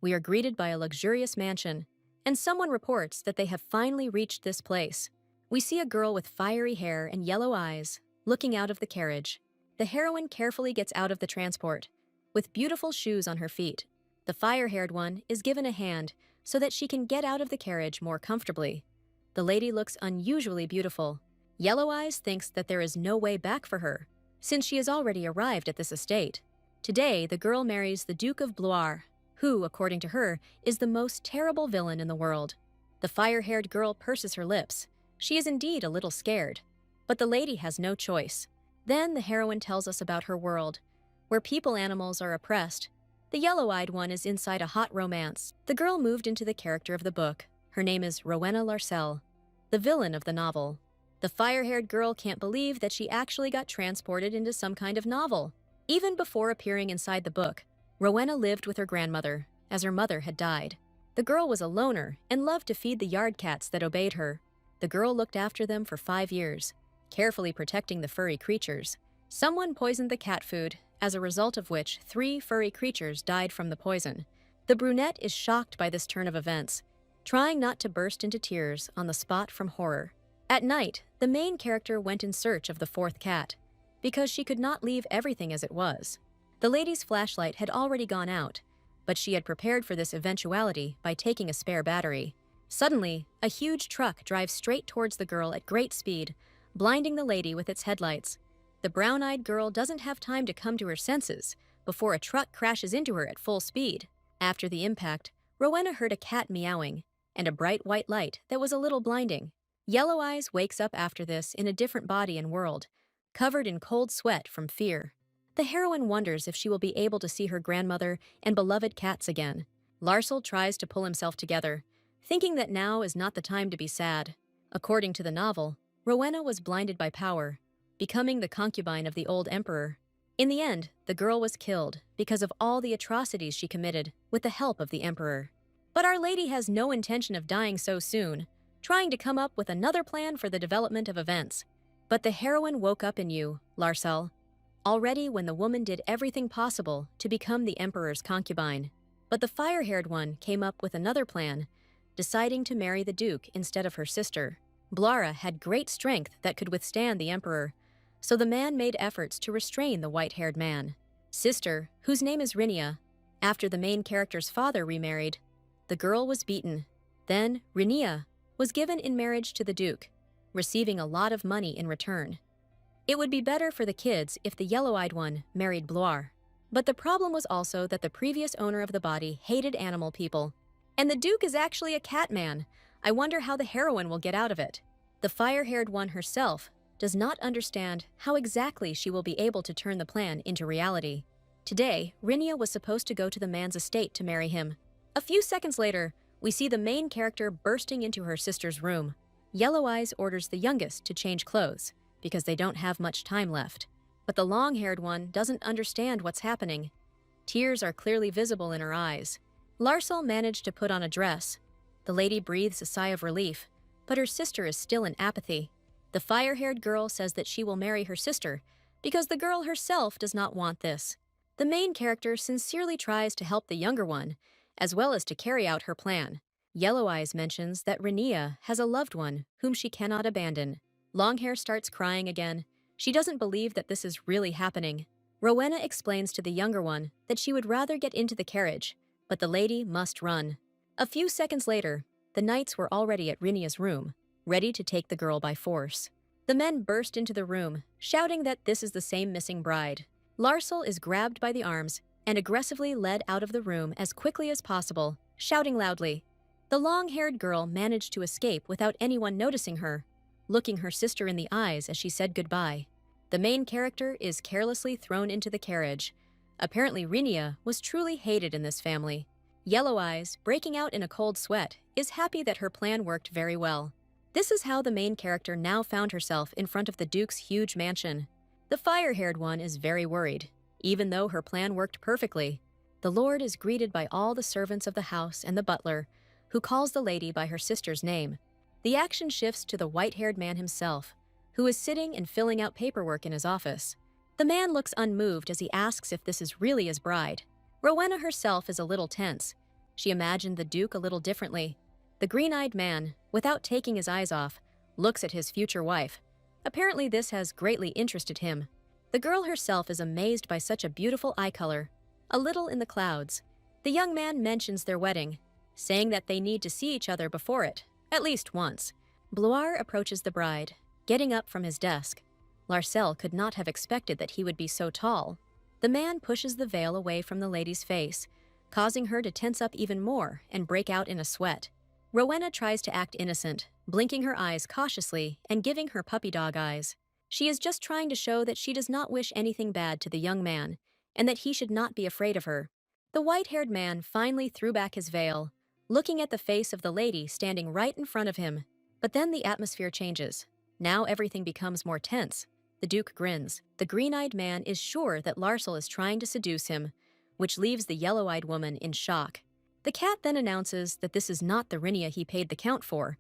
we are greeted by a luxurious mansion, and someone reports that they have finally reached this place. We see a girl with fiery hair and yellow eyes looking out of the carriage. The heroine carefully gets out of the transport, with beautiful shoes on her feet. The fire-haired one is given a hand so that she can get out of the carriage more comfortably. The lady looks unusually beautiful. Yellow Eyes thinks that there is no way back for her, since she has already arrived at this estate. Today, the girl marries the Duke of Blois, who, according to her, is the most terrible villain in the world. The fire-haired girl purses her lips. She is indeed a little scared. But the lady has no choice. Then the heroine tells us about her world, where people animals are oppressed. The yellow-eyed one is inside a hot romance. The girl moved into the character of the book. Her name is Rowena Larcel, the villain of the novel. The fire-haired girl can't believe that she actually got transported into some kind of novel. Even before appearing inside the book, Rowena lived with her grandmother, as her mother had died. The girl was a loner and loved to feed the yard cats that obeyed her. The girl looked after them for 5 years, carefully protecting the furry creatures. Someone poisoned the cat food, as a result of which 3 furry creatures died from the poison. The brunette is shocked by this turn of events, trying not to burst into tears on the spot from horror. At night, the main character went in search of the 4th cat, because she could not leave everything as it was. The lady's flashlight had already gone out, but she had prepared for this eventuality by taking a spare battery. Suddenly, a huge truck drives straight towards the girl at great speed, blinding the lady with its headlights. The brown-eyed girl doesn't have time to come to her senses before a truck crashes into her at full speed. After the impact, Rowena heard a cat meowing and a bright white light that was a little blinding. Yellow Eyes wakes up after this in a different body and world, covered in cold sweat from fear. The heroine wonders if she will be able to see her grandmother and beloved cats again. Larcel tries to pull himself together, thinking that now is not the time to be sad. According to the novel, Rowena was blinded by power, becoming the concubine of the old emperor. In the end, the girl was killed because of all the atrocities she committed with the help of the emperor. But Our Lady has no intention of dying so soon, trying to come up with another plan for the development of events. But the heroine woke up in you, Larcel, already when the woman did everything possible to become the emperor's concubine. But the fire-haired one came up with another plan, deciding to marry the duke instead of her sister. Blara had great strength that could withstand the emperor, so the man made efforts to restrain the white-haired man. Sister, whose name is Rinia, after the main character's father remarried, the girl was beaten. Then Rinia was given in marriage to the duke, receiving a lot of money in return. It would be better for the kids if the yellow-eyed one married Blois. But the problem was also that the previous owner of the body hated animal people. And the duke is actually a cat man. I wonder how the heroine will get out of it. The fire-haired one herself does not understand how exactly she will be able to turn the plan into reality. Today, Rinia was supposed to go to the man's estate to marry him. A few seconds later, we see the main character bursting into her sister's room. Yellow Eyes orders the youngest to change clothes, because they don't have much time left. But the long-haired one doesn't understand what's happening. Tears are clearly visible in her eyes. Larcel managed to put on a dress. The lady breathes a sigh of relief, but her sister is still in apathy. The fire-haired girl says that she will marry her sister because the girl herself does not want this. The main character sincerely tries to help the younger one, as well as to carry out her plan. Yellow Eyes mentions that Rinia has a loved one whom she cannot abandon. Longhair starts crying again. She doesn't believe that this is really happening. Rowena explains to the younger one that she would rather get into the carriage, but the lady must run. A few seconds later, the knights were already at Rinia's room, ready to take the girl by force. The men burst into the room, shouting that this is the same missing bride. Larcel is grabbed by the arms and aggressively led out of the room as quickly as possible, shouting loudly. The long-haired girl managed to escape without anyone noticing her, looking her sister in the eyes as she said goodbye. The main character is carelessly thrown into the carriage. Apparently Rinia was truly hated in this family. Yellow Eyes, breaking out in a cold sweat, is happy that her plan worked very well. This is how the main character now found herself in front of the Duke's huge mansion. The fire-haired one is very worried, even though her plan worked perfectly. The lord is greeted by all the servants of the house and the butler, who calls the lady by her sister's name. The action shifts to the white-haired man himself, who is sitting and filling out paperwork in his office. The man looks unmoved as he asks if this is really his bride. Rowena herself is a little tense. She imagined the Duke a little differently. The green-eyed man, without taking his eyes off, looks at his future wife. Apparently this has greatly interested him. The girl herself is amazed by such a beautiful eye color. A little in the clouds, the young man mentions their wedding, saying that they need to see each other before it, at least once. Bloire approaches the bride, getting up from his desk. Larcel could not have expected that he would be so tall. The man pushes the veil away from the lady's face, causing her to tense up even more and break out in a sweat. Rowena tries to act innocent, blinking her eyes cautiously and giving her puppy dog eyes. She is just trying to show that she does not wish anything bad to the young man, and that he should not be afraid of her. The white-haired man finally threw back his veil, looking at the face of the lady standing right in front of him. But then the atmosphere changes. Now everything becomes more tense. The Duke grins. The green-eyed man is sure that Larcel is trying to seduce him, which leaves the yellow-eyed woman in shock. The cat then announces that this is not the Rhynia he paid the count for.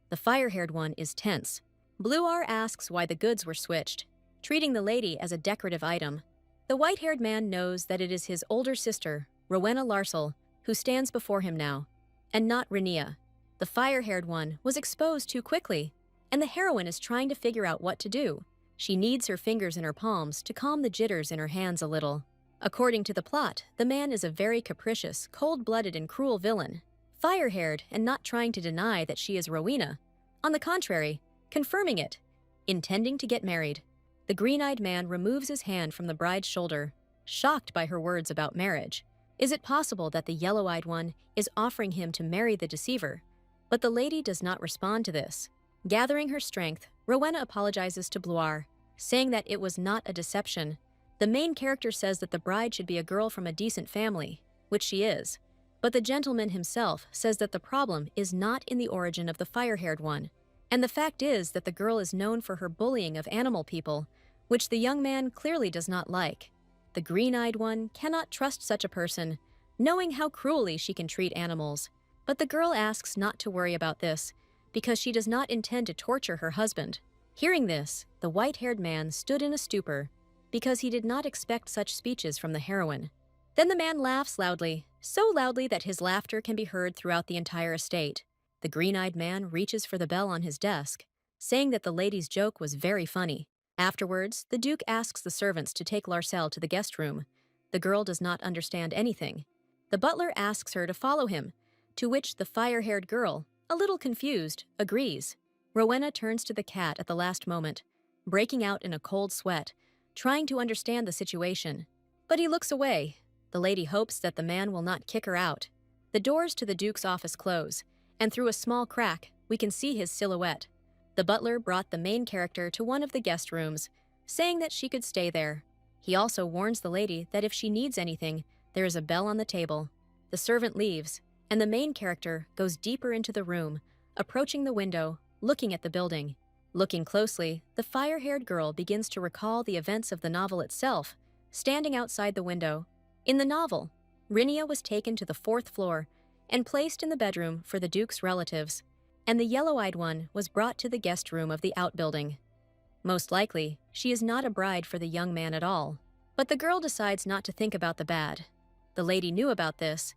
The fire-haired one is tense. Bluar asks why the goods were switched, treating the lady as a decorative item. The white-haired man knows that it is his older sister, Rowena Larcel, who stands before him now, and not Rhynia. The fire-haired one was exposed too quickly, and the heroine is trying to figure out what to do. She kneads her fingers in her palms to calm the jitters in her hands a little. According to the plot, the man is a very capricious, cold-blooded and cruel villain, fire-haired and not trying to deny that she is Rowena. On the contrary, confirming it, intending to get married. The green-eyed man removes his hand from the bride's shoulder, shocked by her words about marriage. Is it possible that the yellow-eyed one is offering him to marry the deceiver? But the lady does not respond to this. Gathering her strength, Rowena apologizes to Bloire, saying that it was not a deception. The main character says that the bride should be a girl from a decent family, which she is. But the gentleman himself says that the problem is not in the origin of the fire-haired one. And the fact is that the girl is known for her bullying of animal people, which the young man clearly does not like. The green-eyed one cannot trust such a person, knowing how cruelly she can treat animals. But the girl asks not to worry about this, because she does not intend to torture her husband. Hearing this, the white-haired man stood in a stupor, because he did not expect such speeches from the heroine. Then the man laughs loudly, so loudly that his laughter can be heard throughout the entire estate. The green-eyed man reaches for the bell on his desk, saying that the lady's joke was very funny. Afterwards, the Duke asks the servants to take Larcel to the guest room. The girl does not understand anything. The butler asks her to follow him, to which the fire-haired girl, a little confused, agrees. Rowena turns to the cat at the last moment, breaking out in a cold sweat, trying to understand the situation. But he looks away. The lady hopes that the man will not kick her out. The doors to the Duke's office close, and through a small crack, we can see his silhouette. The butler brought the main character to one of the guest rooms, saying that she could stay there. He also warns the lady that if she needs anything, there is a bell on the table. The servant leaves, and the main character goes deeper into the room, approaching the window, looking at the building. Looking closely, the fire-haired girl begins to recall the events of the novel itself, standing outside the window. In the novel, Rhynia was taken to the 4th floor and placed in the bedroom for the Duke's relatives, and the yellow-eyed one was brought to the guest room of the outbuilding. Most likely, she is not a bride for the young man at all. But the girl decides not to think about the bad. The lady knew about this,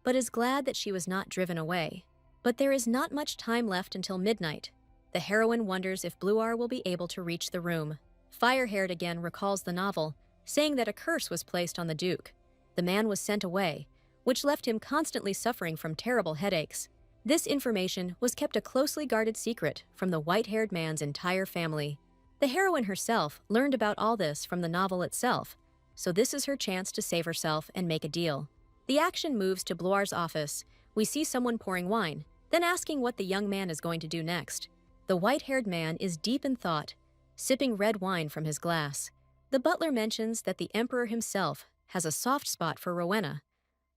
but is glad that she was not driven away. But there is not much time left until midnight. The heroine wonders if Bluar will be able to reach the room. Fire-haired again recalls the novel, saying that a curse was placed on the Duke. The man was sent away, which left him constantly suffering from terrible headaches. This information was kept a closely guarded secret from the white-haired man's entire family. The heroine herself learned about all this from the novel itself, so this is her chance to save herself and make a deal. The action moves to Bloir's office. We see someone pouring wine, then asking what the young man is going to do next. The white-haired man is deep in thought, sipping red wine from his glass. The butler mentions that the emperor himself has a soft spot for Rowena,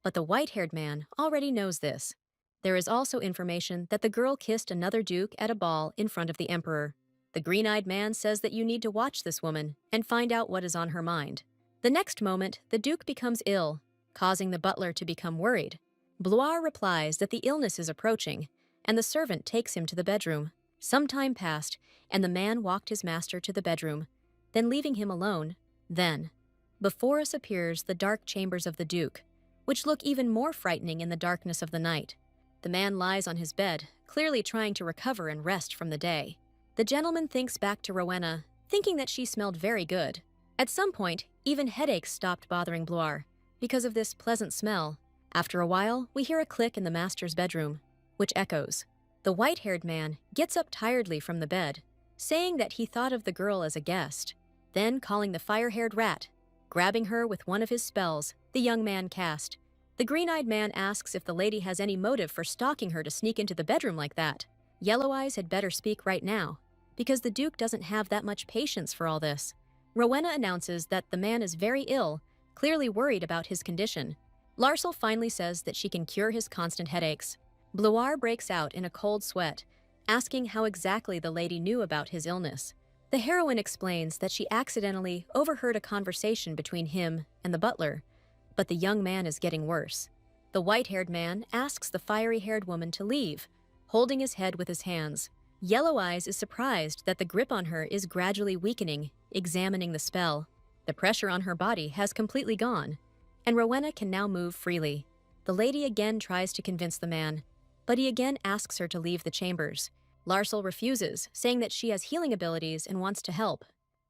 but the white-haired man already knows this. There is also information that the girl kissed another duke at a ball in front of the emperor. The green-eyed man says that you need to watch this woman and find out what is on her mind. The next moment, the duke becomes ill, causing the butler to become worried. Bloire replies that the illness is approaching, and the servant takes him to the bedroom. Some time passed, and the man walked his master to the bedroom, then leaving him alone. Then, before us appears the dark chambers of the Duke, which look even more frightening in the darkness of the night. The man lies on his bed, clearly trying to recover and rest from the day. The gentleman thinks back to Rowena, thinking that she smelled very good. At some point, even headaches stopped bothering Bloire because of this pleasant smell. After a while, we hear a click in the master's bedroom, which echoes. The white-haired man gets up tiredly from the bed, saying that he thought of the girl as a guest, then calling the fire-haired rat, grabbing her with one of his spells the young man cast. The green-eyed man asks if the lady has any motive for stalking her to sneak into the bedroom like that. Yellow Eyes had better speak right now, because the Duke doesn't have that much patience for all this. Rowena announces that the man is very ill, clearly worried about his condition. Larsel finally says that she can cure his constant headaches. Bloire breaks out in a cold sweat, asking how exactly the lady knew about his illness. The heroine explains that she accidentally overheard a conversation between him and the butler, but the young man is getting worse. The white-haired man asks the fiery-haired woman to leave, holding his head with his hands. Yellow Eyes is surprised that the grip on her is gradually weakening, examining the spell. The pressure on her body has completely gone, and Rowena can now move freely. The lady again tries to convince the man, but he again asks her to leave the chambers. Larsel refuses, saying that she has healing abilities and wants to help.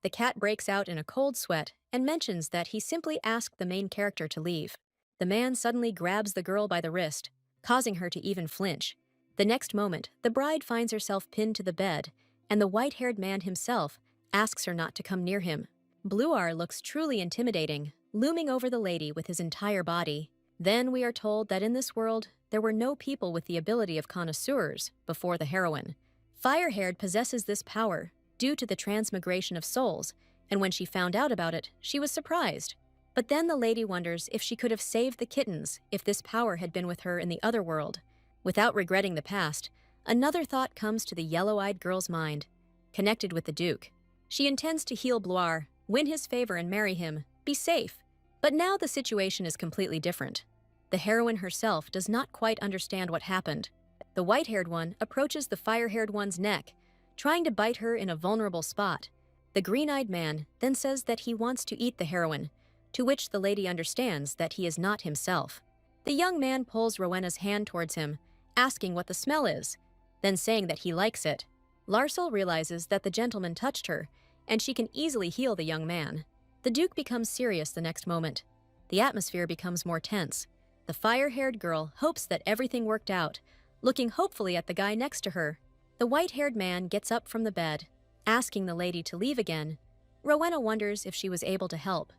The cat breaks out in a cold sweat and mentions that he simply asked the main character to leave. The man suddenly grabs the girl by the wrist, causing her to even flinch. The next moment, the bride finds herself pinned to the bed, and the white-haired man himself asks her not to come near him. Bloire looks truly intimidating, looming over the lady with his entire body. Then we are told that in this world, there were no people with the ability of connoisseurs before the heroine. Fire-haired possesses this power due to the transmigration of souls, and when she found out about it, she was surprised. But then the lady wonders if she could have saved the kittens if this power had been with her in the other world. Without regretting the past, another thought comes to the yellow-eyed girl's mind, connected with the Duke. She intends to heal Bloire, win his favor and marry him, be safe. But now the situation is completely different. The heroine herself does not quite understand what happened. The white-haired one approaches the fire-haired one's neck, trying to bite her in a vulnerable spot. The green-eyed man then says that he wants to eat the heroine, to which the lady understands that he is not himself. The young man pulls Rowena's hand towards him, asking what the smell is, then saying that he likes it. Larsel realizes that the gentleman touched her, and she can easily heal the young man. The Duke becomes serious the next moment. The atmosphere becomes more tense. The fire-haired girl hopes that everything worked out, looking hopefully at the guy next to her. The white-haired man gets up from the bed, asking the lady to leave again. Rowena wonders if she was able to help.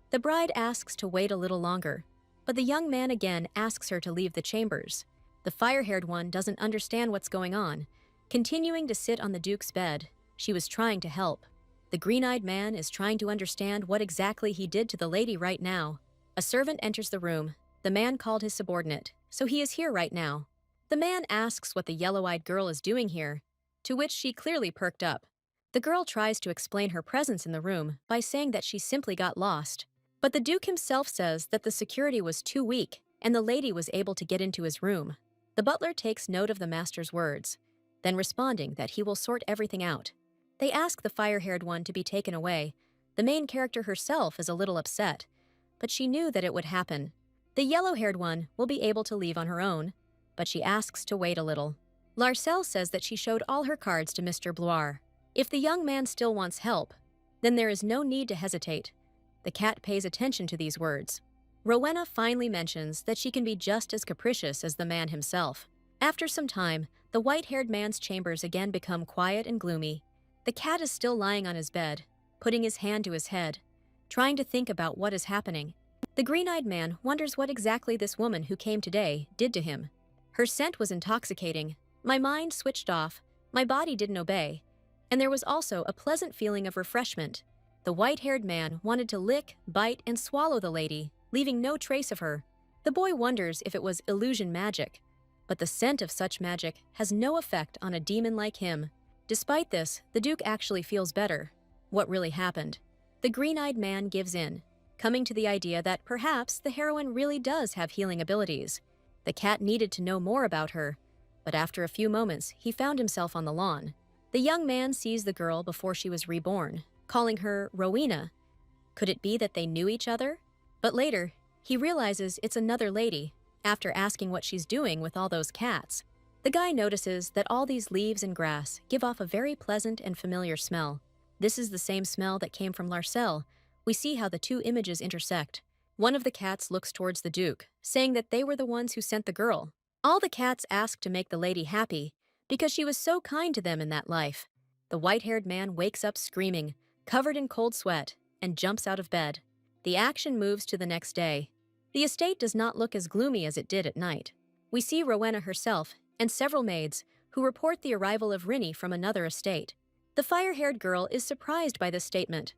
The bride asks to wait a little longer, but the young man again asks her to leave the chambers. The fire-haired one doesn't understand what's going on, continuing to sit on the Duke's bed. She was trying to help. The green-eyed man is trying to understand what exactly he did to the lady right now. A servant enters the room. The man called his subordinate, so he is here right now. The man asks what the yellow-eyed girl is doing here, to which she clearly perked up. The girl tries to explain her presence in the room by saying that she simply got lost. But the Duke himself says that the security was too weak and the lady was able to get into his room. The butler takes note of the master's words, then responding that he will sort everything out. They ask the fire-haired one to be taken away. The main character herself is a little upset, but she knew that it would happen. The yellow-haired one will be able to leave on her own, but she asks to wait a little. Larsel says that she showed all her cards to Mr. Bloire. If the young man still wants help, then there is no need to hesitate. The cat pays attention to these words. Rowena finally mentions that she can be just as capricious as the man himself. After some time, the white-haired man's chambers again become quiet and gloomy. The cat is still lying on his bed, putting his hand to his head, trying to think about what is happening. The green-eyed man wonders what exactly this woman who came today did to him. Her scent was intoxicating. My mind switched off, my body didn't obey, and there was also a pleasant feeling of refreshment. The white-haired man wanted to lick, bite, and swallow the lady, leaving no trace of her. The boy wonders if it was illusion magic, but the scent of such magic has no effect on a demon like him. Despite this, the Duke actually feels better. What really happened? The green-eyed man gives in, coming to the idea that perhaps the heroine really does have healing abilities. The cat needed to know more about her, but after a few moments, he found himself on the lawn. The young man sees the girl before she was reborn, calling her Rowena. Could it be that they knew each other? But later, He realizes it's another lady after asking what she's doing with all those cats. The guy notices that all these leaves and grass give off a very pleasant and familiar smell. This is the same smell that came from Larcel. We see how the two images intersect. One of the cats looks towards the Duke, saying that they were the ones who sent the girl. All the cats ask to make the lady happy because she was so kind to them in that life. The white-haired man wakes up screaming, covered in cold sweat, and jumps out of bed. The action moves to the next day. The estate does not look as gloomy as it did at night. We see Rowena herself and several maids who report the arrival of Rinny from another estate. The fire-haired girl is surprised by this statement,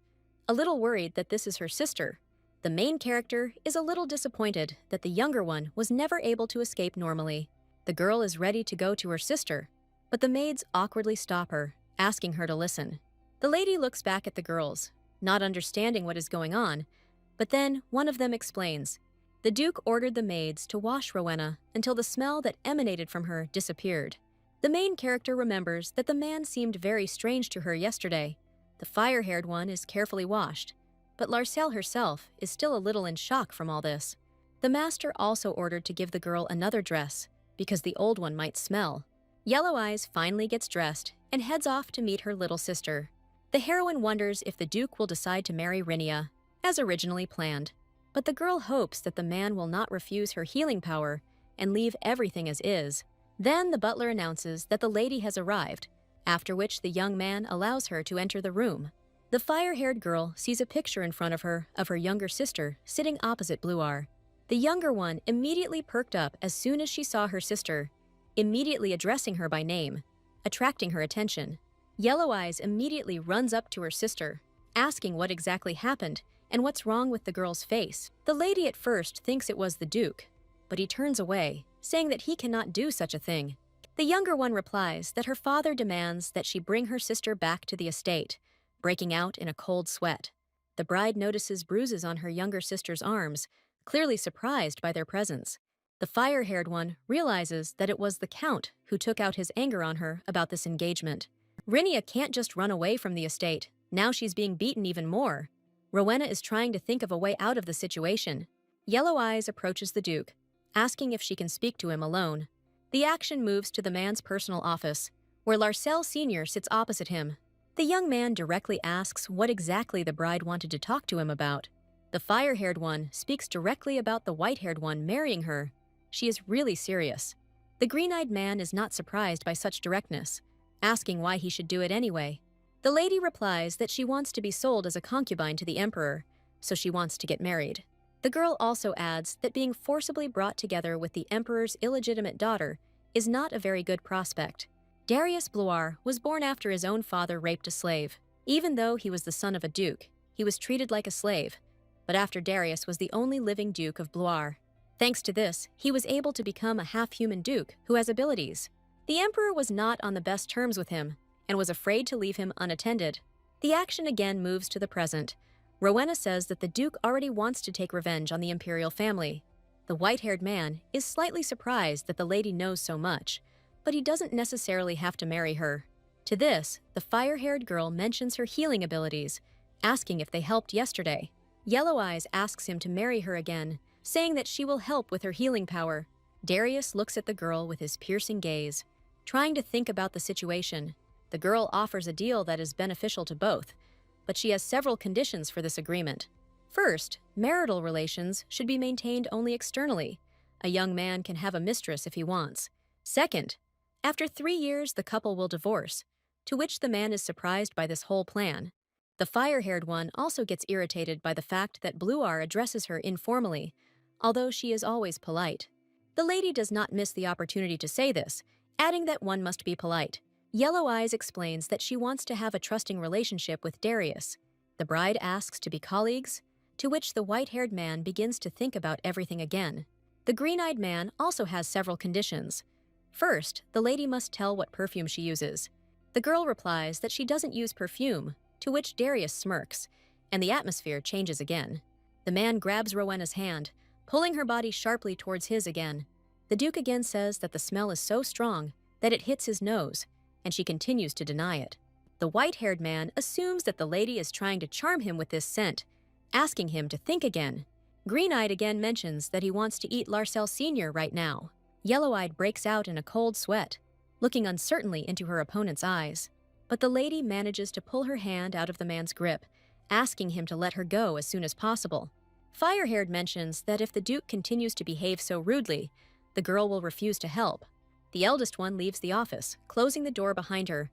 a little worried that this is her sister. The main character is a little disappointed that the younger one was never able to escape normally. The girl is ready to go to her sister, but the maids awkwardly stop her, asking her to listen. The lady looks back at the girls, not understanding what is going on, but then one of them explains. The Duke ordered the maids to wash Rowena until the smell that emanated from her disappeared. The main character remembers that the man seemed very strange to her yesterday. The fire-haired one is carefully washed, but Larcel herself is still a little in shock from all this. The master also ordered to give the girl another dress, because the old one might smell. Yellow Eyes finally gets dressed and heads off to meet her little sister. The heroine wonders if the Duke will decide to marry Rhynia, as originally planned. But the girl hopes that the man will not refuse her healing power and leave everything as is. Then the butler announces that the lady has arrived, after which the young man allows her to enter the room. The fire-haired girl sees a picture in front of her younger sister sitting opposite Bluar. The younger one immediately perked up as soon as she saw her sister, immediately addressing her by name, attracting her attention. Yellow Eyes immediately runs up to her sister, asking what exactly happened and what's wrong with the girl's face. The lady at first thinks it was the Duke, but he turns away, saying that he cannot do such a thing. The younger one replies that her father demands that she bring her sister back to the estate, breaking out in a cold sweat. The bride notices bruises on her younger sister's arms, clearly surprised by their presence. The fire-haired one realizes that it was the Count who took out his anger on her about this engagement. Rhynia can't just run away from the estate. Now she's being beaten even more. Rowena is trying to think of a way out of the situation. Yellow Eyes approaches the Duke, asking if she can speak to him alone. The action moves to the man's personal office, where Larcel Sr. sits opposite him. The young man directly asks what exactly the bride wanted to talk to him about. The fire-haired one speaks directly about the white-haired one marrying her. She is really serious. The green-eyed man is not surprised by such directness, asking why he should do it anyway. The lady replies that she wants to be sold as a concubine to the emperor, so she wants to get married. The girl also adds that being forcibly brought together with the emperor's illegitimate daughter is not a very good prospect. Darius Bluar was born after his own father raped a slave. Even though he was the son of a duke, he was treated like a slave. But after Darius was the only living duke of Bluar. Thanks to this, he was able to become a half-human duke who has abilities. The emperor was not on the best terms with him, and was afraid to leave him unattended. The action again moves to the present. Rowena says that the Duke already wants to take revenge on the imperial family. The white-haired man is slightly surprised that the lady knows so much, but he doesn't necessarily have to marry her. To this, the fire-haired girl mentions her healing abilities, asking if they helped yesterday. Yellow Eyes asks him to marry her again, saying that she will help with her healing power. Darius looks at the girl with his piercing gaze, trying to think about the situation. The girl offers a deal that is beneficial to both, but she has several conditions for this agreement. First, marital relations should be maintained only externally. A young man can have a mistress if he wants. Second, after 3 years the couple will divorce, to which the man is surprised by this whole plan. The fire-haired one also gets irritated by the fact that Bluar addresses her informally, although she is always polite. The lady does not miss the opportunity to say this, adding that one must be polite. Yellow Eyes explains that she wants to have a trusting relationship with Darius. The bride asks to be colleagues, to which the white-haired man begins to think about everything again. The green-eyed man also has several conditions. First, the lady must tell what perfume she uses. The girl replies that she doesn't use perfume, to which Darius smirks, and the atmosphere changes again. The man grabs Rowena's hand, pulling her body sharply towards his again. The Duke again says that the smell is so strong that it hits his nose, and she continues to deny it. The white-haired man assumes that the lady is trying to charm him with this scent, asking him to think again. Green-Eyed again mentions that he wants to eat Larcel Sr. right now. Yellow-Eyed breaks out in a cold sweat, looking uncertainly into her opponent's eyes. But the lady manages to pull her hand out of the man's grip, asking him to let her go as soon as possible. Fire-Haired mentions that if the Duke continues to behave so rudely, the girl will refuse to help. The eldest one leaves the office, closing the door behind her.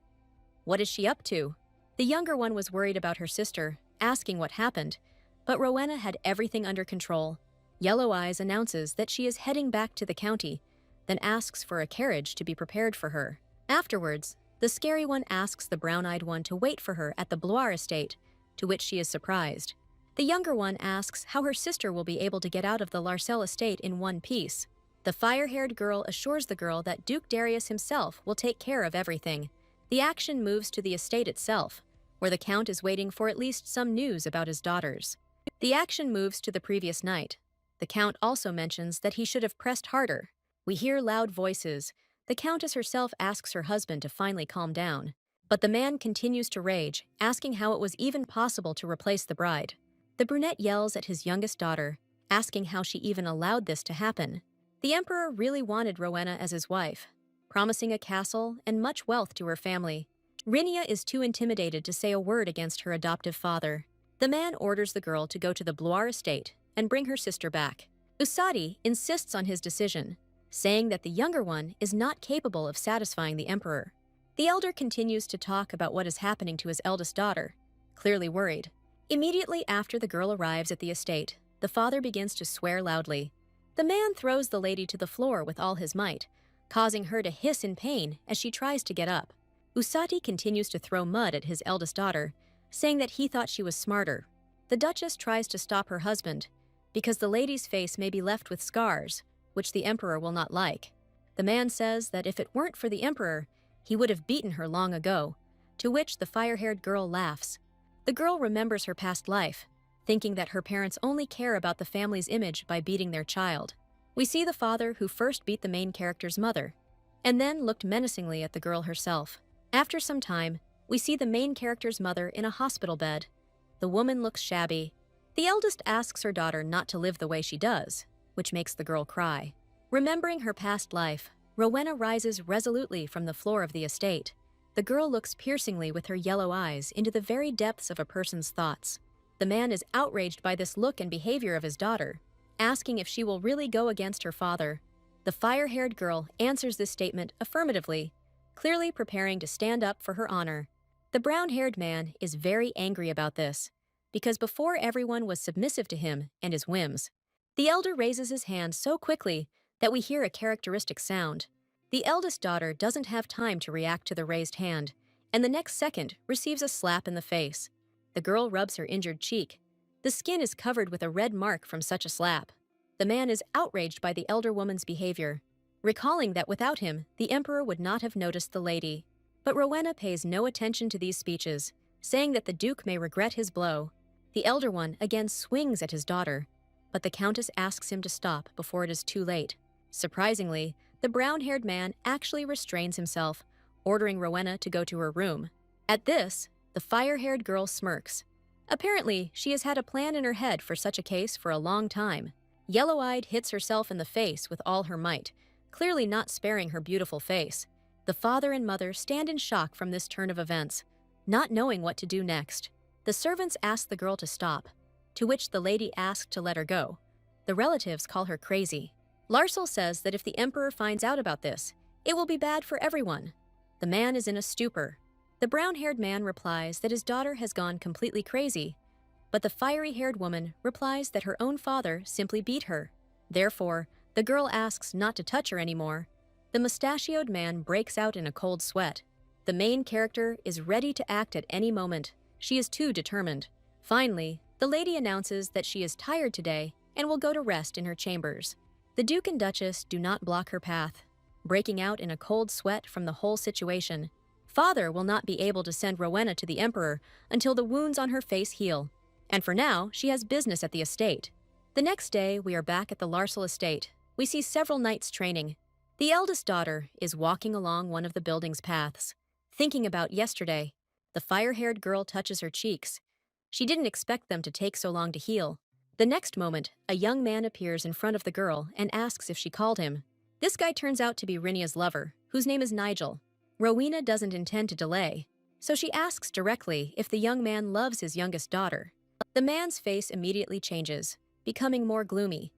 What is she up to? The younger one was worried about her sister, asking what happened, but Rowena had everything under control. Yellow Eyes announces that she is heading back to the county, then asks for a carriage to be prepared for her. Afterwards, the scary one asks the brown-eyed one to wait for her at the Blois estate, to which she is surprised. The younger one asks how her sister will be able to get out of the Larcel estate in one piece. The fire-haired girl assures the girl that Duke Darius himself will take care of everything. The action moves to the estate itself, where the Count is waiting for at least some news about his daughters. The action moves to the previous night. The Count also mentions that he should have pressed harder. We hear loud voices. The Countess herself asks her husband to finally calm down. But the man continues to rage, asking how it was even possible to replace the bride. The brunette yells at his youngest daughter, asking how she even allowed this to happen. The Emperor really wanted Rowena as his wife, promising a castle and much wealth to her family. Rinia is too intimidated to say a word against her adoptive father. The man orders the girl to go to the Blois estate and bring her sister back. Usadi insists on his decision, saying that the younger one is not capable of satisfying the Emperor. The elder continues to talk about what is happening to his eldest daughter, clearly worried. Immediately after the girl arrives at the estate, the father begins to swear loudly. The man throws the lady to the floor with all his might, causing her to hiss in pain as she tries to get up. Usati continues to throw mud at his eldest daughter, saying that he thought she was smarter. The Duchess tries to stop her husband, because the lady's face may be left with scars, which the Emperor will not like. The man says that if it weren't for the Emperor, he would have beaten her long ago, to which the fire-haired girl laughs. The girl remembers her past life, thinking that her parents only care about the family's image by beating their child. We see the father who first beat the main character's mother, and then looked menacingly at the girl herself. After some time, we see the main character's mother in a hospital bed. The woman looks shabby. The eldest asks her daughter not to live the way she does, which makes the girl cry. Remembering her past life, Rowena rises resolutely from the floor of the estate. The girl looks piercingly with her yellow eyes into the very depths of a person's thoughts. The man is outraged by this look and behavior of his daughter, asking if she will really go against her father. The fire-haired girl answers this statement affirmatively, clearly preparing to stand up for her honor. The brown-haired man is very angry about this, because before everyone was submissive to him and his whims. The elder raises his hand so quickly that we hear a characteristic sound. The eldest daughter doesn't have time to react to the raised hand, and the next second receives a slap in the face. The girl rubs her injured cheek. The skin is covered with a red mark from such a slap. The man is outraged by the elder woman's behavior, recalling that without him, the Emperor would not have noticed the lady. But Rowena pays no attention to these speeches, saying that the Duke may regret his blow. The elder one again swings at his daughter, but the Countess asks him to stop before it is too late. Surprisingly, the brown-haired man actually restrains himself, ordering Rowena to go to her room. At this, the fire-haired girl smirks. Apparently, she has had a plan in her head for such a case for a long time. Yellow-eyed hits herself in the face with all her might, clearly not sparing her beautiful face. The father and mother stand in shock from this turn of events, not knowing what to do next. The servants ask the girl to stop, to which the lady asks to let her go. The relatives call her crazy. Larcel says that if the Emperor finds out about this, it will be bad for everyone. The man is in a stupor. The brown-haired man replies that his daughter has gone completely crazy, but the fiery-haired woman replies that her own father simply beat her. Therefore, the girl asks not to touch her anymore. The mustachioed man breaks out in a cold sweat. The main character is ready to act at any moment. She is too determined. Finally, the lady announces that she is tired today and will go to rest in her chambers. The Duke and Duchess do not block her path, breaking out in a cold sweat from the whole situation. Father will not be able to send Rowena to the Emperor until the wounds on her face heal, and for now, she has business at the estate. The next day, we are back at the Larcel estate. We see several knights training. The eldest daughter is walking along one of the building's paths, thinking about yesterday. The fire-haired girl touches her cheeks. She didn't expect them to take so long to heal. The next moment, a young man appears in front of the girl and asks if she called him. This guy turns out to be Rinia's lover, whose name is Nigel. Rowena doesn't intend to delay, so she asks directly if the young man loves his youngest daughter. The man's face immediately changes, becoming more gloomy.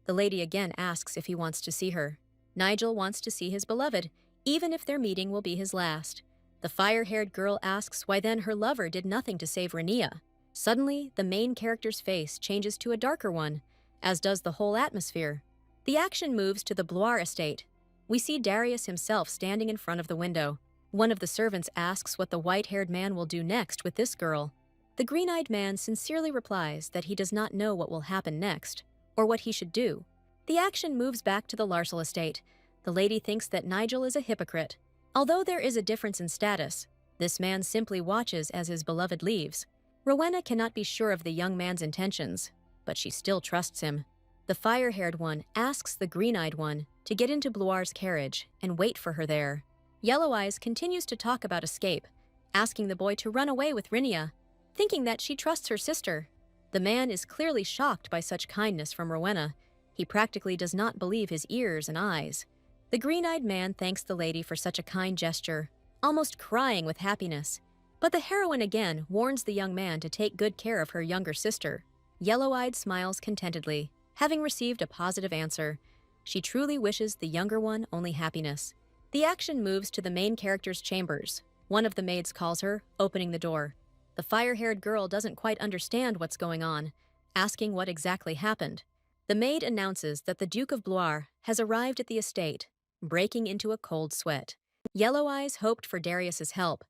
The lady again asks if he wants to see her. Nigel wants to see his beloved, even if their meeting will be his last. The fire-haired girl asks why then her lover did nothing to save Rania. Suddenly, the main character's face changes to a darker one, as does the whole atmosphere. The action moves to the Bloire estate. We see Darius himself standing in front of the window. One of the servants asks what the white-haired man will do next with this girl. The green-eyed man sincerely replies that he does not know what will happen next, or what he should do. The action moves back to the Larsel estate. The lady thinks that Nigel is a hypocrite. Although there is a difference in status, this man simply watches as his beloved leaves. Rowena cannot be sure of the young man's intentions, but she still trusts him. The fire-haired one asks the green-eyed one to get into Bloire's carriage and wait for her there. Yellow Eyes continues to talk about escape, asking the boy to run away with Rinia, thinking that she trusts her sister. The man is clearly shocked by such kindness from Rowena. He practically does not believe his ears and eyes. The green-eyed man thanks the lady for such a kind gesture, almost crying with happiness. But the heroine again warns the young man to take good care of her younger sister. Yellow-eyed smiles contentedly, having received a positive answer. She truly wishes the younger one only happiness. The action moves to the main character's chambers. One of the maids calls her, opening the door. The fire-haired girl doesn't quite understand what's going on, asking what exactly happened. The maid announces that the Duke of Bloire has arrived at the estate, breaking into a cold sweat. Yellow Eyes hoped for Darius's help,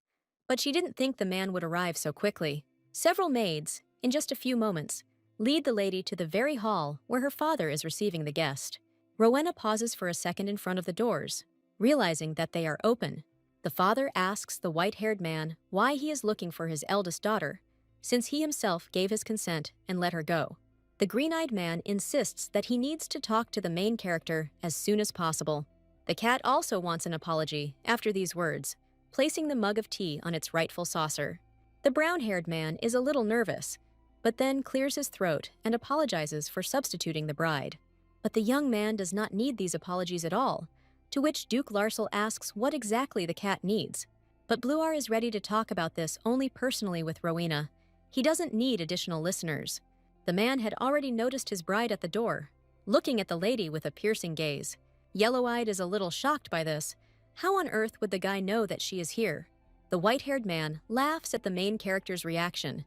but she didn't think the man would arrive so quickly. Several maids, in just a few moments, lead the lady to the very hall where her father is receiving the guest. Rowena pauses for a second in front of the doors, realizing that they are open. The father asks the white-haired man why he is looking for his eldest daughter, since he himself gave his consent and let her go. The green-eyed man insists that he needs to talk to the main character as soon as possible. The cat also wants an apology after these words, placing the mug of tea on its rightful saucer. The brown-haired man is a little nervous, but then clears his throat and apologizes for substituting the bride. But the young man does not need these apologies at all, to which Duke Larsel asks what exactly the cat needs. But Bluar is ready to talk about this only personally with Rowena. He doesn't need additional listeners. The man had already noticed his bride at the door, looking at the lady with a piercing gaze. Yellow-eyed is a little shocked by this. How on earth would the guy know that she is here? The white-haired man laughs at the main character's reaction,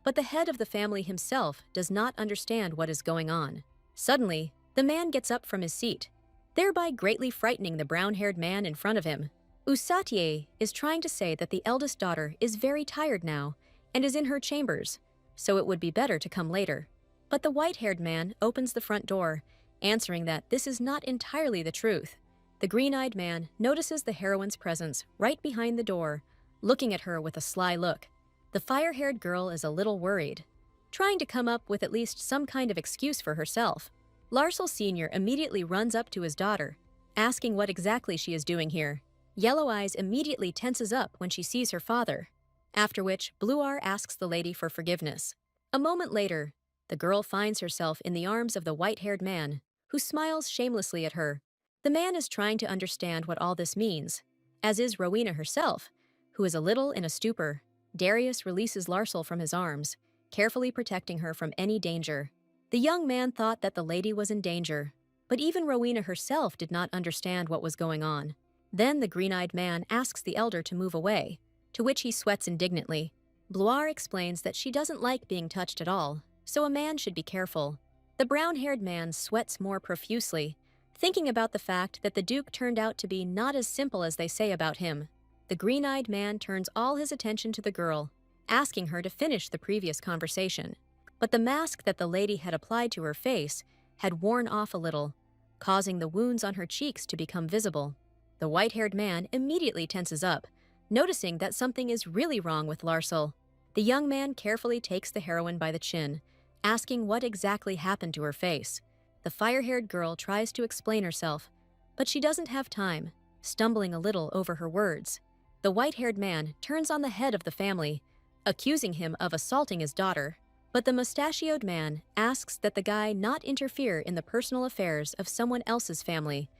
but the head of the family himself does not understand what is going on. Suddenly, the man gets up from his seat, thereby greatly frightening the brown-haired man in front of him. Usatier is trying to say that the eldest daughter is very tired now and is in her chambers, so it would be better to come later. But the white-haired man opens the front door, answering that this is not entirely the truth. The green-eyed man notices the heroine's presence right behind the door, looking at her with a sly look. The fire-haired girl is a little worried, trying to come up with at least some kind of excuse for herself. Larsel Sr. immediately runs up to his daughter, asking what exactly she is doing here. Yellow Eyes immediately tenses up when she sees her father, after which Bluar asks the lady for forgiveness. A moment later, the girl finds herself in the arms of the white-haired man, who smiles shamelessly at her. The man is trying to understand what all this means, as is Rowena herself, who is a little in a stupor. Darius releases Larsel from his arms, carefully protecting her from any danger. The young man thought that the lady was in danger, but even Rowena herself did not understand what was going on. Then the green-eyed man asks the elder to move away, to which he sweats indignantly. Bluar explains that she doesn't like being touched at all, so a man should be careful. The brown-haired man sweats more profusely, thinking about the fact that the Duke turned out to be not as simple as they say about him. The green-eyed man turns all his attention to the girl, asking her to finish the previous conversation. But the mask that the lady had applied to her face had worn off a little, causing the wounds on her cheeks to become visible. The white-haired man immediately tenses up, noticing that something is really wrong with Larsel. The young man carefully takes the heroine by the chin, asking what exactly happened to her face. The fire-haired girl tries to explain herself, but she doesn't have time, stumbling a little over her words. The white-haired man turns on the head of the family, accusing him of assaulting his daughter. But the mustachioed man asks that the guy not interfere in the personal affairs of someone else's family,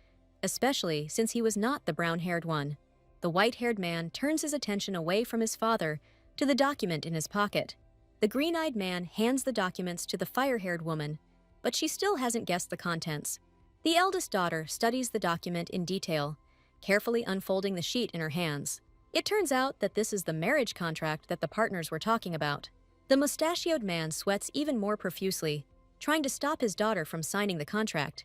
especially since he was not the brown-haired one. The white-haired man turns his attention away from his father to the document in his pocket. The green-eyed man hands the documents to the fire-haired woman, but she still hasn't guessed the contents. The eldest daughter studies the document in detail, carefully unfolding the sheet in her hands. It turns out that this is the marriage contract that the partners were talking about. The mustachioed man sweats even more profusely, trying to stop his daughter from signing the contract.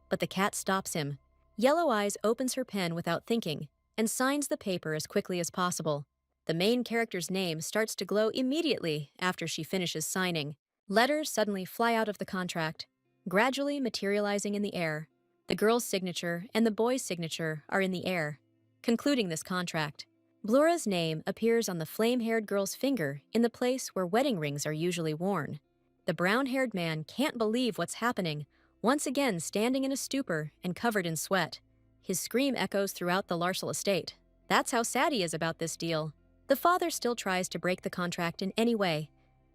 But the cat stops him. Yellow Eyes opens her pen without thinking and signs the paper as quickly as possible. The main character's name starts to glow immediately after she finishes signing. Letters suddenly fly out of the contract, gradually materializing in the air. The girl's signature and the boy's signature are in the air, concluding this contract. Blura's name appears on the flame-haired girl's finger in the place where wedding rings are usually worn. The brown-haired man can't believe what's happening, once again standing in a stupor and covered in sweat. His scream echoes throughout the Larsel estate. That's how sad he is about this deal. The father still tries to break the contract in any way,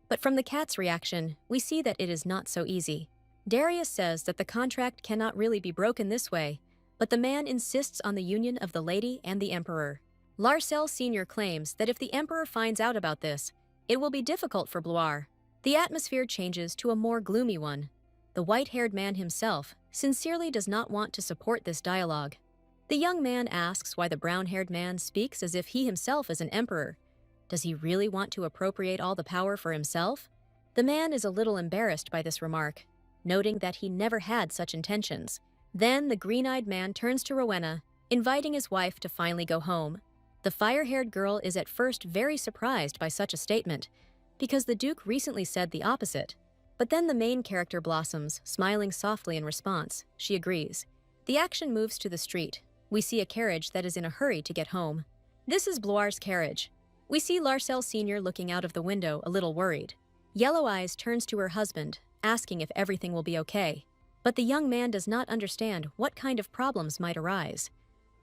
but from the cat's reaction, we see that it is not so easy. Darius says that the contract cannot really be broken this way, but the man insists on the union of the lady and the emperor. Larsel Sr. claims that if the emperor finds out about this, it will be difficult for Bloire. The atmosphere changes to a more gloomy one. The white-haired man himself sincerely does not want to support this dialogue. The young man asks why the brown-haired man speaks as if he himself is an emperor. Does he really want to appropriate all the power for himself? The man is a little embarrassed by this remark, noting that he never had such intentions. Then the green-eyed man turns to Rowena, inviting his wife to finally go home. The fire-haired girl is at first very surprised by such a statement, because the Duke recently said the opposite. But then the main character blossoms, smiling softly in response. She agrees. The action moves to the street. We see a carriage that is in a hurry to get home. This is Bloire's carriage. We see Larsel Sr. looking out of the window, a little worried. Yellow Eyes turns to her husband, asking if everything will be okay. But the young man does not understand what kind of problems might arise,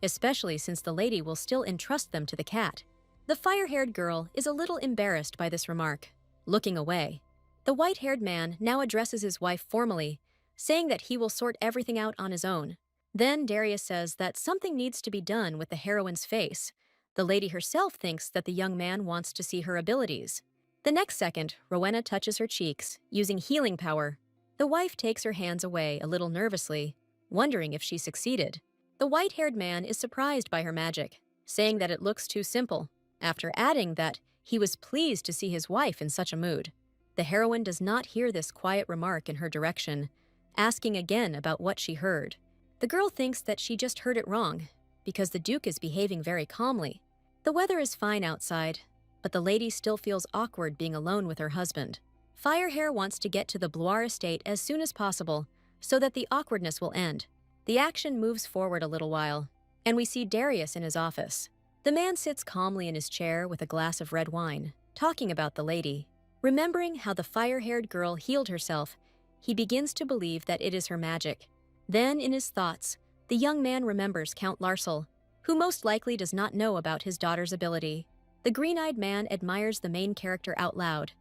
especially since the lady will still entrust them to the cat. The fire-haired girl is a little embarrassed by this remark, looking away. The white-haired man now addresses his wife formally, saying that he will sort everything out on his own. Then Darius says that something needs to be done with the heroine's face. The lady herself thinks that the young man wants to see her abilities. The next second, Rowena touches her cheeks, using healing power. The wife takes her hands away a little nervously, wondering if she succeeded. The white-haired man is surprised by her magic, saying that it looks too simple, after adding that he was pleased to see his wife in such a mood. The heroine does not hear this quiet remark in her direction, asking again about what she heard. The girl thinks that she just heard it wrong, because the Duke is behaving very calmly. The weather is fine outside, but the lady still feels awkward being alone with her husband. Firehair wants to get to the Bloire estate as soon as possible, so that the awkwardness will end. The action moves forward a little while, and we see Darius in his office. The man sits calmly in his chair with a glass of red wine, talking about the lady. Remembering how the fire-haired girl healed herself, he begins to believe that it is her magic. Then, in his thoughts, the young man remembers Count Larsel, who most likely does not know about his daughter's ability. The green-eyed man admires the main character out loud.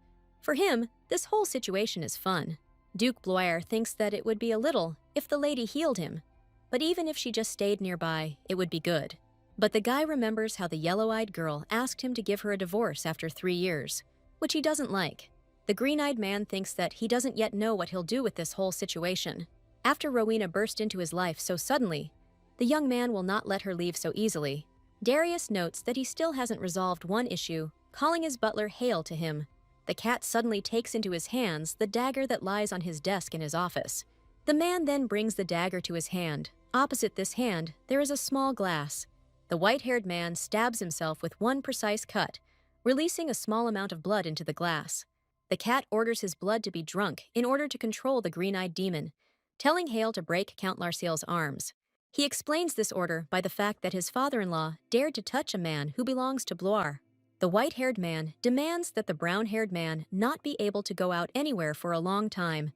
For him, this whole situation is fun. Duke Bloire thinks that it would be a little if the lady healed him, but even if she just stayed nearby, it would be good. But the guy remembers how the yellow-eyed girl asked him to give her a divorce after 3 years, which he doesn't like. The green-eyed man thinks that he doesn't yet know what he'll do with this whole situation. After Rowena burst into his life so suddenly, the young man will not let her leave so easily. Darius notes that he still hasn't resolved one issue, calling his butler Hale to him. The cat suddenly takes into his hands the dagger that lies on his desk in his office. The man then brings the dagger to his hand. Opposite this hand, there is a small glass. The white-haired man stabs himself with one precise cut, releasing a small amount of blood into the glass. The cat orders his blood to be drunk in order to control the green-eyed demon, telling Hale to break Count Larseal's arms. He explains this order by the fact that his father-in-law dared to touch a man who belongs to Bloire. The white-haired man demands that the brown-haired man not be able to go out anywhere for a long time.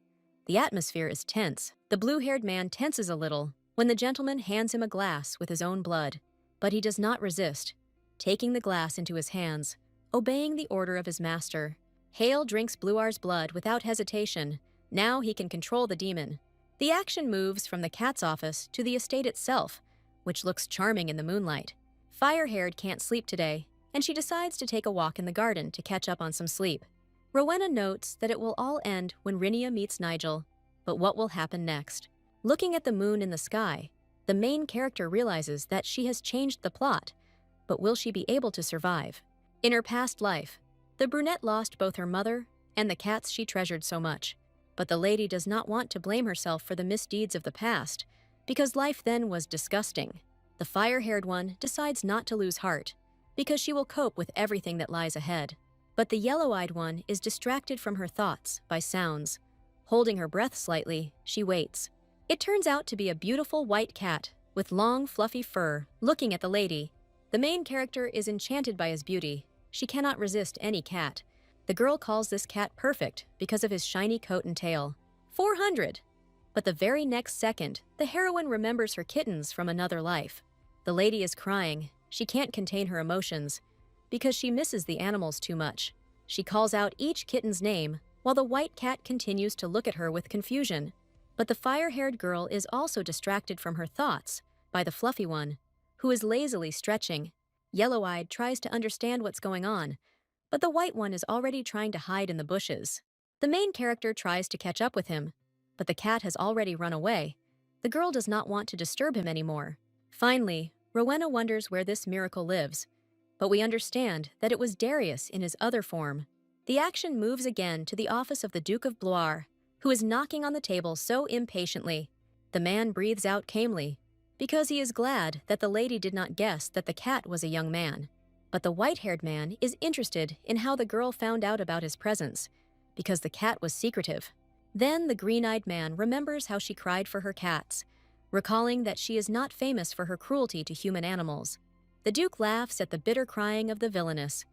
The atmosphere is tense. The blue-haired man tenses a little when the gentleman hands him a glass with his own blood, but he does not resist, taking the glass into his hands, obeying the order of his master. Hale drinks Bluar's blood without hesitation. Now he can control the demon. The action moves from the cat's office to the estate itself, which looks charming in the moonlight. Fire-haired can't sleep today, and she decides to take a walk in the garden to catch up on some sleep. Rowena notes that it will all end when Rinia meets Nigel, but what will happen next? Looking at the moon in the sky, the main character realizes that she has changed the plot, but will she be able to survive? In her past life, the brunette lost both her mother and the cats she treasured so much, but the lady does not want to blame herself for the misdeeds of the past, because life then was disgusting. The fire-haired one decides not to lose heart, because she will cope with everything that lies ahead. But the yellow-eyed one is distracted from her thoughts by sounds. Holding her breath slightly, she waits. It turns out to be a beautiful white cat with long, fluffy fur looking at the lady. The main character is enchanted by his beauty. She cannot resist any cat. The girl calls this cat perfect because of his shiny coat and tail. 400! But the very next second, the heroine remembers her kittens from another life. The lady is crying. She can't contain her emotions because she misses the animals too much. She calls out each kitten's name while the white cat continues to look at her with confusion. But the fire-haired girl is also distracted from her thoughts by the fluffy one, who is lazily stretching. Yellow-eyed tries to understand what's going on, but the white one is already trying to hide in the bushes. The main character tries to catch up with him, but the cat has already run away. The girl does not want to disturb him anymore. Finally, Rowena wonders where this miracle lives, but we understand that it was Darius in his other form. The action moves again to the office of the Duke of Blois, who is knocking on the table so impatiently. The man breathes out calmly, because he is glad that the lady did not guess that the cat was a young man. But the white-haired man is interested in how the girl found out about his presence, because the cat was secretive. Then the green-eyed man remembers how she cried for her cats, recalling that she is not famous for her cruelty to human animals. The Duke laughs at the bitter crying of the villainess,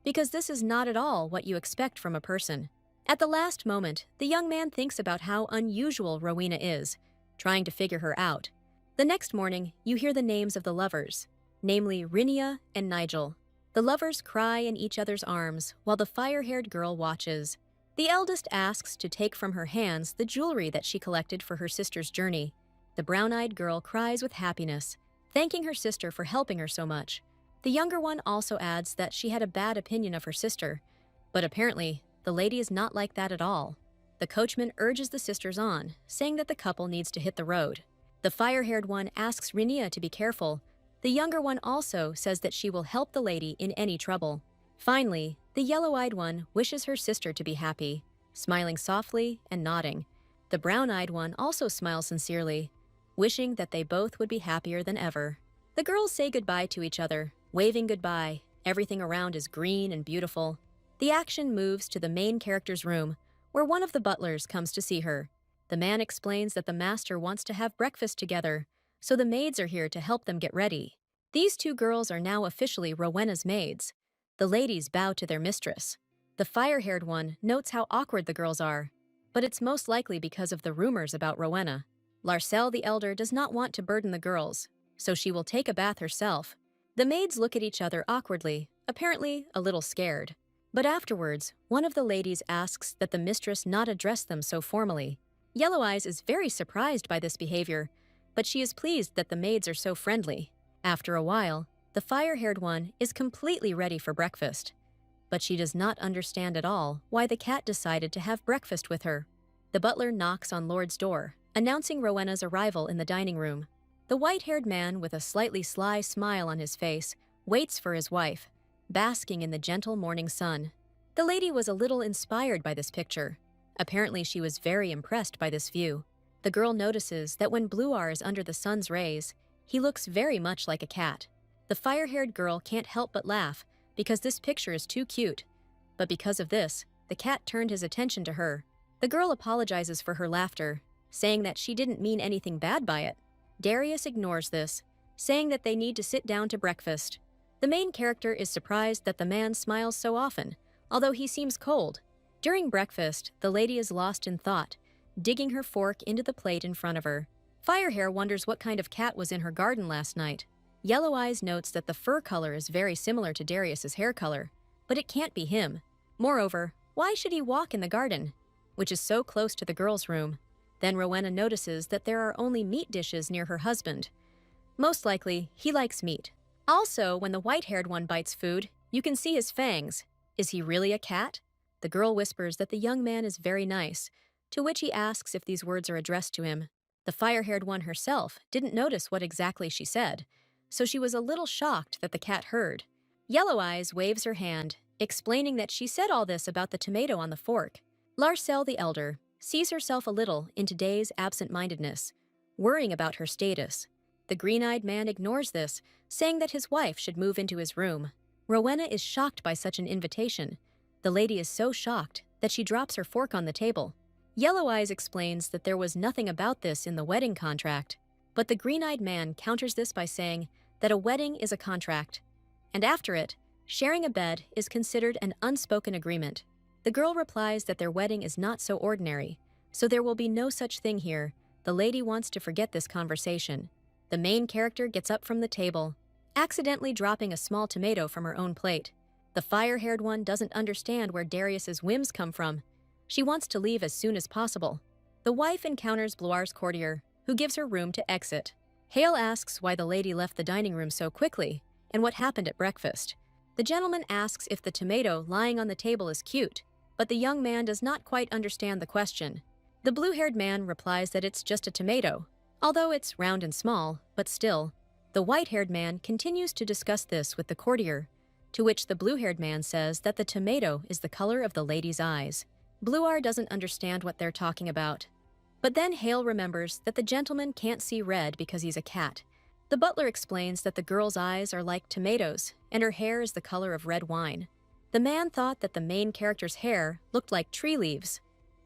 because this is not at all what you expect from a person. At the last moment, the young man thinks about how unusual Rowena is, trying to figure her out. The next morning, you hear the names of the lovers, namely Rinia and Nigel. The lovers cry in each other's arms while the fire-haired girl watches. The eldest asks to take from her hands the jewelry that she collected for her sister's journey. The brown-eyed girl cries with happiness, thanking her sister for helping her so much. The younger one also adds that she had a bad opinion of her sister, but apparently, the lady is not like that at all. The coachman urges the sisters on, saying that the couple needs to hit the road. The fire-haired one asks Rinia to be careful. The younger one also says that she will help the lady in any trouble. Finally, the yellow-eyed one wishes her sister to be happy, smiling softly and nodding. The brown-eyed one also smiles sincerely, wishing that they both would be happier than ever. The girls say goodbye to each other, waving goodbye. Everything around is green and beautiful. The action moves to the main character's room, where one of the butlers comes to see her. The man explains that the master wants to have breakfast together, so the maids are here to help them get ready. These two girls are now officially Rowena's maids. The ladies bow to their mistress. The fire-haired one notes how awkward the girls are, but it's most likely because of the rumors about Rowena. Larcel the elder does not want to burden the girls, so she will take a bath herself. The maids look at each other awkwardly, apparently a little scared. But afterwards, one of the ladies asks that the mistress not address them so formally. Yellow Eyes is very surprised by this behavior, but she is pleased that the maids are so friendly. After a while, the fire-haired one is completely ready for breakfast, but she does not understand at all why the cat decided to have breakfast with her. The butler knocks on Lord's door, announcing Rowena's arrival in the dining room. The white-haired man, with a slightly sly smile on his face, waits for his wife, basking in the gentle morning sun. The lady was a little inspired by this picture. Apparently, she was very impressed by this view. The girl notices that when Bluar is under the sun's rays, he looks very much like a cat. The fire-haired girl can't help but laugh because this picture is too cute. But because of this, the cat turned his attention to her. The girl apologizes for her laughter, saying that she didn't mean anything bad by it. Darius ignores this, saying that they need to sit down to breakfast. The main character is surprised that the man smiles so often, although he seems cold. During breakfast, the lady is lost in thought, digging her fork into the plate in front of her. Firehair wonders what kind of cat was in her garden last night. Yellow Eyes notes that the fur color is very similar to Darius's hair color, but it can't be him. Moreover, Why should he walk in the garden, which is so close to the girl's room? Then Rowena notices that there are only meat dishes near her husband. Most likely, he likes meat. Also, when the white-haired one bites food, you can see his fangs. Is he really a cat? The girl whispers that the young man is very nice, to which he asks if these words are addressed to him. The fire-haired one herself didn't notice what exactly she said, so she was a little shocked that the cat heard. Yellow Eyes waves her hand, explaining that she said all this about the tomato on the fork. Larcel the elder sees herself a little in today's absent-mindedness, worrying about her status. The green-eyed man ignores this, saying that his wife should move into his room. Rowena is shocked by such an invitation. The lady is so shocked that she drops her fork on the table. Yellow Eyes explains that there was nothing about this in the wedding contract, but the green-eyed man counters this by saying that a wedding is a contract, and after it, sharing a bed is considered an unspoken agreement. The girl replies that their wedding is not so ordinary, so there will be no such thing here. The lady wants to forget this conversation. The main character gets up from the table, accidentally dropping a small tomato from her own plate. The fire-haired one doesn't understand where Darius's whims come from. She wants to leave as soon as possible. The wife encounters Bloir's courtier, who gives her room to exit. Hale asks why the lady left the dining room so quickly and what happened at breakfast. The gentleman asks if the tomato lying on the table is cute, but the young man does not quite understand the question. The blue-haired man replies that it's just a tomato, although it's round and small, but still. The white-haired man continues to discuss this with the courtier, to which the blue-haired man says that the tomato is the color of the lady's eyes. Bluar doesn't understand what they're talking about. But then Hale remembers that the gentleman can't see red because he's a cat. The butler explains that the girl's eyes are like tomatoes, and her hair is the color of red wine. The man thought that the main character's hair looked like tree leaves,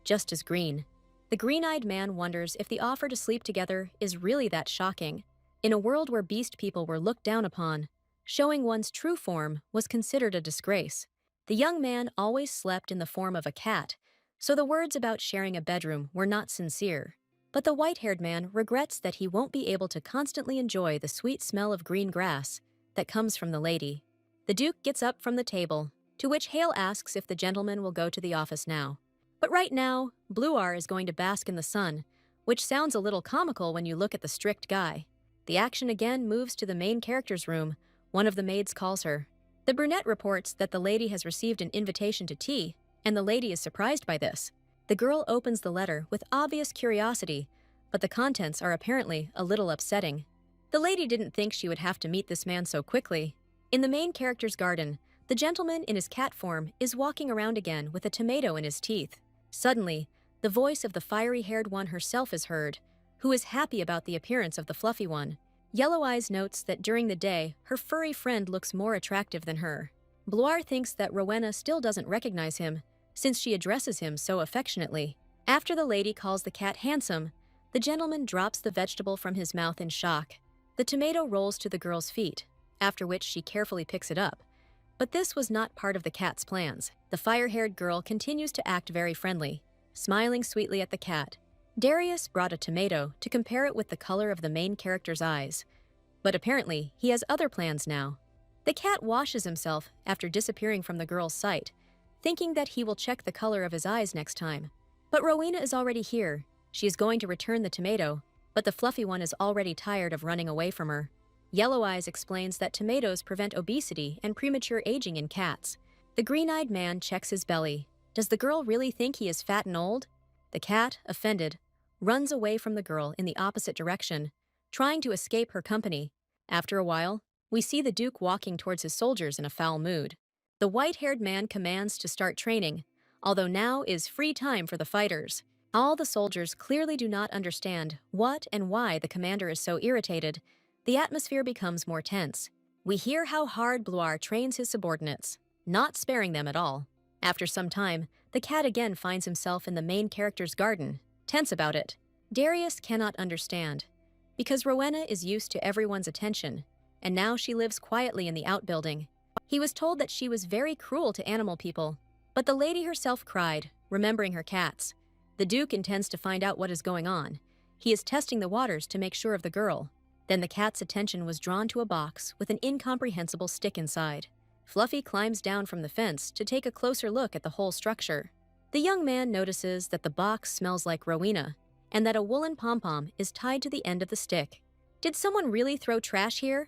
just as green. The green-eyed man wonders if the offer to sleep together is really that shocking. In a world where beast people were looked down upon, showing one's true form was considered a disgrace. The young man always slept in the form of a cat, so the words about sharing a bedroom were not sincere. But the white-haired man regrets that he won't be able to constantly enjoy the sweet smell of green grass that comes from the lady. The Duke gets up from the table, to which Hale asks if the gentleman will go to the office now. But right now, Bluar is going to bask in the sun, which sounds a little comical when you look at the strict guy. The action again moves to the main character's room. One of the maids calls her. The brunette reports that the lady has received an invitation to tea, and the lady is surprised by this. The girl opens the letter with obvious curiosity, but the contents are apparently a little upsetting. The lady didn't think she would have to meet this man so quickly. In the main character's garden, the gentleman in his cat form is walking around again with a tomato in his teeth. Suddenly, the voice of the fiery-haired one herself is heard, who is happy about the appearance of the fluffy one. Yellow Eyes notes that during the day, her furry friend looks more attractive than her. Bloir thinks that Rowena still doesn't recognize him, since she addresses him so affectionately. After the lady calls the cat handsome, the gentleman drops the vegetable from his mouth in shock. The tomato rolls to the girl's feet, after which she carefully picks it up. But this was not part of the cat's plans. The fire-haired girl continues to act very friendly, smiling sweetly at the cat. Darius brought a tomato to compare it with the color of the main character's eyes. But apparently, he has other plans now. The cat washes himself after disappearing from the girl's sight, thinking that he will check the color of his eyes next time. But Rowena is already here. She is going to return the tomato, but the fluffy one is already tired of running away from her. Yellow Eyes explains that tomatoes prevent obesity and premature aging in cats. The green-eyed man checks his belly. Does the girl really think he is fat and old? The cat, offended, runs away from the girl in the opposite direction, trying to escape her company. After a while, we see the Duke walking towards his soldiers in a foul mood. The white-haired man commands to start training, although now is free time for the fighters. All the soldiers clearly do not understand what and why the commander is so irritated. The atmosphere becomes more tense. We hear how hard Bloir trains his subordinates, not sparing them at all. After some time, the cat again finds himself in the main character's garden, tense about it. Darius cannot understand, because Rowena is used to everyone's attention, and now she lives quietly in the outbuilding. He was told that she was very cruel to animal people, but the lady herself cried, remembering her cats. The Duke intends to find out what is going on. He is testing the waters to make sure of the girl. Then the cat's attention was drawn to a box with an incomprehensible stick inside. Fluffy climbs down from the fence to take a closer look at the whole structure. The young man notices that the box smells like Rowena and that a woolen pom-pom is tied to the end of the stick. Did someone really throw trash here?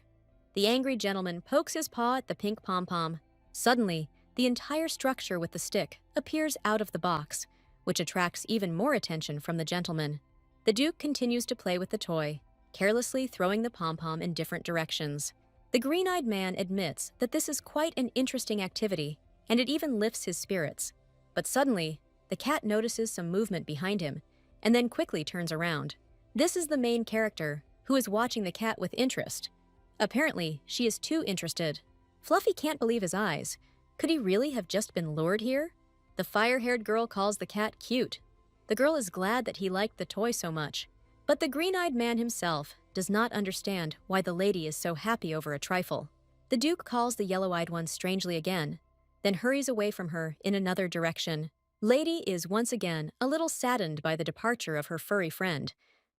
The angry gentleman pokes his paw at the pink pom-pom. Suddenly, the entire structure with the stick appears out of the box, which attracts even more attention from the gentleman. The Duke continues to play with the toy, carelessly throwing the pom-pom in different directions. The green-eyed man admits that this is quite an interesting activity, and it even lifts his spirits. But suddenly, the cat notices some movement behind him, and then quickly turns around. This is the main character, who is watching the cat with interest. Apparently, she is too interested. Fluffy can't believe his eyes. Could he really have just been lured here? The fire-haired girl calls the cat cute. The girl is glad that he liked the toy so much. But the green-eyed man himself does not understand why the lady is so happy over a trifle. The Duke calls the yellow-eyed one strangely again, then hurries away from her in another direction. Lady is once again a little saddened by the departure of her furry friend,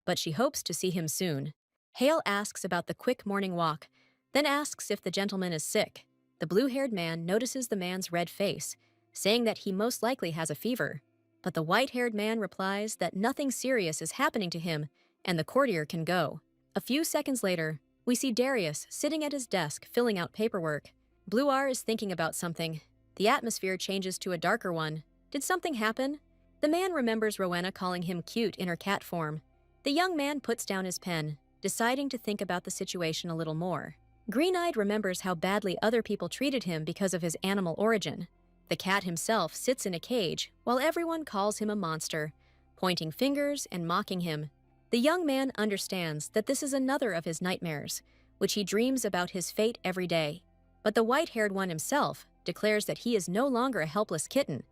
but she hopes to see him soon. Hale asks about the quick morning walk, then asks if the gentleman is sick. The blue-haired man notices the man's red face, saying that he most likely has a fever. But the white-haired man replies that nothing serious is happening to him and the courtier can go. A few seconds later, we see Darius sitting at his desk filling out paperwork. Blue R is thinking about something. The atmosphere changes to a darker one. Did something happen? The man remembers Rowena calling him cute in her cat form. The young man puts down his pen, deciding to think about the situation a little more. Green-eyed remembers how badly other people treated him because of his animal origin. The cat himself sits in a cage while everyone calls him a monster, pointing fingers and mocking him. The young man understands that this is another of his nightmares, which he dreams about his fate every day. But the white-haired one himself declares that he is no longer a helpless kitten.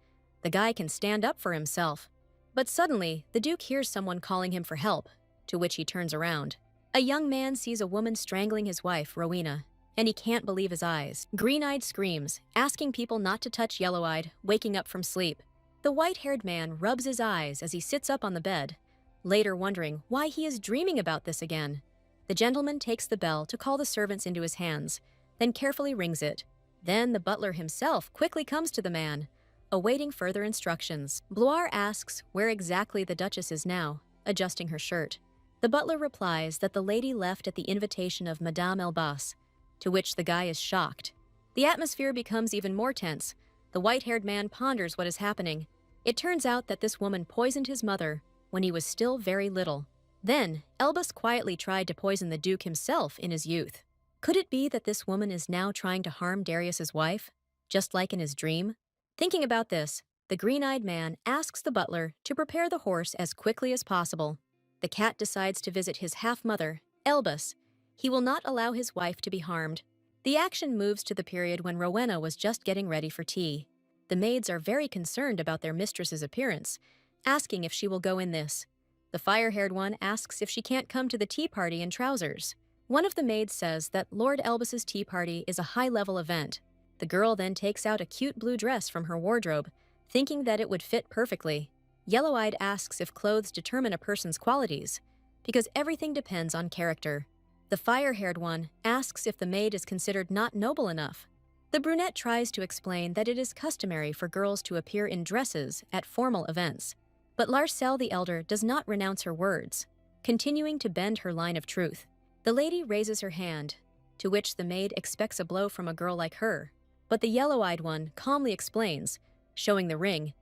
The guy can stand up for himself. But suddenly, the Duke hears someone calling him for help, to which he turns around. A young man sees a woman strangling his wife, Rowena, and he can't believe his eyes. Green-eyed screams, asking people not to touch yellow-eyed, waking up from sleep. The white-haired man rubs his eyes as he sits up on the bed, later wondering why he is dreaming about this again. The gentleman takes the bell to call the servants into his hands, then carefully rings it. Then the butler himself quickly comes to the man, awaiting further instructions. Bloire asks where exactly the Duchess is now, adjusting her shirt. The butler replies that the lady left at the invitation of Madame Elbas, to which the guy is shocked. The atmosphere becomes even more tense. The white-haired man ponders what is happening. It turns out that this woman poisoned his mother when he was still very little. Then, Elbas quietly tried to poison the Duke himself in his youth. Could it be that this woman is now trying to harm Darius's wife, just like in his dream? Thinking about this, the green-eyed man asks the butler to prepare the horse as quickly as possible. The cat decides to visit his half-mother, Elbas. He will not allow his wife to be harmed. The action moves to the period when Rowena was just getting ready for tea. The maids are very concerned about their mistress's appearance, asking if she will go in this. The fire-haired one asks if she can't come to the tea party in trousers. One of the maids says that Lord Elbas's tea party is a high-level event. The girl then takes out a cute blue dress from her wardrobe, thinking that it would fit perfectly. Yellow-eyed asks if clothes determine a person's qualities, because everything depends on character. The fire-haired one asks if the maid is considered not noble enough. The brunette tries to explain that it is customary for girls to appear in dresses at formal events. But Larcelle the elder does not renounce her words, continuing to bend her line of truth. The lady raises her hand, to which the maid expects a blow from a girl like her. But the yellow-eyed one calmly explains, showing the ring,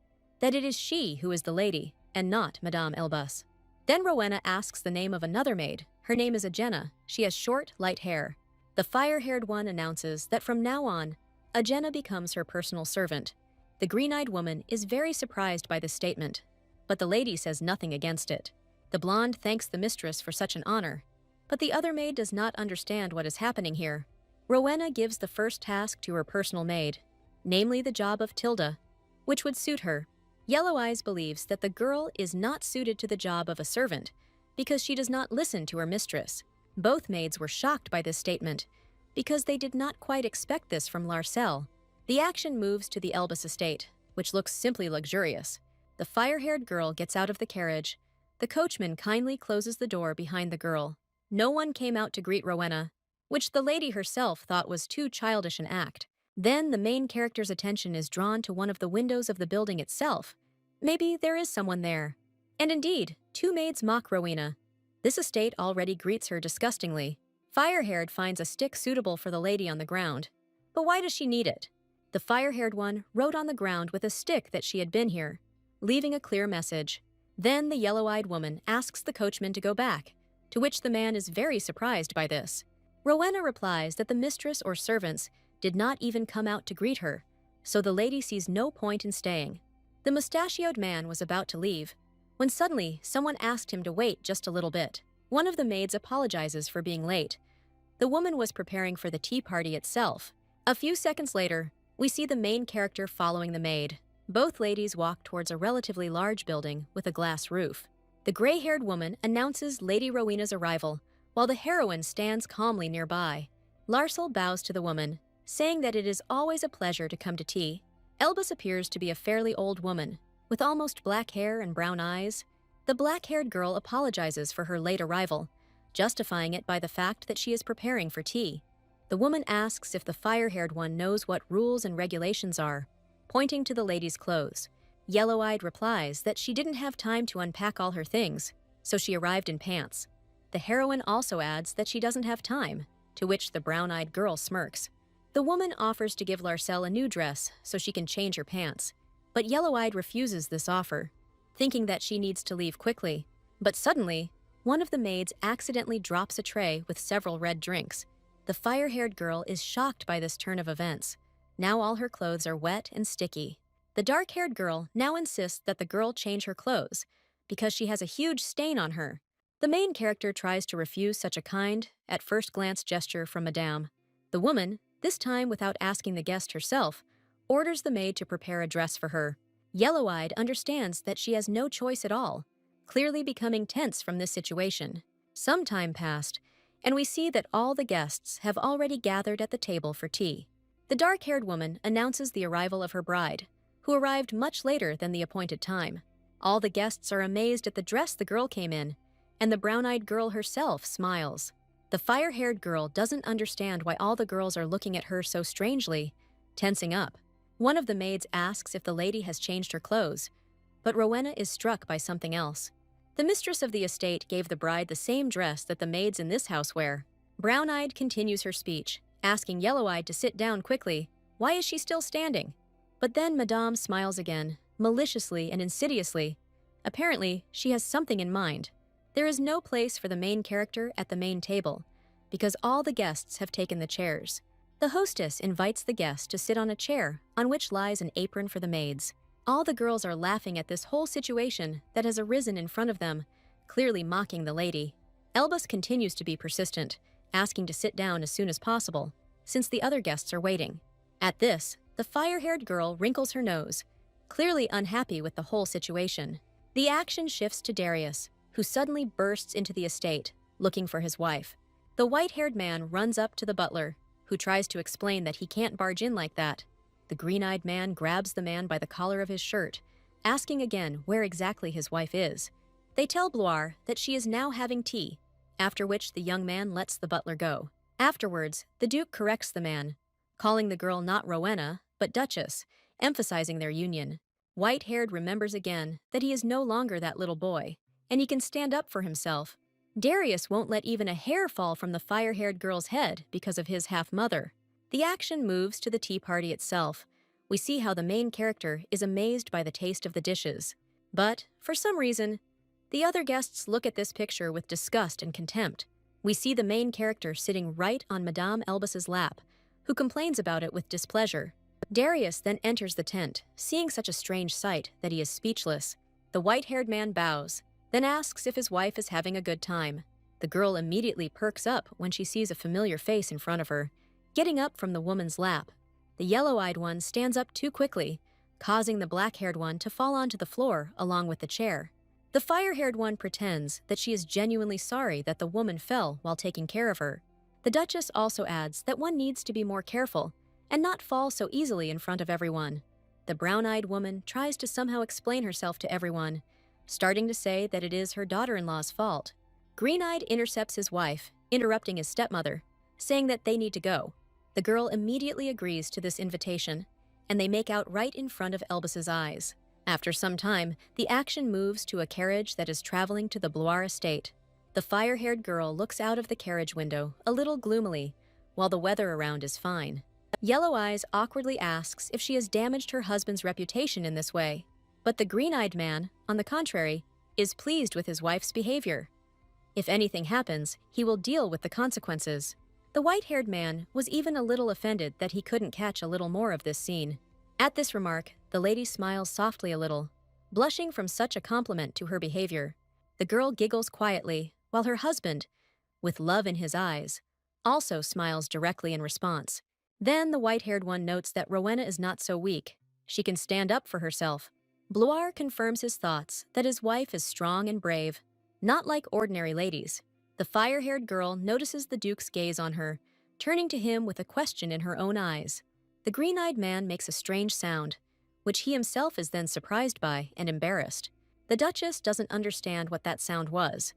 that it is she who is the lady, and not Madame Elbas. Then Rowena asks the name of another maid. Her name is Agena. She has short, light hair. The fire-haired one announces that from now on, Agena becomes her personal servant. The green-eyed woman is very surprised by this statement, but the lady says nothing against it. The blonde thanks the mistress for such an honor, but the other maid does not understand what is happening here. Rowena gives the first task to her personal maid, namely the job of Tilda, which would suit her. Yellow Eyes believes that the girl is not suited to the job of a servant because she does not listen to her mistress. Both maids were shocked by this statement because they did not quite expect this from Larcelle. The action moves to the Elbas estate, which looks simply luxurious. The fire-haired girl gets out of the carriage. The coachman kindly closes the door behind the girl. No one came out to greet Rowena, which the lady herself thought was too childish an act. Then the main character's attention is drawn to one of the windows of the building itself. Maybe there is someone there. And indeed, two maids mock Rowena. This estate already greets her disgustingly. Fire-haired finds a stick suitable for the lady on the ground. But why does she need it? The fire-haired one wrote on the ground with a stick that she had been here, leaving a clear message. Then the yellow-eyed woman asks the coachman to go back, to which the man is very surprised by this. Rowena replies that the mistress or servants did not even come out to greet her, so the lady sees no point in staying. The mustachioed man was about to leave, when suddenly someone asked him to wait just a little bit. One of the maids apologizes for being late. The woman was preparing for the tea party itself. A few seconds later, we see the main character following the maid. Both ladies walk towards a relatively large building with a glass roof. The gray-haired woman announces Lady Rowena's arrival, while the heroine stands calmly nearby. Larsel bows to the woman, saying that it is always a pleasure to come to tea. Elbus appears to be a fairly old woman, with almost black hair and brown eyes. The black-haired girl apologizes for her late arrival, justifying it by the fact that she is preparing for tea. The woman asks if the fire-haired one knows what rules and regulations are, pointing to the lady's clothes. Yellow-eyed replies that she didn't have time to unpack all her things, so she arrived in pants. The heroine also adds that she doesn't have time, to which the brown-eyed girl smirks. The woman offers to give Larcel a new dress so she can change her pants, but Yellow-eyed refuses this offer, thinking that she needs to leave quickly. But suddenly, one of the maids accidentally drops a tray with several red drinks. The fire-haired girl is shocked by this turn of events. Now all her clothes are wet and sticky. The dark-haired girl now insists that the girl change her clothes, because she has a huge stain on her. The main character tries to refuse such a kind, at first glance gesture from Madame. The woman, this time without asking the guest herself, orders the maid to prepare a dress for her. Yellow-eyed understands that she has no choice at all, clearly becoming tense from this situation. Some time passed, and we see that all the guests have already gathered at the table for tea. The dark-haired woman announces the arrival of her bride, who arrived much later than the appointed time. All the guests are amazed at the dress the girl came in, and the brown-eyed girl herself smiles. The fire-haired girl doesn't understand why all the girls are looking at her so strangely, tensing up. One of the maids asks if the lady has changed her clothes, but Rowena is struck by something else. The mistress of the estate gave the bride the same dress that the maids in this house wear. Brown-eyed continues her speech, asking Yellow-eyed to sit down quickly. Why is she still standing? But then Madame smiles again, maliciously and insidiously. Apparently, she has something in mind. There is no place for the main character at the main table, because all the guests have taken the chairs. The hostess invites the guest to sit on a chair on which lies an apron for the maids. All the girls are laughing at this whole situation that has arisen in front of them, clearly mocking the lady. Elbus continues to be persistent, asking to sit down as soon as possible, since the other guests are waiting. At this, the fire-haired girl wrinkles her nose, clearly unhappy with the whole situation. The action shifts to Darius, who suddenly bursts into the estate, looking for his wife. The white-haired man runs up to the butler, who tries to explain that he can't barge in like that. The green-eyed man grabs the man by the collar of his shirt, asking again where exactly his wife is. They tell Bloire that she is now having tea, after which the young man lets the butler go. Afterwards, the Duke corrects the man, calling the girl not Rowena, but Duchess, emphasizing their union. White-haired remembers again that he is no longer that little boy, and he can stand up for himself. Darius won't let even a hair fall from the fire-haired girl's head because of his half-mother. The action moves to the tea party itself. We see how the main character is amazed by the taste of the dishes. But, for some reason, the other guests look at this picture with disgust and contempt. We see the main character sitting right on Madame Elbus's lap, who complains about it with displeasure. Darius then enters the tent, seeing such a strange sight that he is speechless. The white-haired man bows, then asks if his wife is having a good time. The girl immediately perks up when she sees a familiar face in front of her, getting up from the woman's lap. The yellow-eyed one stands up too quickly, causing the black-haired one to fall onto the floor along with the chair. The fire-haired one pretends that she is genuinely sorry that the woman fell while taking care of her. The Duchess also adds that one needs to be more careful and not fall so easily in front of everyone. The brown-eyed woman tries to somehow explain herself to everyone, starting to say that it is her daughter-in-law's fault. Green-eyed intercepts his wife, interrupting his stepmother, saying that they need to go. The girl immediately agrees to this invitation, and they make out right in front of Elbas's eyes. After some time, the action moves to a carriage that is traveling to the Blois estate. The fire-haired girl looks out of the carriage window a little gloomily, while the weather around is fine. Yellow Eyes awkwardly asks if she has damaged her husband's reputation in this way. But the green-eyed man, on the contrary, is pleased with his wife's behavior. If anything happens, he will deal with the consequences. The white-haired man was even a little offended that he couldn't catch a little more of this scene. At this remark, the lady smiles softly a little, blushing from such a compliment to her behavior. The girl giggles quietly, while her husband, with love in his eyes, also smiles directly in response. Then the white-haired one notes that Rowena is not so weak. She can stand up for herself. Blois confirms his thoughts that his wife is strong and brave, not like ordinary ladies. The fire-haired girl notices the Duke's gaze on her, turning to him with a question in her own eyes. The green-eyed man makes a strange sound, which he himself is then surprised by and embarrassed. The Duchess doesn't understand what that sound was,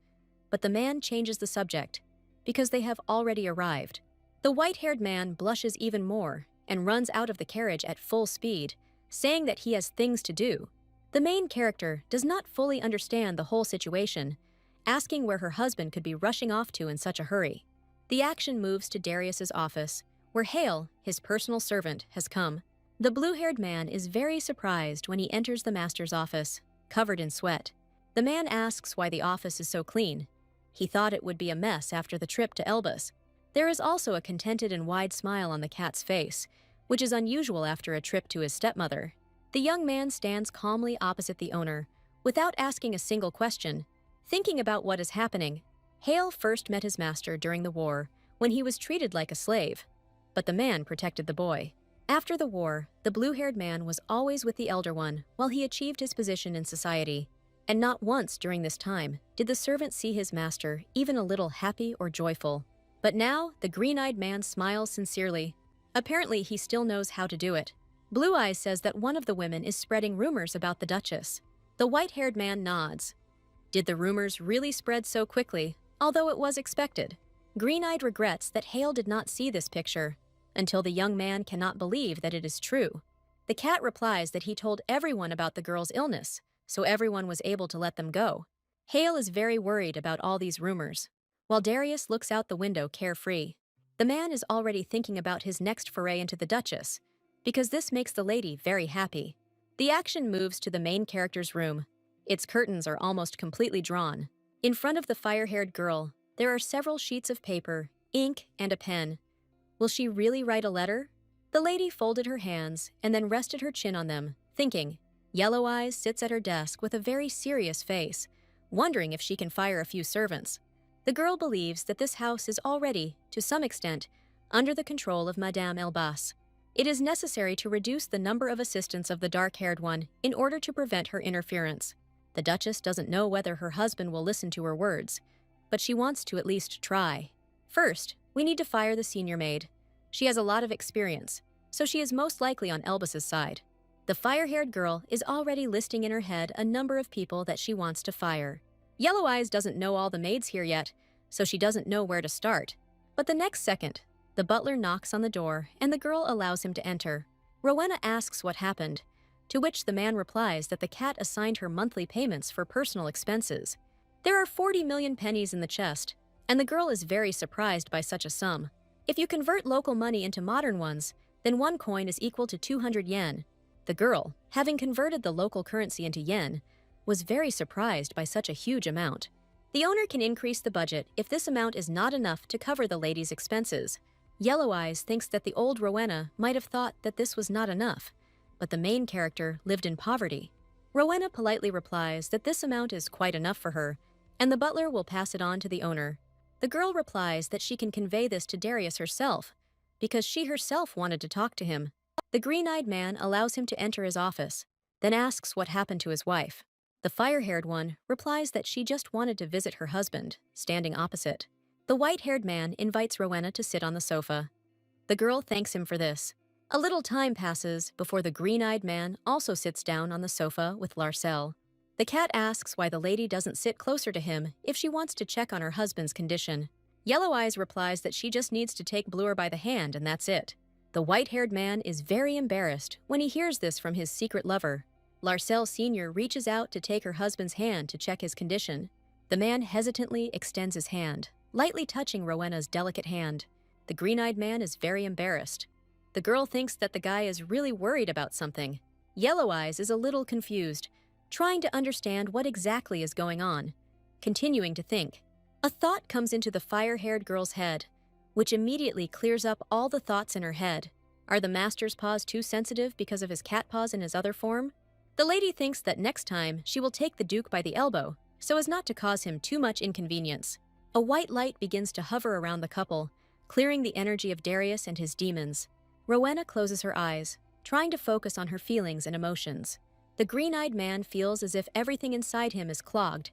but the man changes the subject, because they have already arrived. The white-haired man blushes even more and runs out of the carriage at full speed, saying that he has things to do. The main character does not fully understand the whole situation, asking where her husband could be rushing off to in such a hurry. The action moves to Darius's office, where Hale, his personal servant, has come. The blue-haired man is very surprised when he enters the master's office, covered in sweat. The man asks why the office is so clean. He thought it would be a mess after the trip to Elbas. There is also a contented and wide smile on the cat's face, which is unusual after a trip to his stepmother. The young man stands calmly opposite the owner, without asking a single question, thinking about what is happening. Hale first met his master during the war, when he was treated like a slave, but the man protected the boy. After the war, the blue-haired man was always with the elder one while he achieved his position in society, and not once during this time did the servant see his master even a little happy or joyful. But now, the green-eyed man smiles sincerely. Apparently, he still knows how to do it. Blue Eyes says that one of the women is spreading rumors about the Duchess. The white-haired man nods. Did the rumors really spread so quickly, although it was expected? Green-eyed regrets that Hale did not see this picture, until the young man cannot believe that it is true. The cat replies that he told everyone about the girl's illness, so everyone was able to let them go. Hale is very worried about all these rumors, while Darius looks out the window carefree. The man is already thinking about his next foray into the Duchess, because this makes the lady very happy. The action moves to the main character's room. Its curtains are almost completely drawn. In front of the fire-haired girl, there are several sheets of paper, ink, and a pen. Will she really write a letter? The lady folded her hands and then rested her chin on them, thinking. Yellow Eyes sits at her desk with a very serious face, wondering if she can fire a few servants. The girl believes that this house is already, to some extent, under the control of Madame Elbas. It is necessary to reduce the number of assistants of the dark-haired one in order to prevent her interference. The Duchess doesn't know whether her husband will listen to her words, but she wants to at least try. First, we need to fire the senior maid. She has a lot of experience, so she is most likely on Elbas's side. The fire-haired girl is already listing in her head a number of people that she wants to fire. Yellow Eyes doesn't know all the maids here yet, so she doesn't know where to start. But the next second, the butler knocks on the door and the girl allows him to enter. Rowena asks what happened, to which the man replies that the cat assigned her monthly payments for personal expenses. There are 40 million pennies in the chest, and the girl is very surprised by such a sum. If you convert local money into modern ones, then one coin is equal to 200 yen. The girl, having converted the local currency into yen, was very surprised by such a huge amount. The owner can increase the budget if this amount is not enough to cover the lady's expenses. Yellow Eyes thinks that the old Rowena might have thought that this was not enough, but the main character lived in poverty. Rowena politely replies that this amount is quite enough for her, and the butler will pass it on to the owner. The girl replies that she can convey this to Darius herself, because she herself wanted to talk to him. The green-eyed man allows him to enter his office, then asks what happened to his wife. The fire-haired one replies that she just wanted to visit her husband, standing opposite. The white-haired man invites Rowena to sit on the sofa. The girl thanks him for this. A little time passes before the green-eyed man also sits down on the sofa with Larcel. The cat asks why the lady doesn't sit closer to him if she wants to check on her husband's condition. Yellow Eyes replies that she just needs to take Bluer by the hand and that's it. The white-haired man is very embarrassed when he hears this from his secret lover. Larcel Sr. reaches out to take her husband's hand to check his condition. The man hesitantly extends his hand, lightly touching Rowena's delicate hand. The green-eyed man is very embarrassed. The girl thinks that the guy is really worried about something. Yellow Eyes is a little confused, trying to understand what exactly is going on. Continuing to think, a thought comes into the fire-haired girl's head, which immediately clears up all the thoughts in her head. Are the master's paws too sensitive because of his cat paws in his other form? The lady thinks that next time she will take the Duke by the elbow, so as not to cause him too much inconvenience. A white light begins to hover around the couple, clearing the energy of Darius and his demons. Rowena closes her eyes, trying to focus on her feelings and emotions. The green-eyed man feels as if everything inside him is clogged.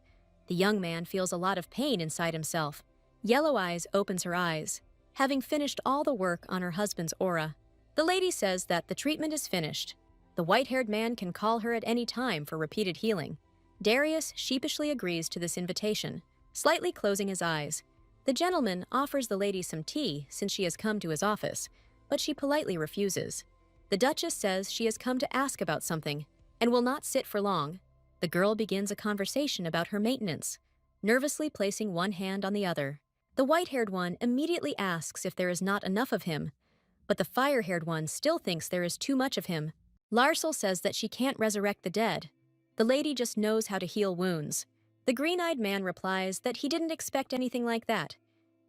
The young man feels a lot of pain inside himself. Yellow Eyes opens her eyes, having finished all the work on her husband's aura. The lady says that the treatment is finished. The white-haired man can call her at any time for repeated healing. Darius sheepishly agrees to this invitation, slightly closing his eyes. The gentleman offers the lady some tea since she has come to his office, but she politely refuses. The Duchess says she has come to ask about something and will not sit for long. The girl begins a conversation about her maintenance, nervously placing one hand on the other. The white-haired one immediately asks if there is not enough of him, but the fire-haired one still thinks there is too much of him. Larcel says that she can't resurrect the dead. The lady just knows how to heal wounds. The green-eyed man replies that he didn't expect anything like that.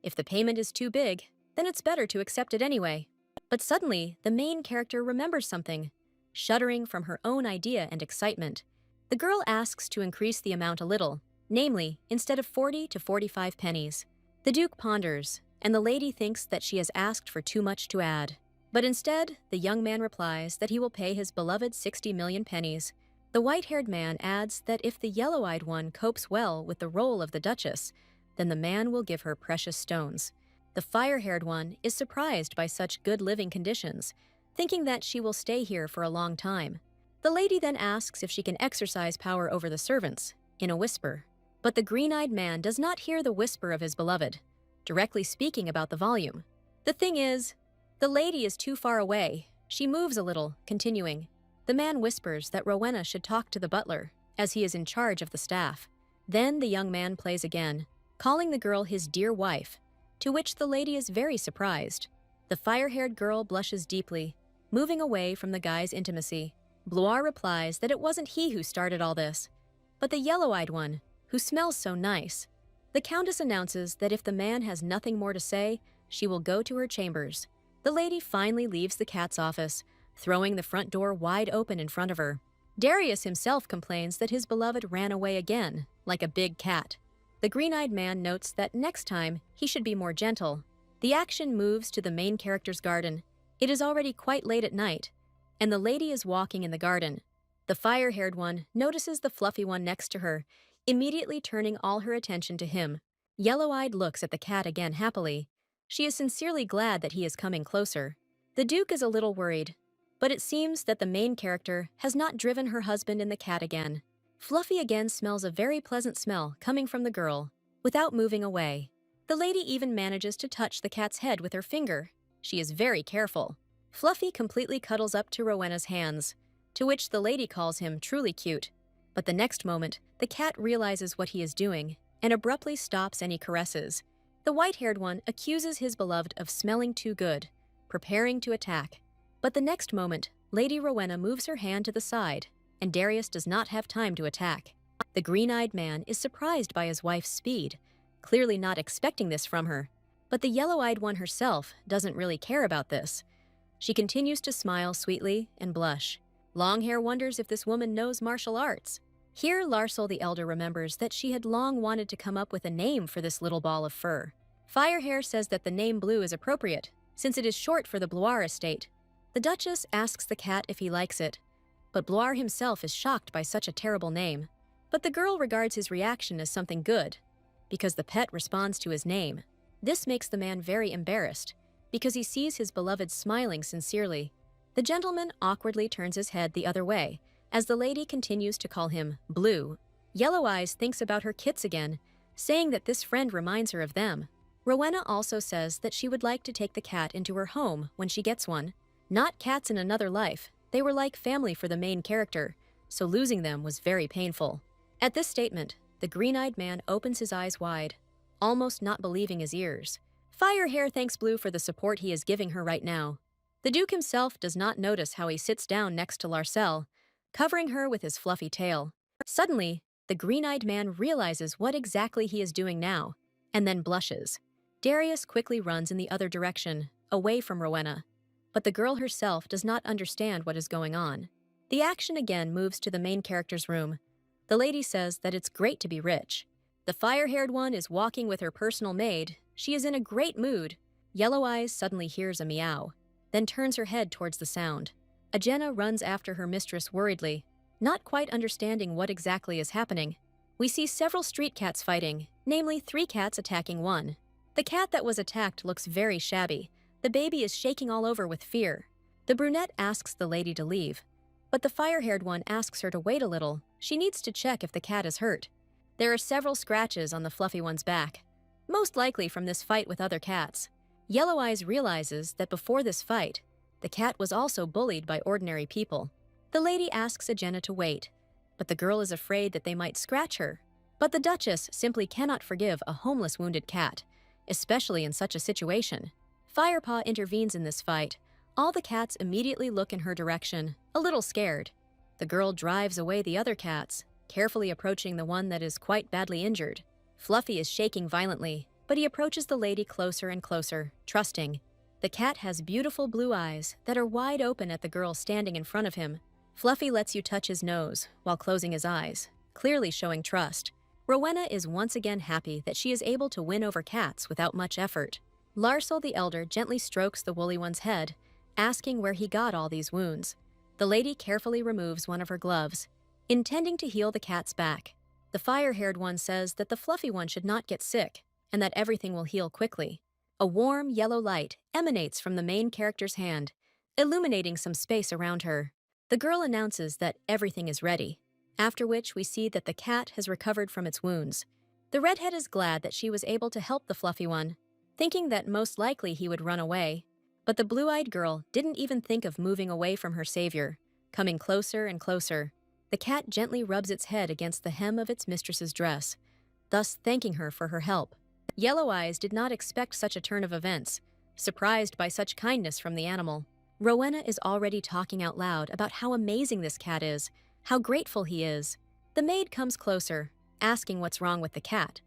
If the payment is too big, then it's better to accept it anyway. But suddenly, the main character remembers something, shuddering from her own idea and excitement. The girl asks to increase the amount a little, namely, instead of 40 to 45 pennies. The Duke ponders, and the lady thinks that she has asked for too much to add. But instead, the young man replies that he will pay his beloved 60 million pennies. The white-haired man adds that if the yellow-eyed one copes well with the role of the Duchess, then the man will give her precious stones. The fire-haired one is surprised by such good living conditions, thinking that she will stay here for a long time. The lady then asks if she can exercise power over the servants, in a whisper. But the green-eyed man does not hear the whisper of his beloved, directly speaking about the volume. The thing is, the lady is too far away. She moves a little, continuing. The man whispers that Rowena should talk to the butler, as he is in charge of the staff. Then the young man plays again, calling the girl his dear wife, to which the lady is very surprised. The fire-haired girl blushes deeply, moving away from the guy's intimacy. Bluer replies that it wasn't he who started all this, but the yellow-eyed one, who smells so nice. The Countess announces that if the man has nothing more to say, she will go to her chambers. The lady finally leaves the cat's office, throwing the front door wide open in front of her. Darius himself complains that his beloved ran away again, like a big cat. The green-eyed man notes that next time he should be more gentle. The action moves to the main character's garden. It is already quite late at night, and the lady is walking in the garden. The fire-haired one notices the fluffy one next to her, immediately turning all her attention to him. Yellow-eyed looks at the cat again happily. She is sincerely glad that he is coming closer. The Duke is a little worried, but it seems that the main character has not driven her husband in the cat again. Fluffy again smells a very pleasant smell coming from the girl, without moving away. The lady even manages to touch the cat's head with her finger. She is very careful. Fluffy completely cuddles up to Rowena's hands, to which the lady calls him truly cute. But the next moment, the cat realizes what he is doing and abruptly stops any caresses. The white-haired one accuses his beloved of smelling too good, preparing to attack. But the next moment, Lady Rowena moves her hand to the side, and Darius does not have time to attack. The green-eyed man is surprised by his wife's speed, clearly not expecting this from her. But the yellow-eyed one herself doesn't really care about this. She continues to smile sweetly and blush. Longhair wonders if this woman knows martial arts. Here, Larcel the Elder remembers that she had long wanted to come up with a name for this little ball of fur. Firehair says that the name Blue is appropriate, since it is short for the Bluer estate. The Duchess asks the cat if he likes it, but Bluer himself is shocked by such a terrible name. But the girl regards his reaction as something good, because the pet responds to his name. This makes the man very embarrassed, because he sees his beloved smiling sincerely. The gentleman awkwardly turns his head the other way, as the lady continues to call him Blue. Yellow Eyes thinks about her kits again, saying that this friend reminds her of them. Rowena also says that she would like to take the cat into her home when she gets one. Not cats in another life, they were like family for the main character, so losing them was very painful. At this statement, the green-eyed man opens his eyes wide, almost not believing his ears. Firehair thanks Blue for the support he is giving her right now. The Duke himself does not notice how he sits down next to Larcelle, covering her with his fluffy tail. Suddenly, the green-eyed man realizes what exactly he is doing now, and then blushes. Darius quickly runs in the other direction, away from Rowena, but the girl herself does not understand what is going on. The action again moves to the main character's room. The lady says that it's great to be rich. The fire-haired one is walking with her personal maid. She is in a great mood. Yellow Eyes suddenly hears a meow, then turns her head towards the sound. Agena runs after her mistress worriedly, not quite understanding what exactly is happening. We see several street cats fighting, namely 3 cats attacking one. The cat that was attacked looks very shabby. The baby is shaking all over with fear. The brunette asks the lady to leave, but the fire-haired one asks her to wait a little. She needs to check if the cat is hurt. There are several scratches on the fluffy one's back, most likely from this fight with other cats. Yellow Eyes realizes that before this fight, the cat was also bullied by ordinary people. The lady asks Agena to wait, but the girl is afraid that they might scratch her. But the Duchess simply cannot forgive a homeless wounded cat, especially in such a situation. Firepaw intervenes in this fight. All the cats immediately look in her direction, a little scared. The girl drives away the other cats, carefully approaching the one that is quite badly injured. Fluffy is shaking violently, but he approaches the lady closer and closer, trusting. The cat has beautiful blue eyes that are wide open at the girl standing in front of him. Fluffy lets you touch his nose while closing his eyes, clearly showing trust. Rowena is once again happy that she is able to win over cats without much effort. Larcelle the Elder gently strokes the woolly one's head, asking where he got all these wounds. The lady carefully removes one of her gloves, intending to heal the cat's back. The fire-haired one says that the fluffy one should not get sick, and that everything will heal quickly. A warm yellow light emanates from the main character's hand, illuminating some space around her. The girl announces that everything is ready, after which we see that the cat has recovered from its wounds. The redhead is glad that she was able to help the fluffy one, thinking that most likely he would run away. But the blue-eyed girl didn't even think of moving away from her savior, coming closer and closer. The cat gently rubs its head against the hem of its mistress's dress, thus thanking her for her help. Yellow Eyes did not expect such a turn of events, surprised by such kindness from the animal. Rowena is already talking out loud about how amazing this cat is, how grateful he is. The maid comes closer, asking what's wrong with the cat.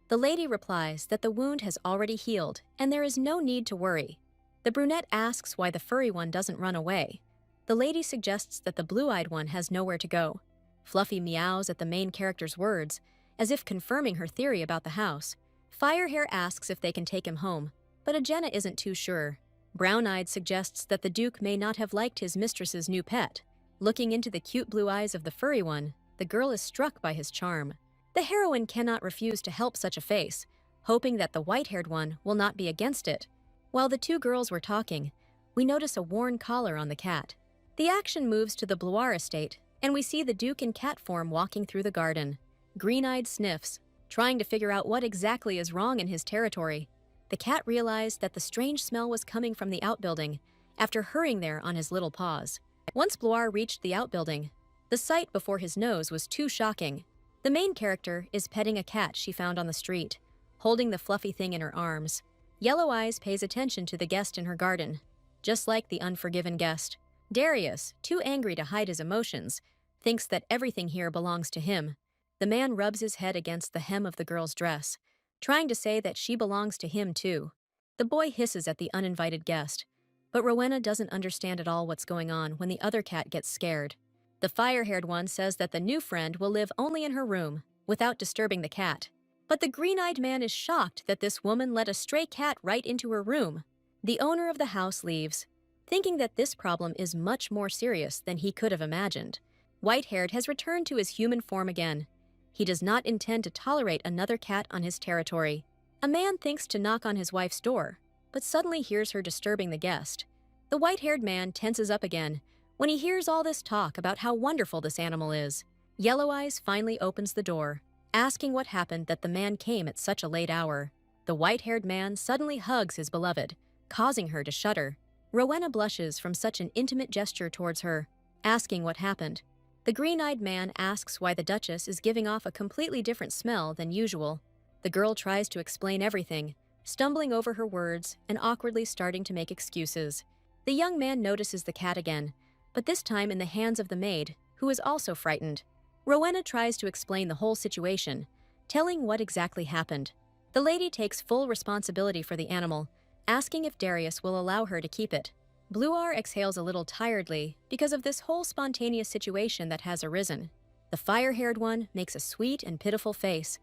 The lady replies that the wound has already healed and there is no need to worry. The brunette asks why the furry one doesn't run away. The lady suggests that the blue-eyed one has nowhere to go. Fluffy meows at the main character's words, as if confirming her theory about the house. Firehair asks if they can take him home, but Agena isn't too sure. Brown-eyed suggests that the Duke may not have liked his mistress's new pet. Looking into the cute blue eyes of the furry one, the girl is struck by his charm. The heroine cannot refuse to help such a face, hoping that the white-haired one will not be against it. While the 2 girls were talking, we notice a worn collar on the cat. The action moves to the Blois estate, and we see the Duke in cat form walking through the garden. Green-eyed sniffs, trying to figure out what exactly is wrong in his territory. The cat realized that the strange smell was coming from the outbuilding after hurrying there on his little paws. Once Blois reached the outbuilding, the sight before his nose was too shocking. The main character is petting a cat she found on the street, holding the fluffy thing in her arms. Yellow Eyes pays attention to the guest in her garden, just like the unforgiven guest. Darius, too angry to hide his emotions, thinks that everything here belongs to him. The man rubs his head against the hem of the girl's dress, trying to say that she belongs to him too. The boy hisses at the uninvited guest, but Rowena doesn't understand at all what's going on when the other cat gets scared. The fire-haired one says that the new friend will live only in her room, without disturbing the cat. But the green-eyed man is shocked that this woman let a stray cat right into her room. The owner of the house leaves, thinking that this problem is much more serious than he could have imagined. White-haired has returned to his human form again. He does not intend to tolerate another cat on his territory. A man thinks to knock on his wife's door, but suddenly hears her disturbing the guest. The white-haired man tenses up again when he hears all this talk about how wonderful this animal is. Yellow Eyes finally opens the door, asking what happened that the man came at such a late hour. The white-haired man suddenly hugs his beloved, causing her to shudder. Rowena blushes from such an intimate gesture towards her, asking what happened. The green-eyed man asks why the Duchess is giving off a completely different smell than usual. The girl tries to explain everything, stumbling over her words and awkwardly starting to make excuses. The young man notices the cat again, but this time in the hands of the maid, who is also frightened. Rowena tries to explain the whole situation, telling what exactly happened. The lady takes full responsibility for the animal, asking if Darius will allow her to keep it. Bluar exhales a little tiredly because of this whole spontaneous situation that has arisen. The fire-haired one makes a sweet and pitiful face,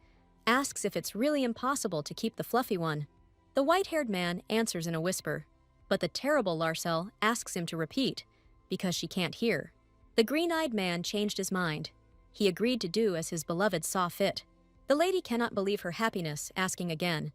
asks if it's really impossible to keep the fluffy one. The white-haired man answers in a whisper, but the terrible Larcel asks him to repeat, because she can't hear. The green-eyed man changed his mind. He agreed to do as his beloved saw fit. The lady cannot believe her happiness, asking again,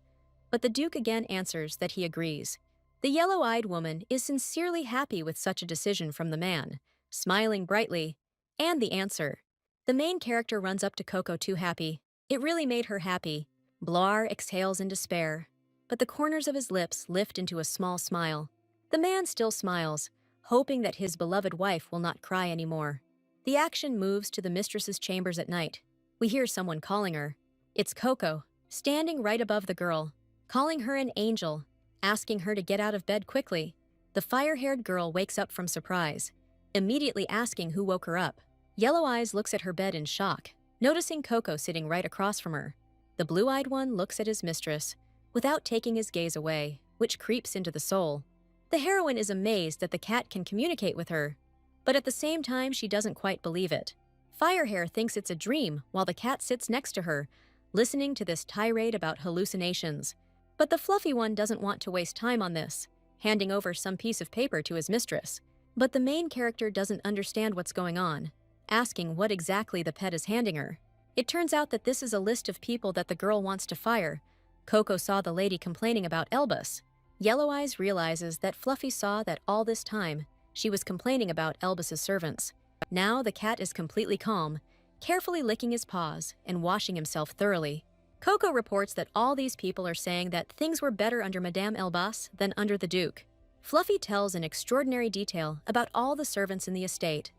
but the Duke again answers that he agrees. The yellow-eyed woman is sincerely happy with such a decision from the man, smiling brightly, and the answer. The main character runs up to Coco too happy. It really made her happy. Blar exhales in despair, but the corners of his lips lift into a small smile. The man still smiles, hoping that his beloved wife will not cry anymore. The action moves to the mistress's chambers at night. We hear someone calling her. It's Coco, standing right above the girl, calling her an angel, asking her to get out of bed quickly. The fire-haired girl wakes up from surprise, immediately asking who woke her up. Yellow Eyes looks at her bed in shock, noticing Coco sitting right across from her. The blue-eyed one looks at his mistress, without taking his gaze away, which creeps into the soul. The heroine is amazed that the cat can communicate with her, but at the same time she doesn't quite believe it. Firehair thinks it's a dream while the cat sits next to her, listening to this tirade about hallucinations. But the fluffy one doesn't want to waste time on this, handing over some piece of paper to his mistress. But the main character doesn't understand what's going on, asking what exactly the pet is handing her. It turns out that this is a list of people that the girl wants to fire. Coco saw the lady complaining about Elbus. Yellow Eyes realizes that Fluffy saw that all this time she was complaining about Elbus's servants. Now the cat is completely calm, carefully licking his paws and washing himself thoroughly. Coco reports that all these people are saying that things were better under Madame Elbas than under the Duke. Fluffy tells in extraordinary detail about all the servants in the estate,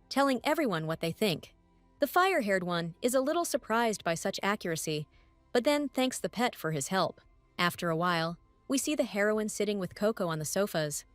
telling everyone what they think. The fire-haired one is a little surprised by such accuracy, but then thanks the pet for his help. After a while, we see the heroine sitting with Coco on the sofas.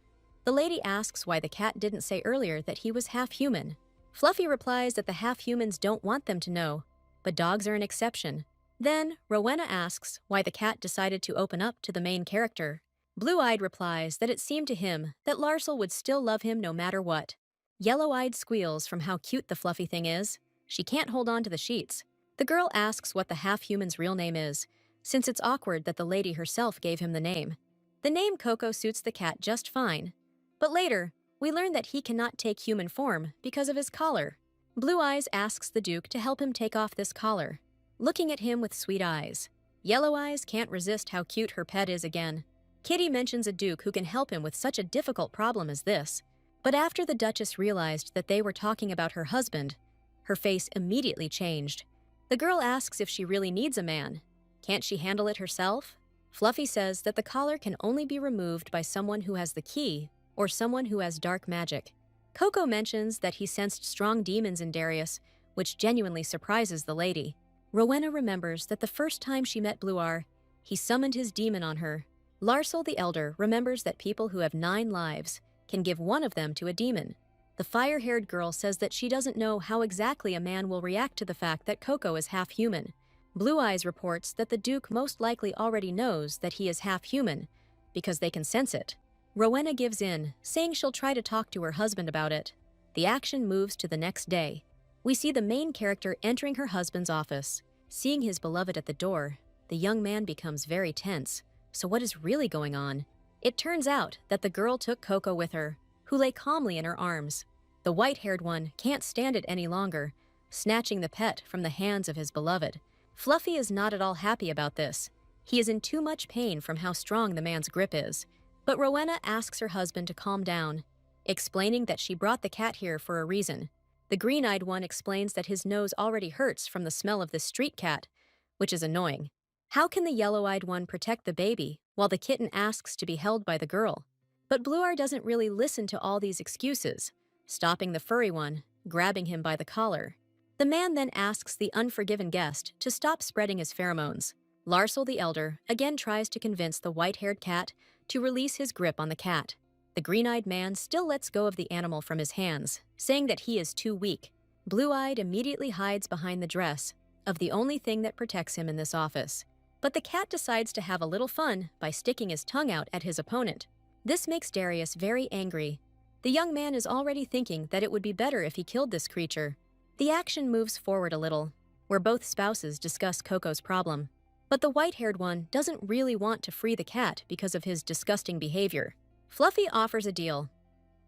The lady asks why the cat didn't say earlier that he was half-human. Fluffy replies that the half-humans don't want them to know, but dogs are an exception. Then, Rowena asks why the cat decided to open up to the main character. Blue-Eyed replies that it seemed to him that Larcel would still love him no matter what. Yellow-Eyed squeals from how cute the fluffy thing is. She can't hold on to the sheets. The girl asks what the half-human's real name is, since it's awkward that the lady herself gave him the name. The name Coco suits the cat just fine. But later, we learn that he cannot take human form because of his collar. Blue Eyes asks the Duke to help him take off this collar, looking at him with sweet eyes. Yellow Eyes can't resist how cute her pet is again. Kitty mentions a Duke who can help him with such a difficult problem as this. But after the Duchess realized that they were talking about her husband, her face immediately changed. The girl asks if she really needs a man. Can't she handle it herself? Fluffy says that the collar can only be removed by someone who has the key or someone who has dark magic. Coco mentions that he sensed strong demons in Darius, which genuinely surprises the lady. Rowena remembers that the first time she met Bluar, he summoned his demon on her. Larcel the Elder remembers that people who have 9 lives can give one of them to a demon. The fire-haired girl says that she doesn't know how exactly a man will react to the fact that Coco is half-human. Blue Eyes reports that the Duke most likely already knows that he is half-human, because they can sense it. Rowena gives in, saying she'll try to talk to her husband about it. The action moves to the next day. We see the main character entering her husband's office. Seeing his beloved at the door, the young man becomes very tense. So what is really going on? It turns out that the girl took Coco with her, who lay calmly in her arms. The white-haired one can't stand it any longer, snatching the pet from the hands of his beloved. Fluffy is not at all happy about this. He is in too much pain from how strong the man's grip is. But Rowena asks her husband to calm down, explaining that she brought the cat here for a reason. The green-eyed one explains that his nose already hurts from the smell of this street cat, which is annoying. How can the yellow-eyed one protect the baby while the kitten asks to be held by the girl? But Bluar doesn't really listen to all these excuses, stopping the furry one, grabbing him by the collar. The man then asks the unforgiven guest to stop spreading his pheromones. Larsel the elder again tries to convince the white-haired cat to release his grip on the cat. The green-eyed man still lets go of the animal from his hands, saying that he is too weak. Blue-eyed immediately hides behind the dress of the only thing that protects him in this office. But the cat decides to have a little fun by sticking his tongue out at his opponent. This makes Darius very angry. The young man is already thinking that it would be better if he killed this creature. The action moves forward a little, where both spouses discuss Coco's problem. But the white-haired one doesn't really want to free the cat because of his disgusting behavior. Fluffy offers a deal.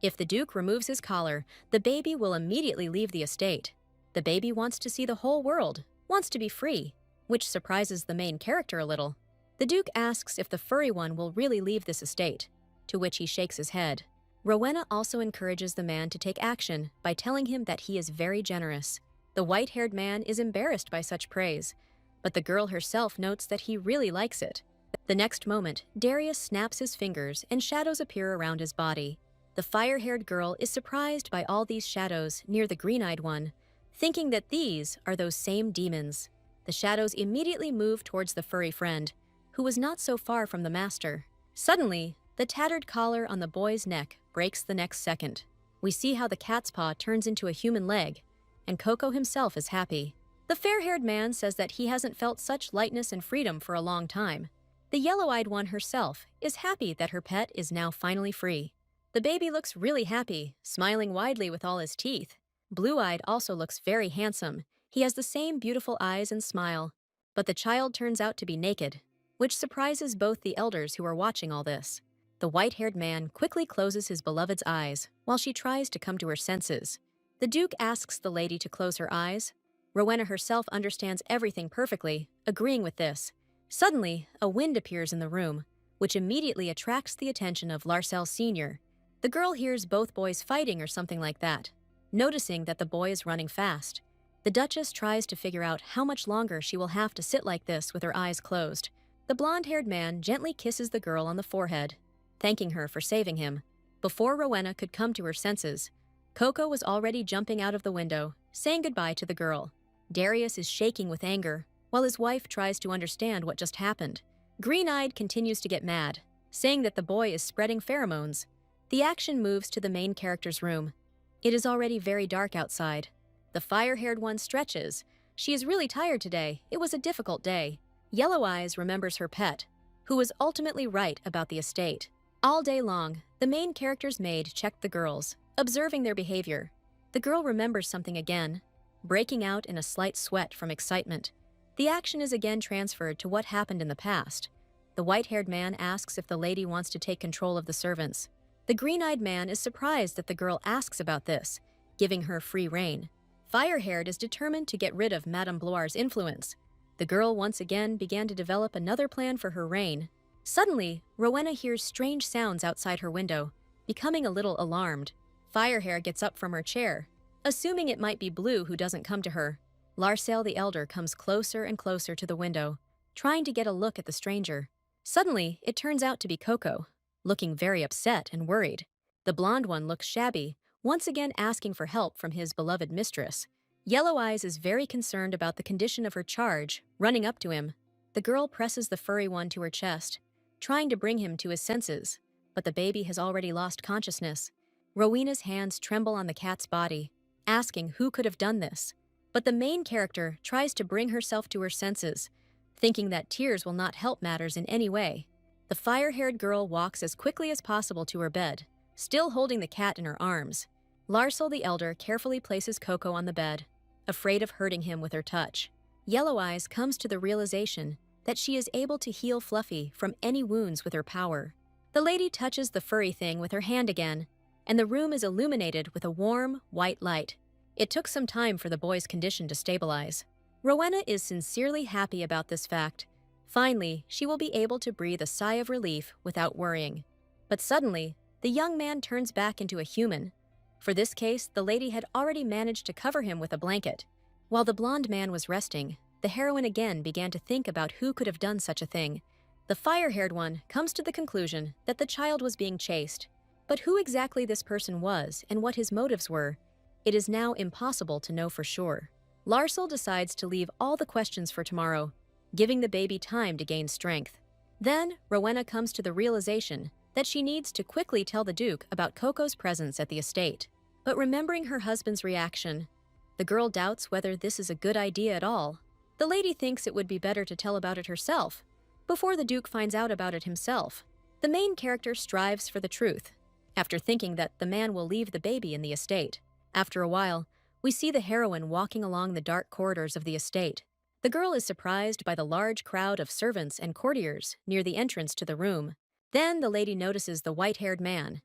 If the Duke removes his collar, the baby will immediately leave the estate. The baby wants to see the whole world, wants to be free, which surprises the main character a little. The Duke asks if the furry one will really leave this estate, to which he shakes his head. Rowena also encourages the man to take action by telling him that he is very generous. The white-haired man is embarrassed by such praise, but the girl herself notes that he really likes it. The next moment, Darius snaps his fingers and shadows appear around his body. The fire-haired girl is surprised by all these shadows near the green-eyed one, thinking that these are those same demons. The shadows immediately move towards the furry friend, who was not so far from the master. Suddenly, the tattered collar on the boy's neck breaks the next second. We see how the cat's paw turns into a human leg, and Coco himself is happy. The fair-haired man says that he hasn't felt such lightness and freedom for a long time. The yellow-eyed one herself is happy that her pet is now finally free. The baby looks really happy, smiling widely with all his teeth. Blue-eyed also looks very handsome. He has the same beautiful eyes and smile. But the child turns out to be naked, which surprises both the elders who are watching all this. The white-haired man quickly closes his beloved's eyes while she tries to come to her senses. The Duke asks the lady to close her eyes. Rowena herself understands everything perfectly, agreeing with this. Suddenly, a wind appears in the room, which immediately attracts the attention of Larsel Sr. The girl hears both boys fighting or something like that, noticing that the boy is running fast. The Duchess tries to figure out how much longer she will have to sit like this with her eyes closed. The blonde-haired man gently kisses the girl on the forehead, thanking her for saving him. Before Rowena could come to her senses, Coco was already jumping out of the window, saying goodbye to the girl. Darius is shaking with anger, while his wife tries to understand what just happened. Green-eyed continues to get mad, saying that the boy is spreading pheromones. The action moves to the main character's room. It is already very dark outside. The fire-haired one stretches. She is really tired today. It was a difficult day. Yellow Eyes remembers her pet, who was ultimately right about the estate. All day long, the main character's maid checked the girls, observing their behavior. The girl remembers something again, breaking out in a slight sweat from excitement. The action is again transferred to what happened in the past. The white-haired man asks if the lady wants to take control of the servants. The green-eyed man is surprised that the girl asks about this, giving her free rein. Fire-haired is determined to get rid of Madame Bloir's influence. The girl once again began to develop another plan for her reign. Suddenly, Rowena hears strange sounds outside her window, becoming a little alarmed. Firehair gets up from her chair, assuming it might be Blue who doesn't come to her. Larsel the Elder comes closer and closer to the window, trying to get a look at the stranger. Suddenly, it turns out to be Coco, looking very upset and worried. The blonde one looks shabby, once again asking for help from his beloved mistress. Yellow Eyes is very concerned about the condition of her charge, running up to him. The girl presses the furry one to her chest, trying to bring him to his senses, but the baby has already lost consciousness. Rowena's hands tremble on the cat's body, asking who could have done this. But the main character tries to bring herself to her senses, thinking that tears will not help matters in any way. The fire-haired girl walks as quickly as possible to her bed, still holding the cat in her arms. Larsel the Elder carefully places Coco on the bed, afraid of hurting him with her touch. Yellow Eyes comes to the realization that she is able to heal Fluffy from any wounds with her power. The lady touches the furry thing with her hand again, and the room is illuminated with a warm, white light. It took some time for the boy's condition to stabilize. Rowena is sincerely happy about this fact. Finally, she will be able to breathe a sigh of relief without worrying. But suddenly, the young man turns back into a human. For this case, the lady had already managed to cover him with a blanket. While the blonde man was resting, the heroine again began to think about who could have done such a thing. The fire-haired one comes to the conclusion that the child was being chased. But who exactly this person was and what his motives were, it is now impossible to know for sure. Larsel decides to leave all the questions for tomorrow, giving the baby time to gain strength. Then, Rowena comes to the realization that she needs to quickly tell the Duke about Coco's presence at the estate. But remembering her husband's reaction, the girl doubts whether this is a good idea at all. The lady thinks it would be better to tell about it herself, before the Duke finds out about it himself. The main character strives for the truth, after thinking that the man will leave the baby in the estate. After a while, we see the heroine walking along the dark corridors of the estate. The girl is surprised by the large crowd of servants and courtiers near the entrance to the room. Then the lady notices the white-haired man.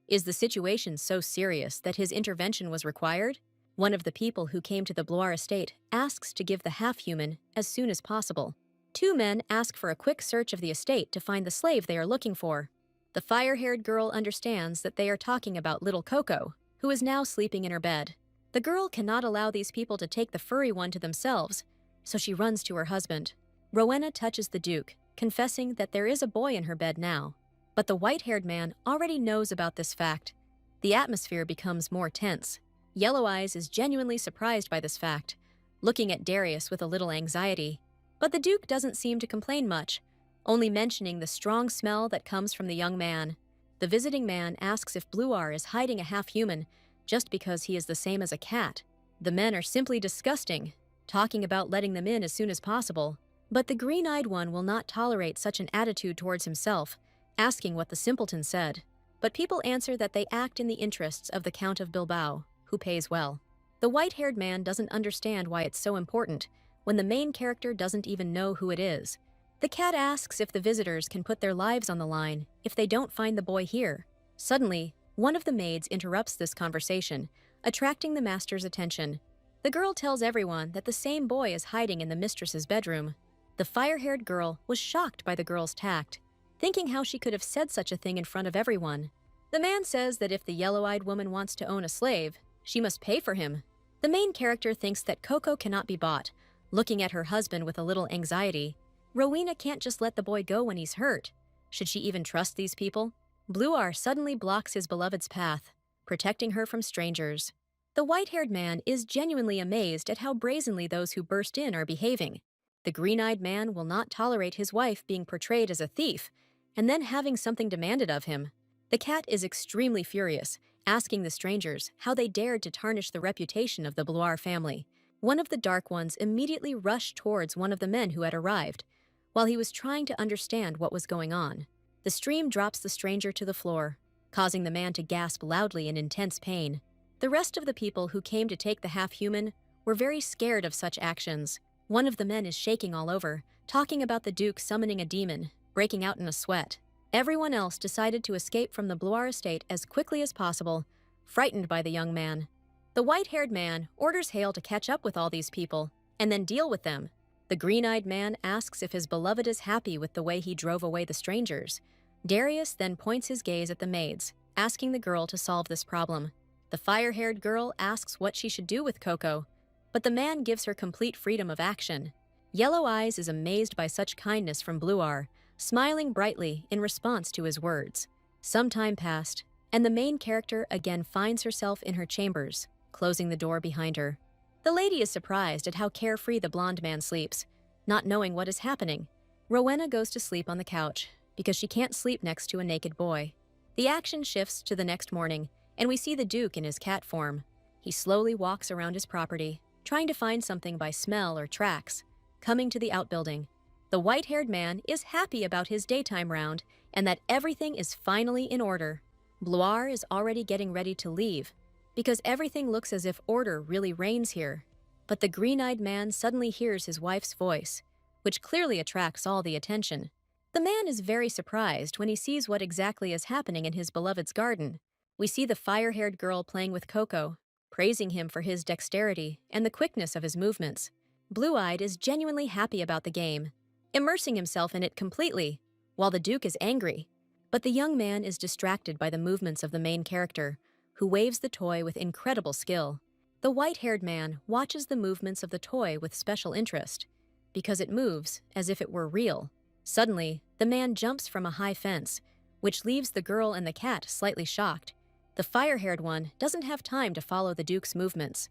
Is the situation so serious that his intervention was required? One of the people who came to the Blois estate asks to give the half-human as soon as possible. Two men ask for a quick search of the estate to find the slave they are looking for. The fire-haired girl understands that they are talking about little Coco, who is now sleeping in her bed. The girl cannot allow these people to take the furry one to themselves, so she runs to her husband. Rowena touches the Duke, confessing that there is a boy in her bed now. But the white-haired man already knows about this fact. The atmosphere becomes more tense. Yellow Eyes is genuinely surprised by this fact, looking at Darius with a little anxiety. But the Duke doesn't seem to complain much, only mentioning the strong smell that comes from the young man. The visiting man asks if Bluar is hiding a half-human just because he is the same as a cat. The men are simply disgusting, talking about letting them in as soon as possible. But the green-eyed one will not tolerate such an attitude towards himself, asking what the simpleton said. But people answer that they act in the interests of the Count of Bilbao, who pays well. The white-haired man doesn't understand why it's so important, when the main character doesn't even know who it is. The cat asks if the visitors can put their lives on the line if they don't find the boy here. Suddenly, one of the maids interrupts this conversation, attracting the master's attention. The girl tells everyone that the same boy is hiding in the mistress's bedroom. The fire-haired girl was shocked by the girl's tact, thinking how she could have said such a thing in front of everyone. The man says that if the yellow-eyed woman wants to own a slave, she must pay for him. The main character thinks that Coco cannot be bought, looking at her husband with a little anxiety. Rowena can't just let the boy go when he's hurt. Should she even trust these people? Bluar suddenly blocks his beloved's path, protecting her from strangers. The white-haired man is genuinely amazed at how brazenly those who burst in are behaving. The green-eyed man will not tolerate his wife being portrayed as a thief, and then having something demanded of him. The cat is extremely furious, asking the strangers how they dared to tarnish the reputation of the Bluar family. One of the dark ones immediately rushed towards one of the men who had arrived, while he was trying to understand what was going on. The stream drops the stranger to the floor, causing the man to gasp loudly in intense pain. The rest of the people who came to take the half-human were very scared of such actions. One of the men is shaking all over, talking about the Duke summoning a demon, breaking out in a sweat. Everyone else decided to escape from the Blois estate as quickly as possible, frightened by the young man. The white-haired man orders Hale to catch up with all these people, and then deal with them. The green-eyed man asks if his beloved is happy with the way he drove away the strangers. Darius then points his gaze at the maids, asking the girl to solve this problem. The fire-haired girl asks what she should do with Coco, but the man gives her complete freedom of action. Yellow Eyes is amazed by such kindness from Bluar, smiling brightly in response to his words. Some time passed, and the main character again finds herself in her chambers, closing the door behind her. The lady is surprised at how carefree the blonde man sleeps, not knowing what is happening. Rowena goes to sleep on the couch, because she can't sleep next to a naked boy. The action shifts to the next morning, and we see the Duke in his cat form. He slowly walks around his property, trying to find something by smell or tracks. Coming to the outbuilding, the white-haired man is happy about his daytime round and that everything is finally in order. Blois is already getting ready to leave, because everything looks as if order really reigns here. But the green-eyed man suddenly hears his wife's voice, which clearly attracts all the attention. The man is very surprised when he sees what exactly is happening in his beloved's garden. We see the fire-haired girl playing with Coco, praising him for his dexterity and the quickness of his movements. Blue-eyed is genuinely happy about the game, immersing himself in it completely, while the Duke is angry. But the young man is distracted by the movements of the main character, who waves the toy with incredible skill. The white-haired man watches the movements of the toy with special interest. because it moves as if it were real. Suddenly, the man jumps from a high fence, which leaves the girl and the cat slightly shocked. The fire-haired one doesn't have time to follow the Duke's movements.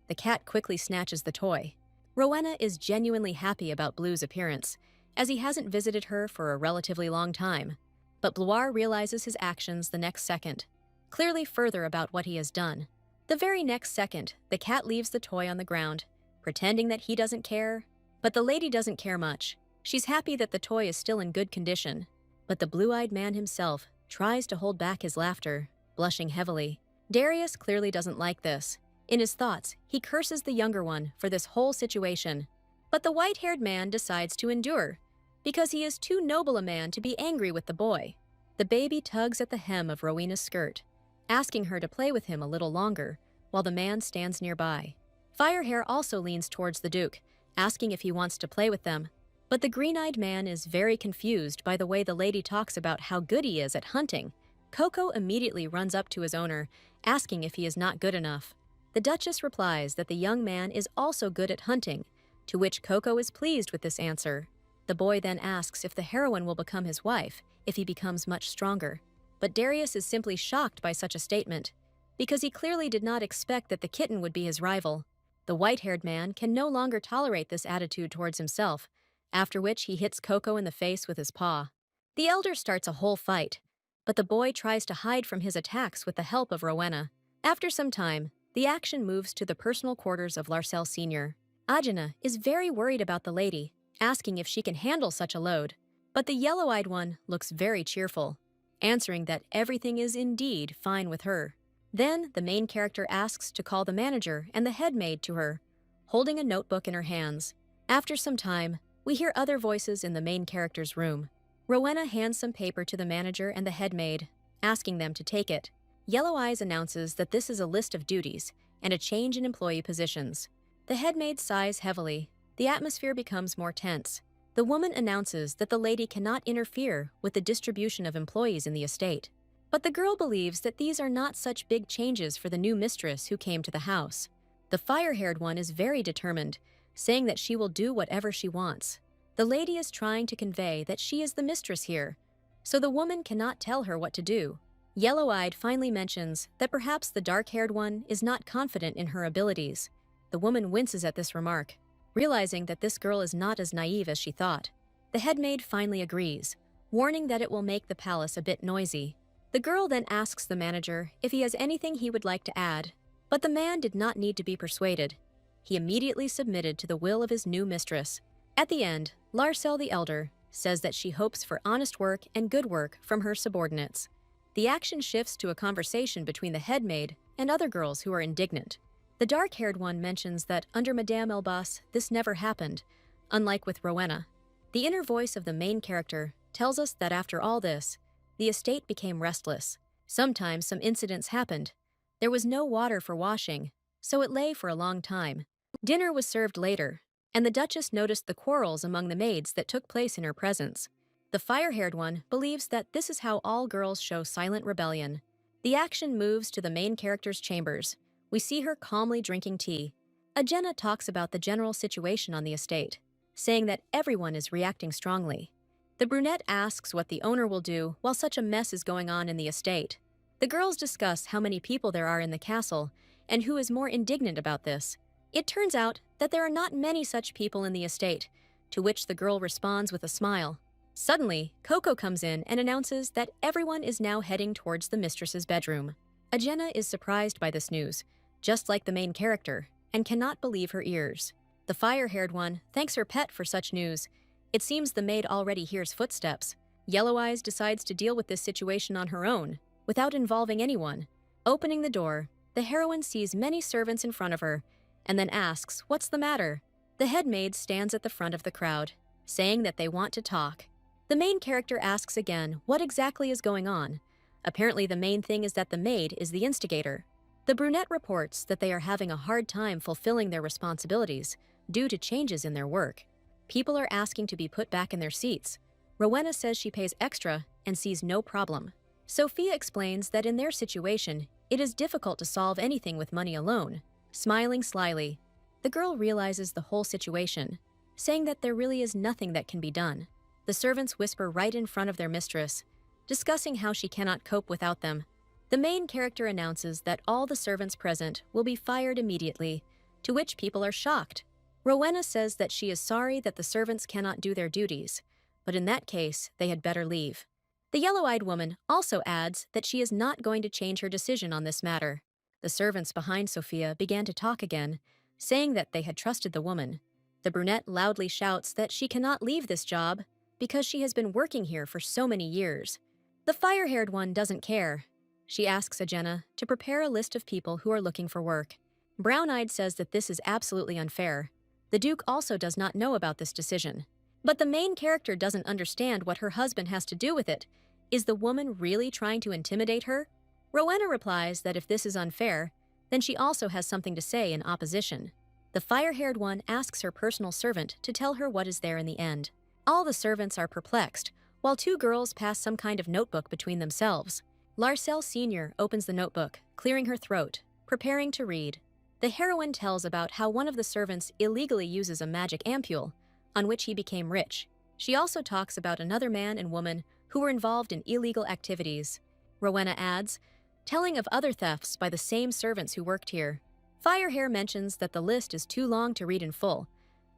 The cat quickly snatches the toy. Rowena is genuinely happy about Blue's appearance, as he hasn't visited her for a relatively long time. But Bluar realizes his actions the next second, clearly further about what he has done. The very next second, the cat leaves the toy on the ground, pretending that he doesn't care. But the lady doesn't care much. She's happy that the toy is still in good condition. But the blue-eyed man himself tries to hold back his laughter, blushing heavily. Darius clearly doesn't like this. In his thoughts, he curses the younger one for this whole situation. But the white-haired man decides to endure, because he is too noble a man to be angry with the boy. The baby tugs at the hem of Rowena's skirt, asking her to play with him a little longer, while the man stands nearby. Firehair also leans towards the Duke, asking if he wants to play with them. But the green-eyed man is very confused by the way the lady talks about how good he is at hunting. Coco immediately runs up to his owner, asking if he is not good enough. The Duchess replies that the young man is also good at hunting, to which Coco is pleased with this answer. The boy then asks if the heroine will become his wife if he becomes much stronger. But Darius is simply shocked by such a statement, because he clearly did not expect that the kitten would be his rival. The white-haired man can no longer tolerate this attitude towards himself, after which he hits Coco in the face with his paw. The elder starts a whole fight, but the boy tries to hide from his attacks with the help of Rowena. After some time, the action moves to the personal quarters of Larcel Sr. Ajana is very worried about the lady, asking if she can handle such a load. But the yellow-eyed one looks very cheerful, answering that everything is indeed fine with her. Then the main character asks to call the manager and the head maid to her, holding a notebook in her hands. After some time, we hear other voices in the main character's room. Rowena hands some paper to the manager and the head maid, asking them to take it. Yellow Eyes announces that this is a list of duties and a change in employee positions. The head maid sighs heavily. The atmosphere becomes more tense. The woman announces that the lady cannot interfere with the distribution of employees in the estate. But the girl believes that these are not such big changes for the new mistress who came to the house. The fire-haired one is very determined, saying that she will do whatever she wants. The lady is trying to convey that she is the mistress here, so the woman cannot tell her what to do. Yellow-eyed finally mentions that perhaps the dark-haired one is not confident in her abilities. The woman winces at this remark, realizing that this girl is not as naive as she thought. The head maid finally agrees, warning that it will make the palace a bit noisy. The girl then asks the manager if he has anything he would like to add, but the man did not need to be persuaded. He immediately submitted to the will of his new mistress. At the end, Larcel the Elder says that she hopes for honest work and good work from her subordinates. The action shifts to a conversation between the head maid and other girls who are indignant. The dark-haired one mentions that under Madame Elbas, this never happened, unlike with Rowena. The inner voice of the main character tells us that after all this, the estate became restless. Sometimes some incidents happened. There was no water for washing, so it lay for a long time. Dinner was served later, and the Duchess noticed the quarrels among the maids that took place in her presence. The fire-haired one believes that this is how all girls show silent rebellion. The action moves to the main character's chambers. We see her calmly drinking tea. Ajena talks about the general situation on the estate, saying that everyone is reacting strongly. The brunette asks what the owner will do while such a mess is going on in the estate. The girls discuss how many people there are in the castle and who is more indignant about this. It turns out that there are not many such people in the estate, to which the girl responds with a smile. Suddenly, Coco comes in and announces that everyone is now heading towards the mistress's bedroom. Ajena is surprised by this news, just like the main character, and cannot believe her ears. The fire-haired one thanks her pet for such news. It seems the maid already hears footsteps. Yellow Eyes decides to deal with this situation on her own, without involving anyone. Opening the door, the heroine sees many servants in front of her, and then asks, "What's the matter?" The head maid stands at the front of the crowd, saying that they want to talk. The main character asks again what exactly is going on. Apparently the main thing is that the maid is the instigator. The brunette reports that they are having a hard time fulfilling their responsibilities due to changes in their work. People are asking to be put back in their seats. Rowena says she pays extra and sees no problem. Sophia explains that in their situation, it is difficult to solve anything with money alone. Smiling slyly, the girl realizes the whole situation. saying that there really is nothing that can be done. The servants whisper right in front of their mistress, discussing how she cannot cope without them. The main character announces that all the servants present will be fired immediately, to which people are shocked. Rowena says that she is sorry that the servants cannot do their duties, but in that case, they had better leave. The yellow-eyed woman also adds that she is not going to change her decision on this matter. The servants behind Sophia began to talk again, saying that they had trusted the woman. The brunette loudly shouts that she cannot leave this job because she has been working here for so many years. The fire-haired one doesn't care. She asks Agena to prepare a list of people who are looking for work. Brown-eyed says that this is absolutely unfair. The Duke also does not know about this decision. But the main character doesn't understand what her husband has to do with it. Is the woman really trying to intimidate her? Rowena replies that if this is unfair, then she also has something to say in opposition. The fire-haired one asks her personal servant to tell her what is there in the end. All the servants are perplexed, while two girls pass some kind of notebook between themselves. Larcel Sr. opens the notebook, clearing her throat, preparing to read. The heroine tells about how one of the servants illegally uses a magic ampule, on which he became rich. She also talks about another man and woman who were involved in illegal activities. Rowena adds, telling of other thefts by the same servants who worked here. Firehair mentions that the list is too long to read in full,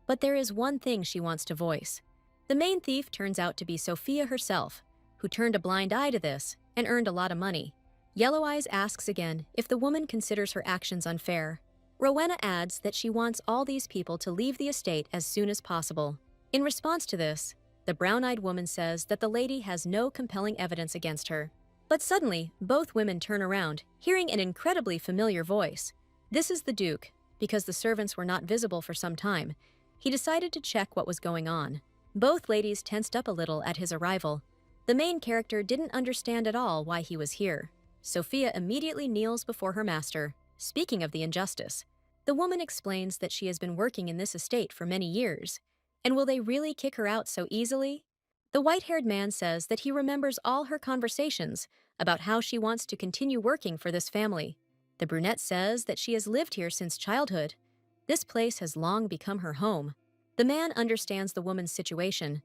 but there is one thing she wants to voice. The main thief turns out to be Sophia herself, who turned a blind eye to this and earned a lot of money. Yellow Eyes asks again if the woman considers her actions unfair. Rowena adds that she wants all these people to leave the estate as soon as possible. In response to this, the brown-eyed woman says that the lady has no compelling evidence against her. But suddenly, both women turn around, hearing an incredibly familiar voice. This is the Duke. Because the servants were not visible for some time, he decided to check what was going on. Both ladies tensed up a little at his arrival. The main character didn't understand at all why he was here. Sophia immediately kneels before her master, speaking of the injustice. The woman explains that she has been working in this estate for many years. And will they really kick her out so easily? The white-haired man says that he remembers all her conversations about how she wants to continue working for this family. The brunette says that she has lived here since childhood. This place has long become her home. The man understands the woman's situation,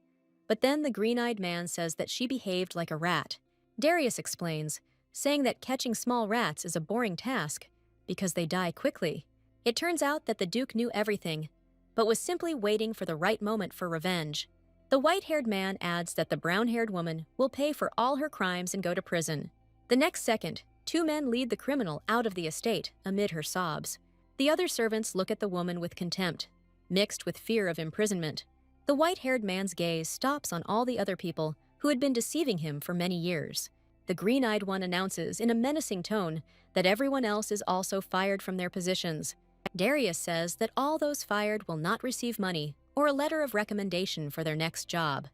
but then the green-eyed man says that she behaved like a rat. Darius explains, saying that catching small rats is a boring task because they die quickly. It turns out that the Duke knew everything, but was simply waiting for the right moment for revenge. The white-haired man adds that the brown-haired woman will pay for all her crimes and go to prison. The next second, two men lead the criminal out of the estate amid her sobs. The other servants look at the woman with contempt, mixed with fear of imprisonment. The white-haired man's gaze stops on all the other people who had been deceiving him for many years. The green-eyed one announces in a menacing tone that everyone else is also fired from their positions. Darius says that all those fired will not receive money or a letter of recommendation for their next job.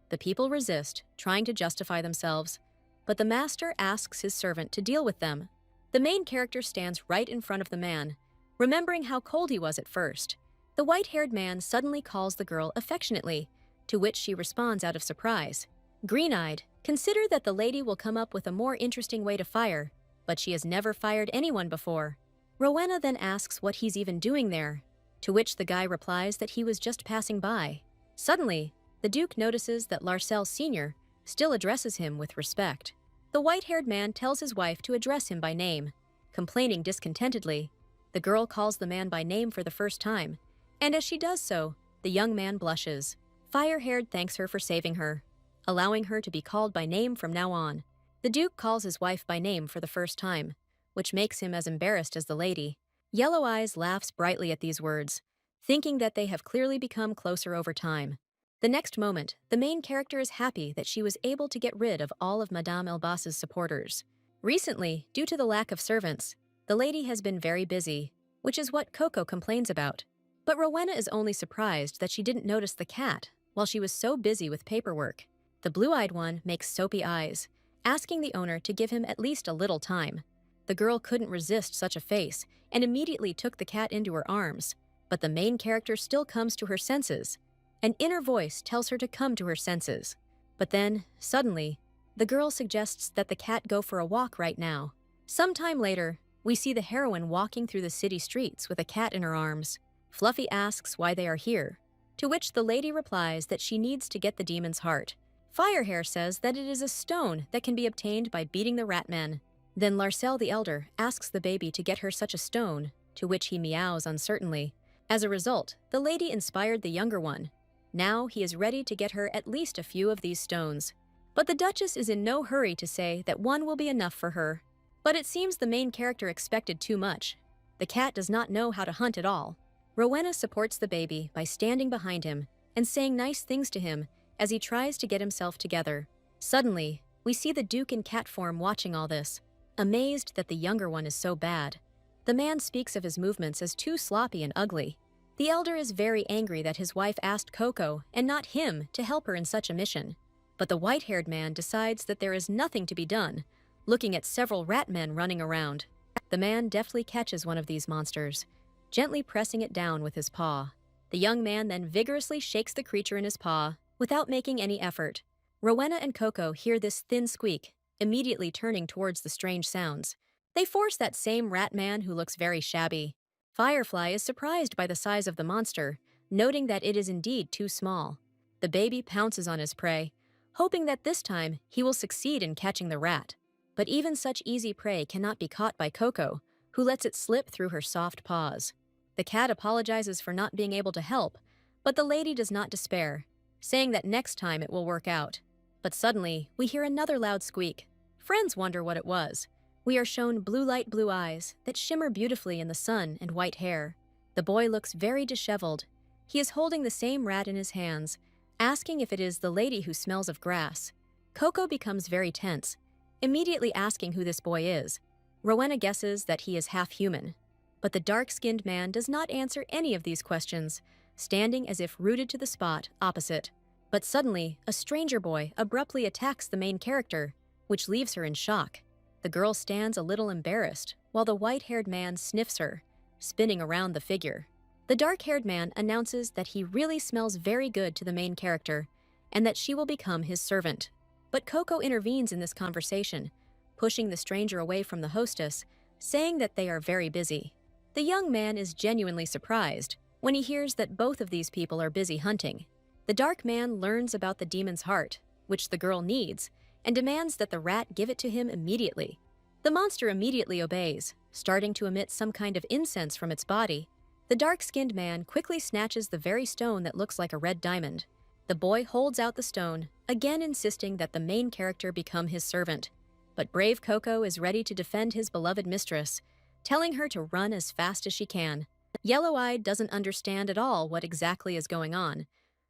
The people resist, trying to justify themselves, but the master asks his servant to deal with them. The main character stands right in front of the man, remembering how cold he was at first. The white-haired man suddenly calls the girl affectionately, to which she responds out of surprise. Green-eyed, consider that the lady will come up with a more interesting way to fire, but she has never fired anyone before. Rowena then asks what he's even doing there, to which the guy replies that he was just passing by. Suddenly, the Duke notices that Larcel Sr. still addresses him with respect. The white-haired man tells his wife to address him by name. Complaining discontentedly, the girl calls the man by name for the first time, and as she does so, the young man blushes. Fire-haired thanks her for saving her, allowing her to be called by name from now on. The Duke calls his wife by name for the first time, which makes him as embarrassed as the lady. Yellow Eyes laughs brightly at these words, thinking that they have clearly become closer over time. The next moment, the main character is happy that she was able to get rid of all of Madame Elbas's supporters. Recently, due to the lack of servants, the lady has been very busy, which is what Coco complains about. But Rowena is only surprised that she didn't notice the cat while she was so busy with paperwork. The blue-eyed one makes soapy eyes, asking the owner to give him at least a little time. The girl couldn't resist such a face and immediately took the cat into her arms, but the main character still comes to her senses. An inner voice tells her to come to her senses. But then, suddenly, the girl suggests that the cat go for a walk right now. Sometime later, we see the heroine walking through the city streets with a cat in her arms. Fluffy asks why they are here, To which the lady replies that she needs to get the demon's heart. Firehair says that it is a stone that can be obtained by beating the rat men. Then Larcel the elder asks the baby to get her such a stone, to which he meows uncertainly. As a result, the lady inspired the younger one. Now he is ready to get her at least a few of these stones. But the Duchess is in no hurry to say that one will be enough for her. But it seems the main character expected too much. The cat does not know how to hunt at all. Rowena supports the baby by standing behind him and saying nice things to him as he tries to get himself together. Suddenly, we see the Duke in cat form watching all this, amazed that the younger one is so bad. The man speaks of his movements as too sloppy and ugly. The elder is very angry that his wife asked Coco and not him to help her in such a mission. But the white-haired man decides that there is nothing to be done, looking at several rat men running around. The man deftly catches one of these monsters, gently pressing it down with his paw. The young man then vigorously shakes the creature in his paw without making any effort. Rowena and Coco hear this thin squeak, immediately turning towards the strange sounds. They force that same rat man who looks very shabby. Firefly is surprised by the size of the monster, noting that it is indeed too small. The baby pounces on his prey, hoping that this time he will succeed in catching the rat. But even such easy prey cannot be caught by Coco, who lets it slip through her soft paws. The cat apologizes for not being able to help, but the lady does not despair, saying that next time it will work out. But suddenly, we hear another loud squeak. Friends wonder what it was. We are shown blue light blue eyes that shimmer beautifully in the sun and white hair. The boy looks very disheveled. He is holding the same rat in his hands, asking if it is the lady who smells of grass. Coco becomes very tense, immediately asking who this boy is. Rowena guesses that he is half human. But the dark-skinned man does not answer any of these questions, standing as if rooted to the spot opposite. But suddenly, a stranger boy abruptly attacks the main character, which leaves her in shock. The girl stands a little embarrassed, while the white-haired man sniffs her, spinning around the figure. The dark-haired man announces that he really smells very good to the main character, and that she will become his servant. But Coco intervenes in this conversation, pushing the stranger away from the hostess, saying that they are very busy. The young man is genuinely surprised when he hears that both of these people are busy hunting. The dark man learns about the demon's heart, which the girl needs, and demands that the rat give it to him immediately. The monster immediately obeys, starting to emit some kind of incense from its body. The dark-skinned man quickly snatches the very stone that looks like a red diamond. The boy holds out the stone, again insisting that the main character become his servant. But brave Coco is ready to defend his beloved mistress, telling her to run as fast as she can. Yellow-Eyed doesn't understand at all what exactly is going on,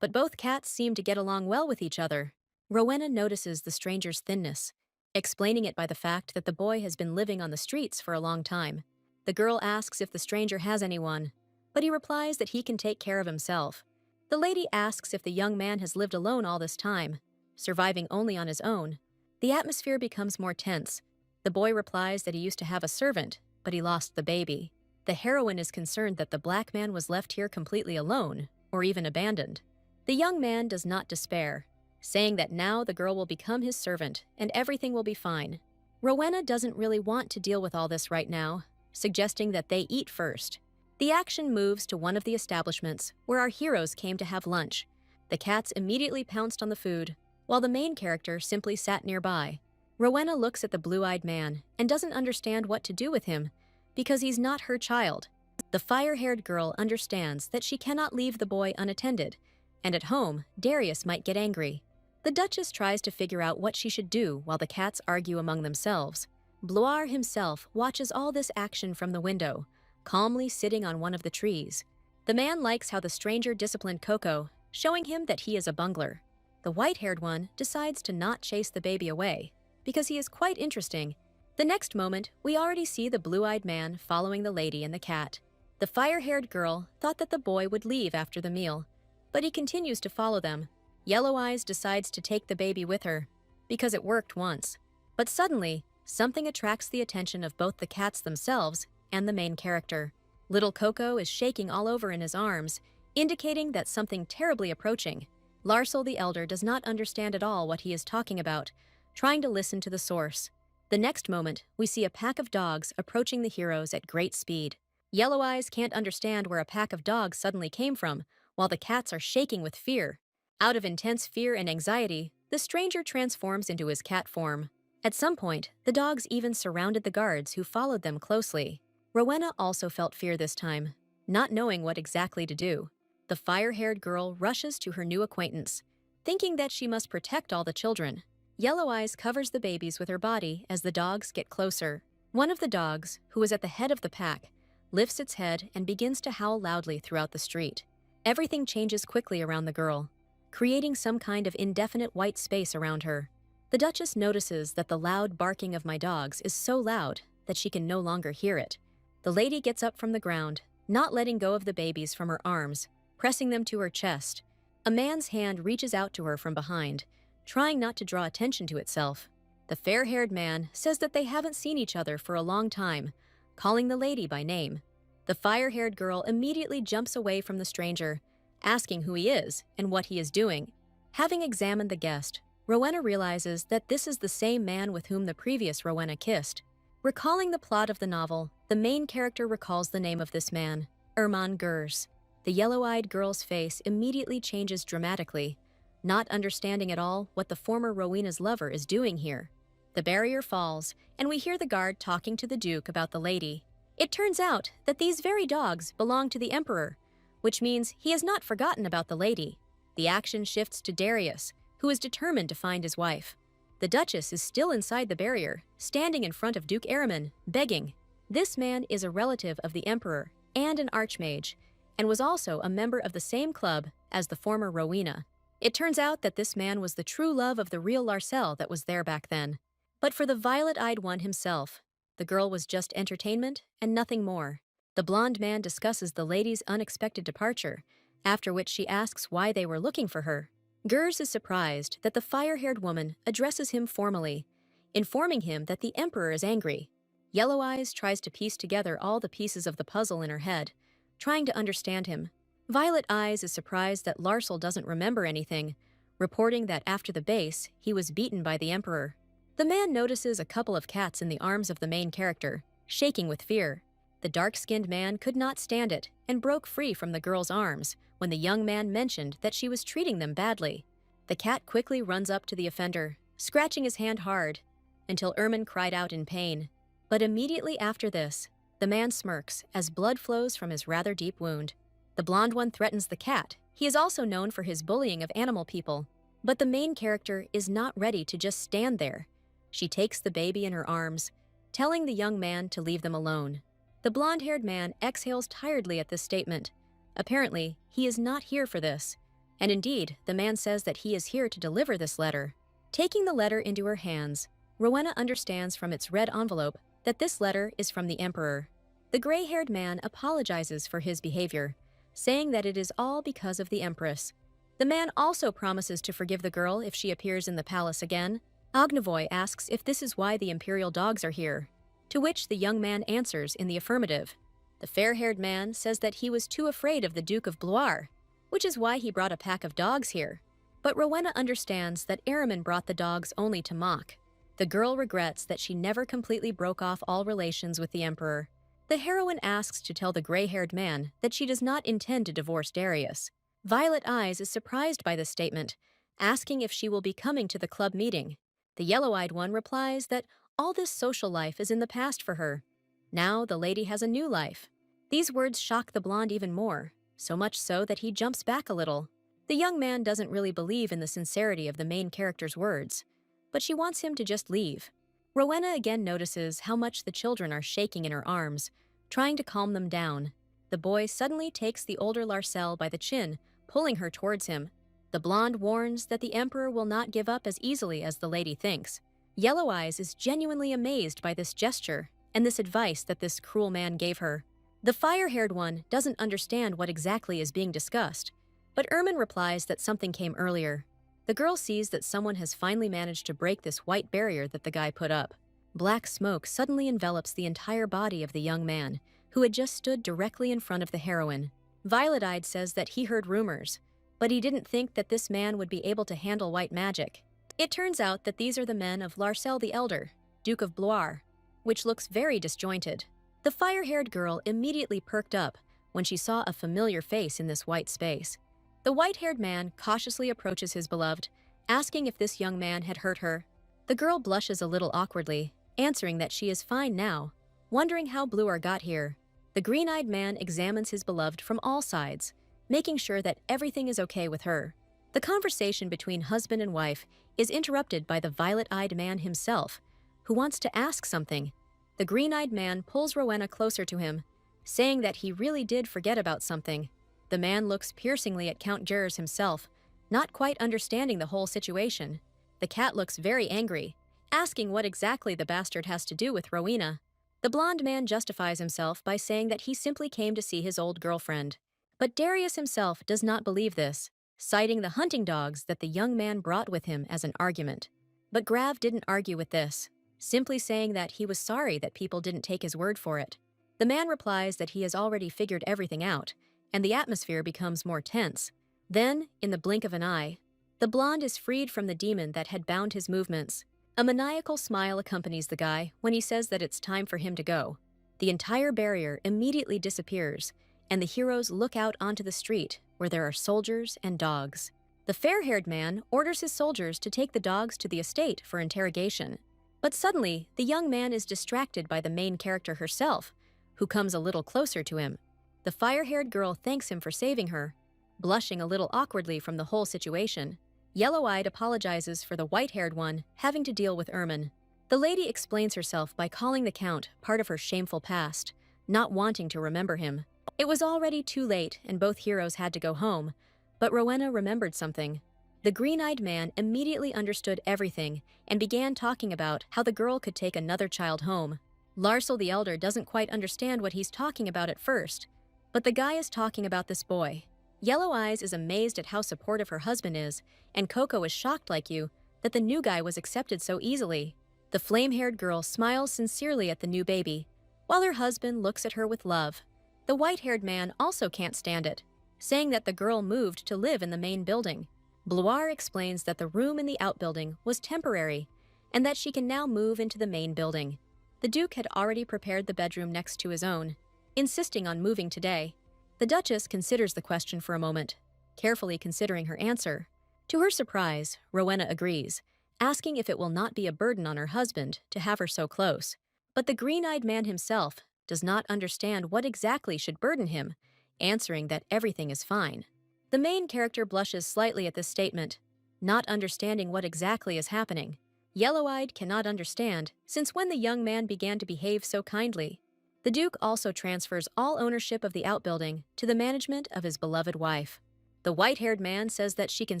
but both cats seem to get along well with each other. Rowena notices the stranger's thinness, explaining it by the fact that the boy has been living on the streets for a long time. The girl asks if the stranger has anyone, but he replies that he can take care of himself. The lady asks if the young man has lived alone all this time, surviving only on his own. The atmosphere becomes more tense. The boy replies that he used to have a servant, but he lost the baby. The heroine is concerned that the black man was left here completely alone, or even abandoned. The young man does not despair, saying that now the girl will become his servant and everything will be fine. Rowena doesn't really want to deal with all this right now, suggesting that they eat first. The action moves to one of the establishments where our heroes came to have lunch. The cats immediately pounced on the food, while the main character simply sat nearby. Rowena looks at the blue-eyed man and doesn't understand what to do with him, because he's not her child. The fire-haired girl understands that she cannot leave the boy unattended, and at home, Darius might get angry. The Duchess tries to figure out what she should do while the cats argue among themselves. Bloire himself watches all this action from the window, calmly sitting on one of the trees. The man likes how the stranger disciplined Coco, showing him that he is a bungler. The white-haired one decides to not chase the baby away, because he is quite interesting. The next moment, we already see the blue-eyed man following the lady and the cat. The fire-haired girl thought that the boy would leave after the meal, but he continues to follow them. Yellow Eyes decides to take the baby with her, because it worked once. But suddenly, something attracts the attention of both the cats themselves and the main character. Little Coco is shaking all over in his arms, indicating that something terribly approaching. Larcel the elder does not understand at all what he is talking about, trying to listen to the source. The next moment, we see a pack of dogs approaching the heroes at great speed. Yellow Eyes can't understand where a pack of dogs suddenly came from, while the cats are shaking with fear. Out of intense fear and anxiety, the stranger transforms into his cat form. At some point, the dogs even surrounded the guards who followed them closely. Rowena also felt fear this time, not knowing what exactly to do. The fire-haired girl rushes to her new acquaintance, thinking that she must protect all the children. Yellow Eyes covers the babies with her body as the dogs get closer. One of the dogs, who is at the head of the pack, lifts its head and begins to howl loudly throughout the street. Everything changes quickly around the girl, creating some kind of indefinite white space around her. The Duchess notices that the loud barking of my dogs is so loud that she can no longer hear it. The lady gets up from the ground, not letting go of the babies from her arms, pressing them to her chest. A man's hand reaches out to her from behind, trying not to draw attention to itself. The fair-haired man says that they haven't seen each other for a long time, calling the lady by name. The fire-haired girl immediately jumps away from the stranger, asking who he is and what he is doing. Having examined the guest, Rowena realizes that this is the same man with whom the previous Rowena kissed. Recalling the plot of the novel, the main character recalls the name of this man, Erman Gers. The yellow-eyed girl's face immediately changes dramatically, not understanding at all what the former Rowena's lover is doing here. The barrier falls, and we hear the guard talking to the Duke about the lady. It turns out that these very dogs belong to the Emperor, which means he has not forgotten about the lady. The action shifts to Darius, who is determined to find his wife. The Duchess is still inside the barrier, standing in front of Duke Araman, begging. This man is a relative of the Emperor and an archmage, and was also a member of the same club as the former Rowena. It turns out that this man was the true love of the real Larcel that was there back then. But for the violet-eyed one himself, the girl was just entertainment and nothing more. The blonde man discusses the lady's unexpected departure, after which she asks why they were looking for her. Gers is surprised that the fire-haired woman addresses him formally, informing him that the Emperor is angry. Yellow Eyes tries to piece together all the pieces of the puzzle in her head, trying to understand him. Violet Eyes is surprised that Larcel doesn't remember anything, reporting that after the base, he was beaten by the Emperor. The man notices a couple of cats in the arms of the main character, shaking with fear. The dark-skinned man could not stand it and broke free from the girl's arms when the young man mentioned that she was treating them badly. The cat quickly runs up to the offender, scratching his hand hard, until Erman cried out in pain. But immediately after this, the man smirks as blood flows from his rather deep wound. The blonde one threatens the cat. He is also known for his bullying of animal people. But the main character is not ready to just stand there. She takes the baby in her arms, telling the young man to leave them alone. The blonde-haired man exhales tiredly at this statement. Apparently, he is not here for this. And indeed, the man says that he is here to deliver this letter. Taking the letter into her hands, Rowena understands from its red envelope that this letter is from the Emperor. The gray-haired man apologizes for his behavior, saying that it is all because of the Empress. The man also promises to forgive the girl if she appears in the palace again. Ognevoy asks if this is why the imperial dogs are here, to which the young man answers in the affirmative. The fair-haired man says that he was too afraid of the Duke of Blois, which is why he brought a pack of dogs here. But Rowena understands that Araman brought the dogs only to mock. The girl regrets that she never completely broke off all relations with the Emperor. The heroine asks to tell the gray-haired man that she does not intend to divorce Darius. Violet Eyes is surprised by this statement, asking if she will be coming to the club meeting. The yellow-eyed one replies that all this social life is in the past for her. Now the lady has a new life. These words shock the blonde even more, so much so that he jumps back a little. The young man doesn't really believe in the sincerity of the main character's words, but she wants him to just leave. Rowena again notices how much the children are shaking in her arms, trying to calm them down. The boy suddenly takes the older Larcel by the chin, pulling her towards him. The blonde warns that the Emperor will not give up as easily as the lady thinks. Yellow Eyes is genuinely amazed by this gesture and this advice that this cruel man gave her. The fire-haired one doesn't understand what exactly is being discussed, but Erman replies that something came earlier. The girl sees that someone has finally managed to break this white barrier that the guy put up. Black smoke suddenly envelops the entire body of the young man, who had just stood directly in front of the heroine. Violet-Eyed says that he heard rumors, but he didn't think that this man would be able to handle white magic. It turns out that these are the men of Larcel the Elder, Duke of Blois, which looks very disjointed. The fire-haired girl immediately perked up when she saw a familiar face in this white space. The white-haired man cautiously approaches his beloved, asking if this young man had hurt her. The girl blushes a little awkwardly, answering that she is fine now, wondering how Bluar got here. The green-eyed man examines his beloved from all sides, making sure that everything is okay with her. The conversation between husband and wife is interrupted by the violet-eyed man himself, who wants to ask something. The green-eyed man pulls Rowena closer to him, saying that he really did forget about something. The man looks piercingly at Count Jers himself, not quite understanding the whole situation. The cat looks very angry, asking what exactly the bastard has to do with Rowena. The blonde man justifies himself by saying that he simply came to see his old girlfriend. But Darius himself does not believe this, citing the hunting dogs that the young man brought with him as an argument. But Grav didn't argue with this, simply saying that he was sorry that people didn't take his word for it. The man replies that he has already figured everything out, and the atmosphere becomes more tense. Then, in the blink of an eye, the blonde is freed from the demon that had bound his movements. A maniacal smile accompanies the guy when he says that it's time for him to go. The entire barrier immediately disappears, and the heroes look out onto the street where there are soldiers and dogs. The fair-haired man orders his soldiers to take the dogs to the estate for interrogation. But suddenly, the young man is distracted by the main character herself, who comes a little closer to him. The fire-haired girl thanks him for saving her, blushing a little awkwardly from the whole situation. Yellow-eyed apologizes for the white-haired one having to deal with Ermin. The lady explains herself by calling the Count part of her shameful past, not wanting to remember him. It was already too late and both heroes had to go home, but Rowena remembered something. The green-eyed man immediately understood everything and began talking about how the girl could take another child home. Larsel the Elder doesn't quite understand what he's talking about at first, but the guy is talking about this boy. Yellow Eyes is amazed at how supportive her husband is, and Coco is shocked like you that the new guy was accepted so easily. The flame-haired girl smiles sincerely at the new baby, while her husband looks at her with love. The white-haired man also can't stand it, saying that the girl moved to live in the main building. Bluar explains that the room in the outbuilding was temporary, and that she can now move into the main building. The Duke had already prepared the bedroom next to his own, insisting on moving today. The Duchess considers the question for a moment, carefully considering her answer. To her surprise, Rowena agrees, asking if it will not be a burden on her husband to have her so close. But the green-eyed man himself does not understand what exactly should burden him, answering that everything is fine. The main character blushes slightly at this statement, not understanding what exactly is happening. Yellow-eyed cannot understand, since when the young man began to behave so kindly. The Duke also transfers all ownership of the outbuilding to the management of his beloved wife. The white-haired man says that she can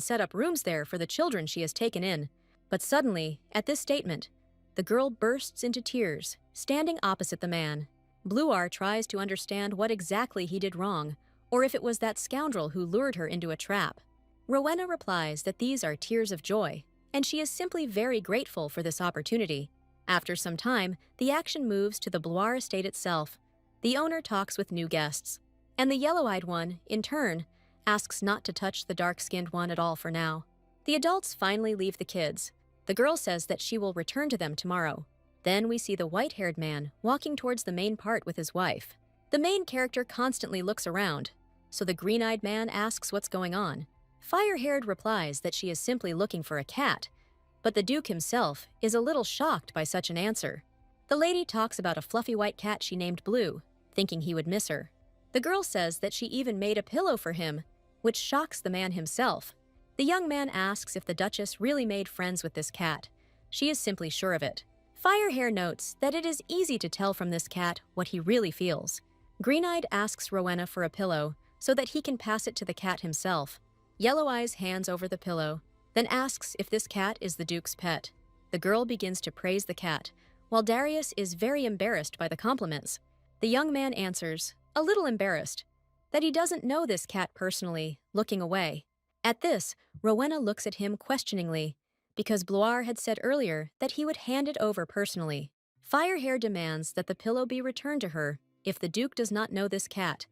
set up rooms there for the children she has taken in, but suddenly, at this statement, the girl bursts into tears, standing opposite the man. Bluar tries to understand what exactly he did wrong, or if it was that scoundrel who lured her into a trap. Rowena replies that these are tears of joy, and she is simply very grateful for this opportunity. After some time, the action moves to the Bluar estate itself. The owner talks with new guests, and the yellow-eyed one, in turn, asks not to touch the dark-skinned one at all for now. The adults finally leave the kids. The girl says that she will return to them tomorrow. Then we see the white-haired man walking towards the main part with his wife. The main character constantly looks around, so the green-eyed man asks what's going on. Fire-haired replies that she is simply looking for a cat, but the Duke himself is a little shocked by such an answer. The lady talks about a fluffy white cat she named Blue, thinking he would miss her. The girl says that she even made a pillow for him, which shocks the man himself. The young man asks if the Duchess really made friends with this cat. She is simply sure of it. Firehair notes that it is easy to tell from this cat what he really feels. Green-eyed asks Rowena for a pillow so that he can pass it to the cat himself. Yellow Eyes hands over the pillow, then asks if this cat is the Duke's pet. The girl begins to praise the cat, while Darius is very embarrassed by the compliments. The young man answers, a little embarrassed, that he doesn't know this cat personally, looking away. At this, Rowena looks at him questioningly, because Bluar had said earlier that he would hand it over personally. Firehair demands that the pillow be returned to her if the Duke does not know this cat,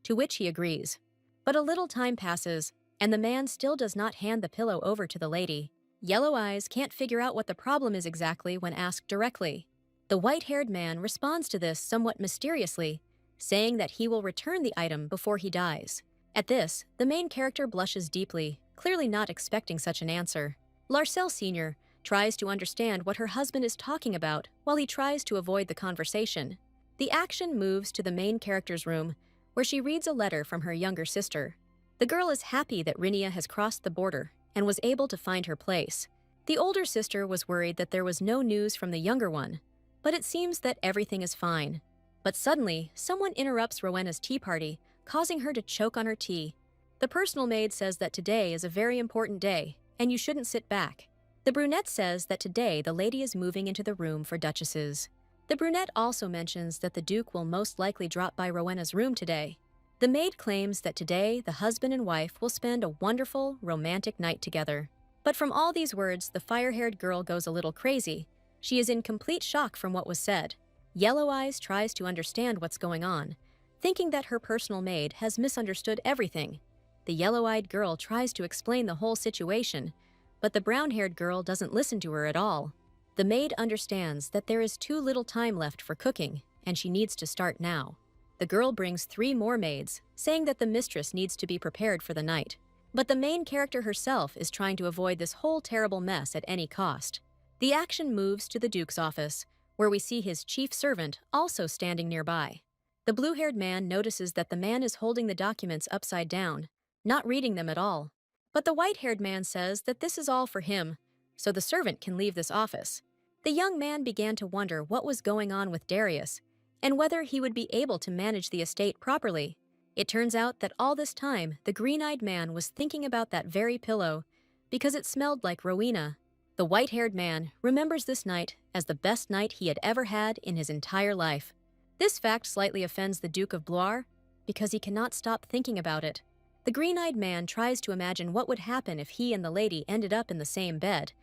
to which he agrees. But a little time passes, and the man still does not hand the pillow over to the lady. Yellow Eyes can't figure out what the problem is exactly when asked directly. The white-haired man responds to this somewhat mysteriously, saying that he will return the item before he dies. At this, the main character blushes deeply, clearly not expecting such an answer. Larcel Sr. tries to understand what her husband is talking about while he tries to avoid the conversation. The action moves to the main character's room, where she reads a letter from her younger sister. The girl is happy that Rinia has crossed the border and was able to find her place. The older sister was worried that there was no news from the younger one, but it seems that everything is fine. But suddenly, someone interrupts Rowena's tea party, causing her to choke on her tea. The personal maid says that today is a very important day, and you shouldn't sit back. The brunette says that today the lady is moving into the room for duchesses. The brunette also mentions that the duke will most likely drop by Rowena's room today. The maid claims that today the husband and wife will spend a wonderful, romantic night together. But from all these words, the fire-haired girl goes a little crazy. She is in complete shock from what was said. Yellow Eyes tries to understand what's going on, thinking that her personal maid has misunderstood everything. The yellow-eyed girl tries to explain the whole situation, but the brown-haired girl doesn't listen to her at all. The maid understands that there is too little time left for cooking, and she needs to start now. The girl brings 3 more maids, saying that the mistress needs to be prepared for the night. But the main character herself is trying to avoid this whole terrible mess at any cost. The action moves to the Duke's office, where we see his chief servant also standing nearby. The blue-haired man notices that the man is holding the documents upside down, not reading them at all. But the white-haired man says that this is all for him, so the servant can leave this office. The young man began to wonder what was going on with Darius, and whether he would be able to manage the estate properly. It turns out that all this time, the green-eyed man was thinking about that very pillow, because it smelled like Rowena. The white-haired man remembers this night as the best night he had ever had in his entire life. This fact slightly offends the Duke of Blois, because he cannot stop thinking about it. The green-eyed man tries to imagine what would happen if he and the lady ended up in the same bed,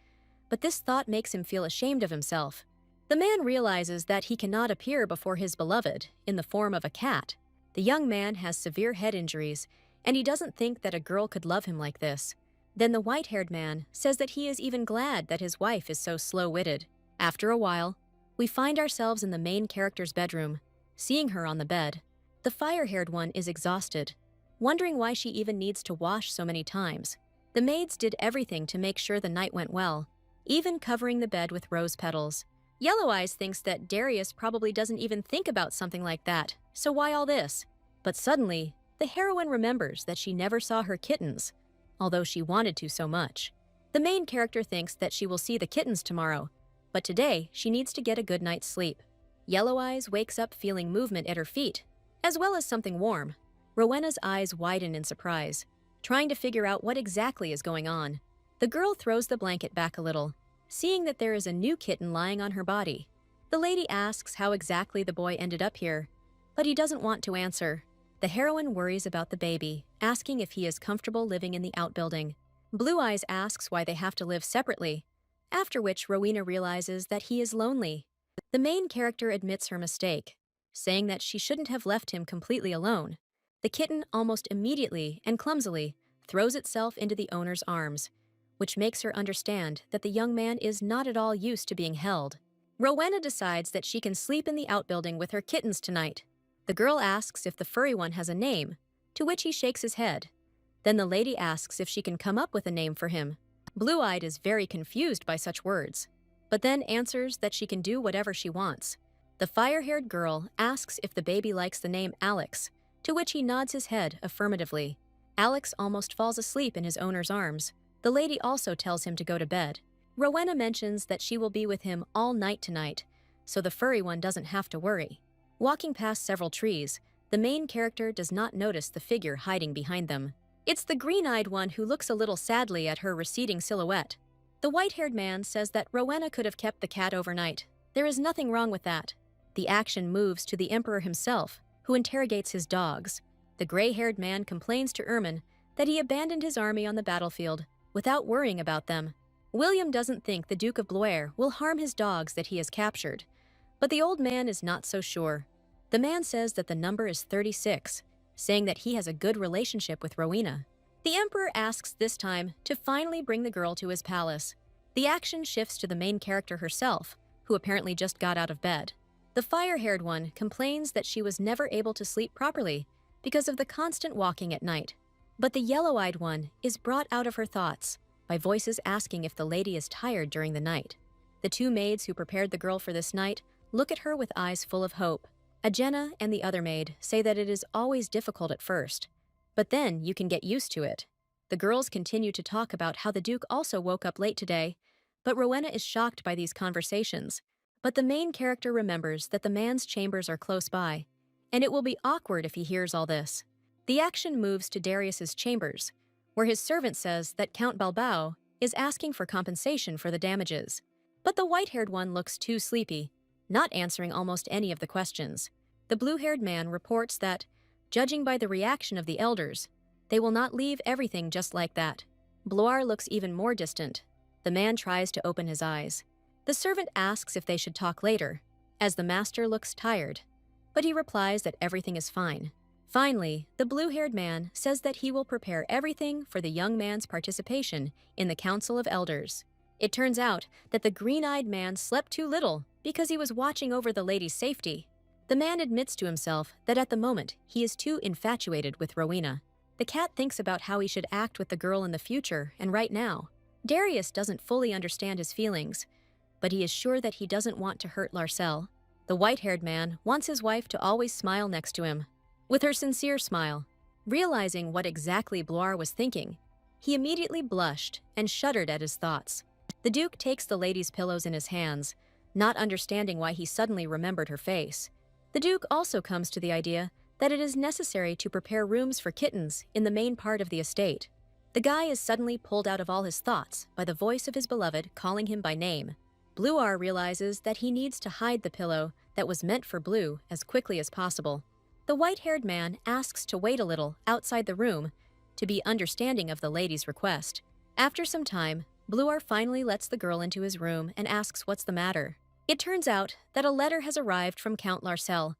but this thought makes him feel ashamed of himself. The man realizes that he cannot appear before his beloved in the form of a cat. The young man has severe head injuries, and he doesn't think that a girl could love him like this. Then the white-haired man says that he is even glad that his wife is so slow-witted. After a while, we find ourselves in the main character's bedroom, seeing her on the bed. The fire-haired one is exhausted, wondering why she even needs to wash so many times. The maids did everything to make sure the night went well, even covering the bed with rose petals. Yellow Eyes thinks that Darius probably doesn't even think about something like that, so why all this? But suddenly, the heroine remembers that she never saw her kittens, although she wanted to so much. The main character thinks that she will see the kittens tomorrow, but today she needs to get a good night's sleep. Yellow Eyes wakes up feeling movement at her feet, as well as something warm. Rowena's eyes widen in surprise, trying to figure out what exactly is going on. The girl throws the blanket back a little, seeing that there is a new kitten lying on her body. The lady asks how exactly the boy ended up here, but he doesn't want to answer. The heroine worries about the baby, asking if he is comfortable living in the outbuilding. Blue Eyes asks why they have to live separately, after which Rowena realizes that he is lonely. The main character admits her mistake, saying that she shouldn't have left him completely alone. The kitten almost immediately and clumsily throws itself into the owner's arms, which makes her understand that the young man is not at all used to being held. Rowena decides that she can sleep in the outbuilding with her kittens tonight. The girl asks if the furry one has a name, to which he shakes his head. Then the lady asks if she can come up with a name for him. Blue-Eyed is very confused by such words, but then answers that she can do whatever she wants. The fire-haired girl asks if the baby likes the name Alex, to which he nods his head affirmatively. Alex almost falls asleep in his owner's arms. The lady also tells him to go to bed. Rowena mentions that she will be with him all night tonight, so the furry one doesn't have to worry. Walking past several trees, the main character does not notice the figure hiding behind them. It's the green-eyed one who looks a little sadly at her receding silhouette. The white-haired man says that Rowena could have kept the cat overnight. There is nothing wrong with that. The action moves to the emperor himself, who interrogates his dogs. The gray-haired man complains to Ermine that he abandoned his army on the battlefield without worrying about them. William doesn't think the Duke of Blois will harm his dogs that he has captured, but the old man is not so sure. The man says that the number is 36, saying that he has a good relationship with Rowena. The emperor asks this time to finally bring the girl to his palace. The action shifts to the main character herself, who apparently just got out of bed. The fire-haired one complains that she was never able to sleep properly because of the constant walking at night. But the yellow-eyed one is brought out of her thoughts by voices asking if the lady is tired during the night. The two maids who prepared the girl for this night look at her with eyes full of hope. Ajena and the other maid say that it is always difficult at first, but then you can get used to it. The girls continue to talk about how the Duke also woke up late today, but Rowena is shocked by these conversations. But the main character remembers that the man's chambers are close by, and it will be awkward if he hears all this. The action moves to Darius's chambers, where his servant says that Count Balbao is asking for compensation for the damages. But the white-haired one looks too sleepy, not answering almost any of the questions. The blue-haired man reports that, judging by the reaction of the elders, they will not leave everything just like that. Bloire looks even more distant. The man tries to open his eyes. The servant asks if they should talk later, as the master looks tired, but he replies that everything is fine. Finally, the blue-haired man says that he will prepare everything for the young man's participation in the Council of Elders. It turns out that the green-eyed man slept too little because he was watching over the lady's safety. The man admits to himself that at the moment he is too infatuated with Rowena. The cat thinks about how he should act with the girl in the future and right now. Darius doesn't fully understand his feelings, but he is sure that he doesn't want to hurt Larcel. The white-haired man wants his wife to always smile next to him, with her sincere smile. Realizing what exactly Bloire was thinking, he immediately blushed and shuddered at his thoughts. The Duke takes the lady's pillows in his hands, not understanding why he suddenly remembered her face. The Duke also comes to the idea that it is necessary to prepare rooms for kittens in the main part of the estate. The guy is suddenly pulled out of all his thoughts by the voice of his beloved calling him by name. Bluar realizes that he needs to hide the pillow that was meant for Blue as quickly as possible. The white-haired man asks to wait a little outside the room to be understanding of the lady's request. After some time, Bluar finally lets the girl into his room and asks what's the matter. It turns out that a letter has arrived from Count Larcel,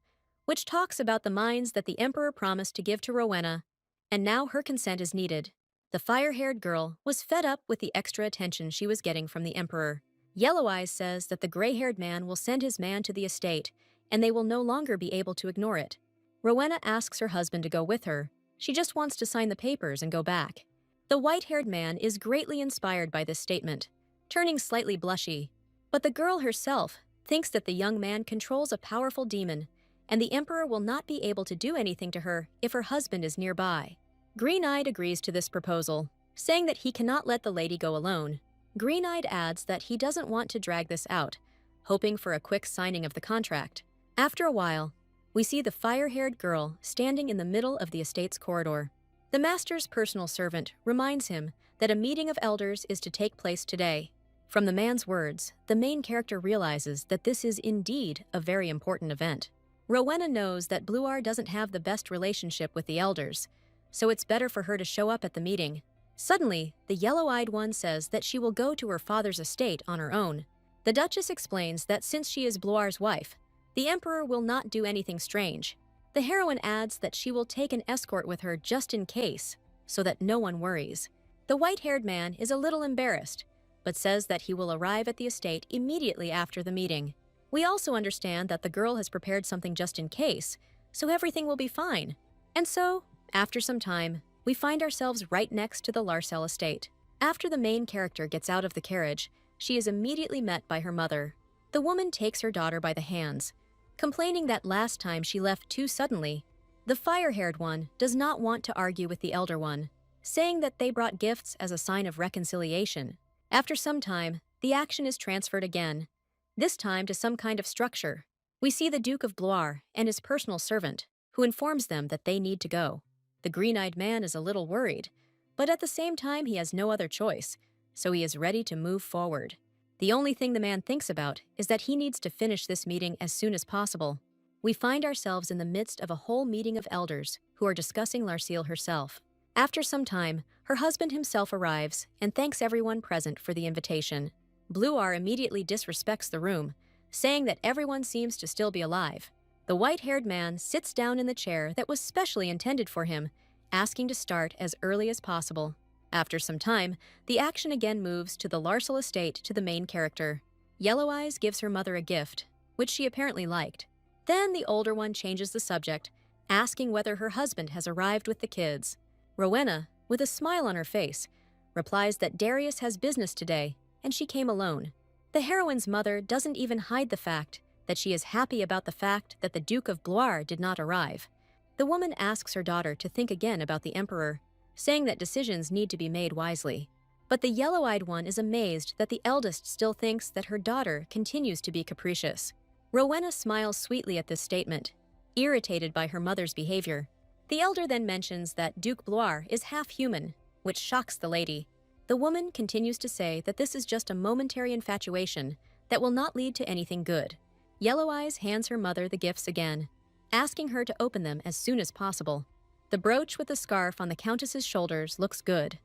which talks about the mines that the Emperor promised to give to Rowena, and now her consent is needed. The fire-haired girl was fed up with the extra attention she was getting from the Emperor. Yellow Eyes says that the gray-haired man will send his man to the estate, and they will no longer be able to ignore it. Rowena asks her husband to go with her. She just wants to sign the papers and go back. The white-haired man is greatly inspired by this statement, turning slightly blushy. But the girl herself thinks that the young man controls a powerful demon, and the Emperor will not be able to do anything to her if her husband is nearby. Green-Eyed agrees to this proposal, saying that he cannot let the lady go alone. Green-Eyed adds that he doesn't want to drag this out, hoping for a quick signing of the contract. After a while, we see the fire-haired girl standing in the middle of the estate's corridor. The master's personal servant reminds him that a meeting of elders is to take place today. From the man's words, the main character realizes that this is indeed a very important event. Rowena knows that Bluar doesn't have the best relationship with the elders, so it's better for her to show up at the meeting. Suddenly, the yellow-eyed one says that she will go to her father's estate on her own. The Duchess explains that since she is Bluar's wife, the Emperor will not do anything strange. The heroine adds that she will take an escort with her just in case, so that no one worries. The white-haired man is a little embarrassed, but says that he will arrive at the estate immediately after the meeting. We also understand that the girl has prepared something just in case, so everything will be fine. And so, after some time, we find ourselves right next to the Larcel estate. After the main character gets out of the carriage, she is immediately met by her mother. The woman takes her daughter by the hands, complaining that last time she left too suddenly. The fire-haired one does not want to argue with the elder one, saying that they brought gifts as a sign of reconciliation. After some time, the action is transferred again, this time to some kind of structure. We see the Duke of Bloire and his personal servant, who informs them that they need to go. The green-eyed man is a little worried, but at the same time he has no other choice, so he is ready to move forward. The only thing the man thinks about is that he needs to finish this meeting as soon as possible. We find ourselves in the midst of a whole meeting of elders who are discussing Larcel herself. After some time, her husband himself arrives and thanks everyone present for the invitation. Bluar immediately disrespects the room, saying that everyone seems to still be alive. The white-haired man sits down in the chair that was specially intended for him, asking to start as early as possible. After some time, the action again moves to the Larcel estate to the main character. Yellow Eyes gives her mother a gift, which she apparently liked. Then the older one changes the subject asking whether her husband has arrived with the kids. Rowena, with a smile on her face, replies that Darius has business today and she came alone. The heroine's mother doesn't even hide the fact that she is happy about the fact that the Duke of Blois did not arrive. The woman asks her daughter to think again about the emperor, saying that decisions need to be made wisely. But the yellow-eyed one is amazed that the eldest still thinks that her daughter continues to be capricious. Rowena smiles sweetly at this statement, irritated by her mother's behavior. The elder then mentions that Duke Blois is half human, which shocks the lady. The woman continues to say that this is just a momentary infatuation that will not lead to anything good. Yellow Eyes hands her mother the gifts again, asking her to open them as soon as possible. The brooch with the scarf on the countess's shoulders looks good,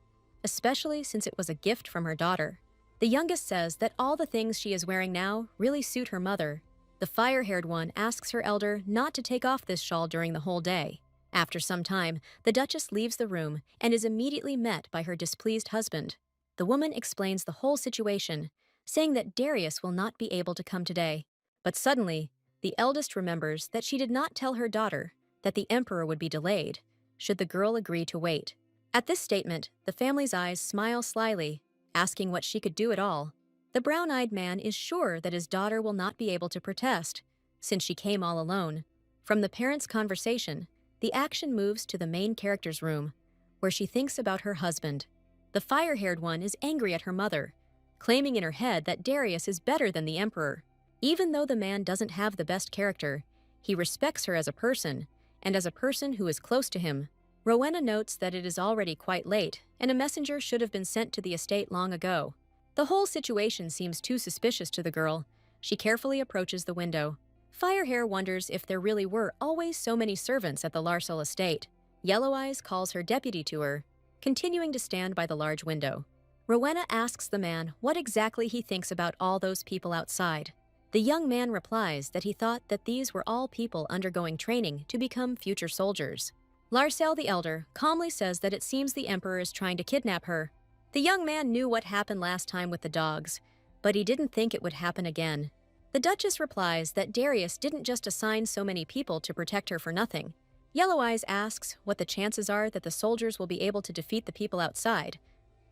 especially since it was a gift from her daughter. The youngest says that all the things she is wearing now really suit her mother. The fire-haired one asks her elder not to take off this shawl during the whole day. After some time, the Duchess leaves the room and is immediately met by her displeased husband. The woman explains the whole situation, saying that Darius will not be able to come today. But suddenly, the eldest remembers that she did not tell her daughter that the emperor would be delayed, should the girl agree to wait. At this statement, the family's eyes smile slyly, asking what she could do at all. The brown-eyed man is sure that his daughter will not be able to protest, since she came all alone. From the parents' conversation, the action moves to the main character's room, where she thinks about her husband. The fire-haired one is angry at her mother, claiming in her head that Darius is better than the emperor. Even though the man doesn't have the best character, he respects her as a person, and as a person who is close to him. Rowena notes that it is already quite late, and a messenger should have been sent to the estate long ago. The whole situation seems too suspicious to the girl. She carefully approaches the window. Firehair wonders if there really were always so many servants at the Larsel estate. Yellow Eyes calls her deputy to her, continuing to stand by the large window. Rowena asks the man what exactly he thinks about all those people outside. The young man replies that he thought that these were all people undergoing training to become future soldiers. Larsel the Elder calmly says that it seems the Emperor is trying to kidnap her. The young man knew what happened last time with the dogs, but he didn't think it would happen again. The Duchess replies that Darius didn't just assign so many people to protect her for nothing. Yellow Eyes asks what the chances are that the soldiers will be able to defeat the people outside.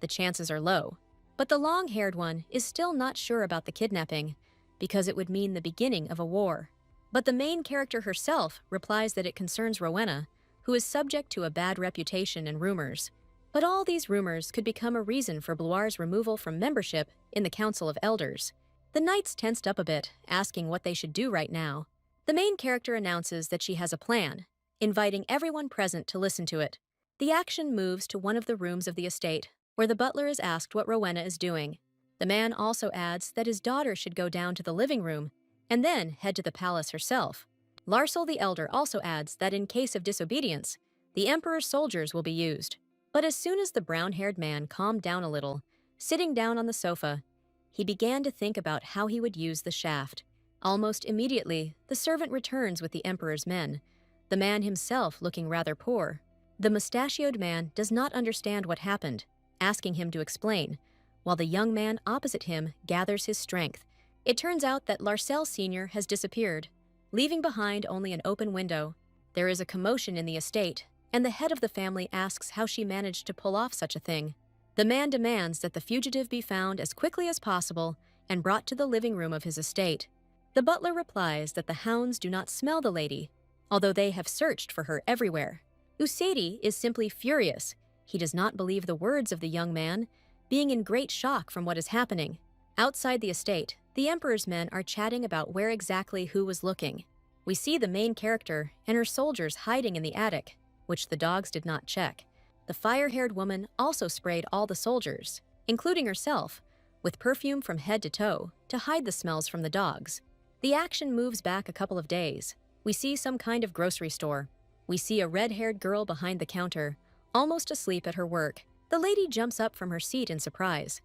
The chances are low. But the long-haired one is still not sure about the kidnapping, because it would mean the beginning of a war. But the main character herself replies that it concerns Rowena, who is subject to a bad reputation and rumors. But all these rumors could become a reason for Blois' removal from membership in the Council of Elders. The knights tensed up a bit, asking what they should do right now. The main character announces that she has a plan, inviting everyone present to listen to it. The action moves to one of the rooms of the estate, where the butler is asked what Rowena is doing. The man also adds that his daughter should go down to the living room and then head to the palace herself. Larsel the Elder also adds that in case of disobedience, the Emperor's soldiers will be used. But as soon as the brown-haired man calmed down a little, sitting down on the sofa, he began to think about how he would use the shaft. Almost immediately, the servant returns with the Emperor's men, the man himself looking rather poor. The mustachioed man does not understand what happened, asking him to explain, while the young man opposite him gathers his strength. It turns out that Larsel Sr. has disappeared, leaving behind only an open window. There is a commotion in the estate, and the head of the family asks how she managed to pull off such a thing. The man demands that the fugitive be found as quickly as possible and brought to the living room of his estate. The butler replies that the hounds do not smell the lady, although they have searched for her everywhere. Usedi is simply furious. He does not believe the words of the young man, being in great shock from what is happening. Outside the estate, the Emperor's men are chatting about where exactly who was looking. We see the main character and her soldiers hiding in the attic, which the dogs did not check. The fire-haired woman also sprayed all the soldiers, including herself, with perfume from head to toe to hide the smells from the dogs. The action moves back a couple of days. We see some kind of grocery store. We see a red-haired girl behind the counter, almost asleep at her work. The lady jumps up from her seat in surprise.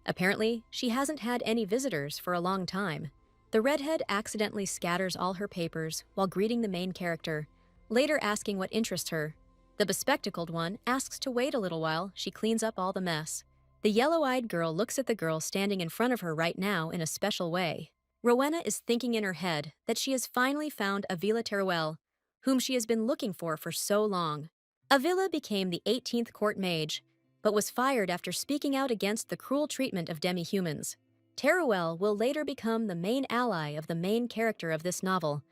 Apparently, she hasn't had any visitors for a long time. The redhead accidentally scatters all her papers while greeting the main character, later asking what interests her. The bespectacled one asks to wait a little while she cleans up all the mess. The yellow-eyed girl looks at the girl standing in front of her right now in a special way. Rowena is thinking in her head that she has finally found Avila Teruel, whom she has been looking for so long. Avila became the 18th court mage, but was fired after speaking out against the cruel treatment of demi-humans. Teruel will later become the main ally of the main character of this novel,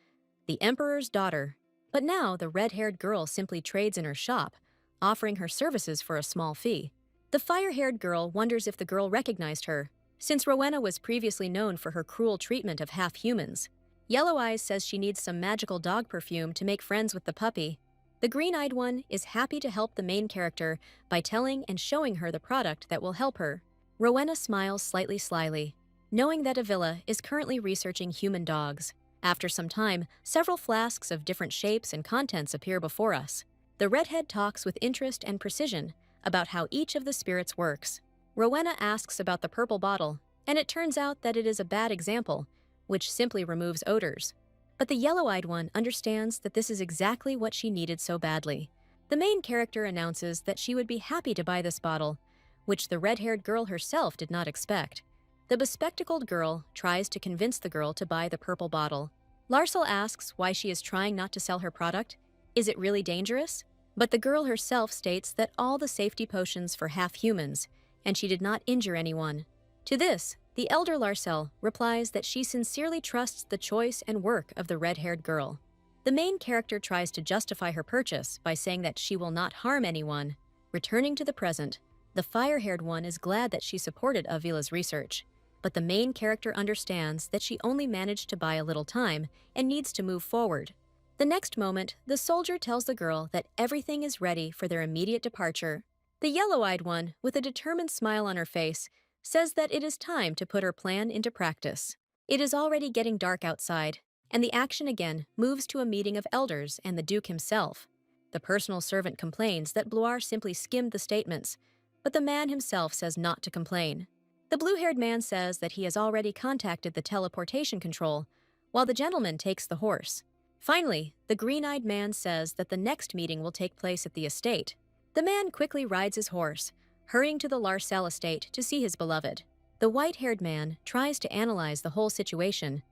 the Emperor's daughter. But now the red-haired girl simply trades in her shop, offering her services for a small fee. The fire-haired girl wonders if the girl recognized her, since Rowena was previously known for her cruel treatment of half-humans. Yellow Eyes says she needs some magical dog perfume to make friends with the puppy. The green-eyed one is happy to help the main character by telling and showing her the product that will help her. Rowena smiles slightly slyly, knowing that Avila is currently researching human dogs. After some time, several flasks of different shapes and contents appear before us. The redhead talks with interest and precision about how each of the spirits works. Rowena asks about the purple bottle, and it turns out that it is a bad example, which simply removes odors. But the yellow-eyed one understands that this is exactly what she needed so badly. The main character announces that she would be happy to buy this bottle, which the red-haired girl herself did not expect. The bespectacled girl tries to convince the girl to buy the purple bottle. Larsel asks why she is trying not to sell her product. Is it really dangerous? But the girl herself states that all the safety potions for half-humans, and she did not injure anyone. To this, the elder Larsel replies that she sincerely trusts the choice and work of the red-haired girl. The main character tries to justify her purchase by saying that she will not harm anyone. Returning to the present, the fire-haired one is glad that she supported Avila's research. But the main character understands that she only managed to buy a little time and needs to move forward. The next moment, the soldier tells the girl that everything is ready for their immediate departure. The yellow-eyed one, with a determined smile on her face, says that it is time to put her plan into practice. It is already getting dark outside, and the action again moves to a meeting of elders and the Duke himself. The personal servant complains that Bloire simply skimmed the statements, but the man himself says not to complain. The blue-haired man says that he has already contacted the teleportation control, while the gentleman takes the horse. Finally, the green-eyed man says that the next meeting will take place at the estate. The man quickly rides his horse, hurrying to the Larsel estate to see his beloved. The white-haired man tries to analyze the whole situation.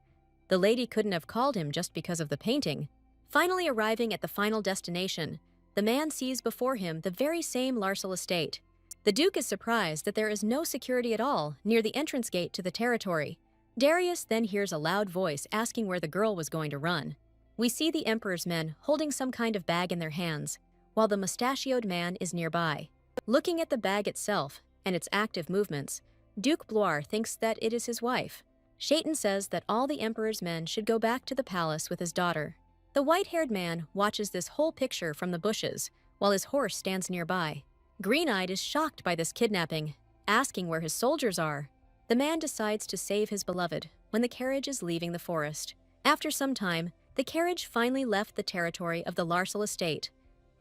The lady couldn't have called him just because of the painting. Finally arriving at the final destination, the man sees before him the very same Larsel estate. The Duke is surprised that there is no security at all near the entrance gate to the territory. Darius then hears a loud voice asking where the girl was going to run. We see the Emperor's men holding some kind of bag in their hands, while the mustachioed man is nearby. Looking at the bag itself and its active movements, Duke Bloire thinks that it is his wife. Ktten says that all the Emperor's men should go back to the palace with his daughter. The white-haired man watches this whole picture from the bushes, while his horse stands nearby. Green-eyed is shocked by this kidnapping, asking where his soldiers are. The man decides to save his beloved when the carriage is leaving the forest. After some time, the carriage finally left the territory of the Larsel estate,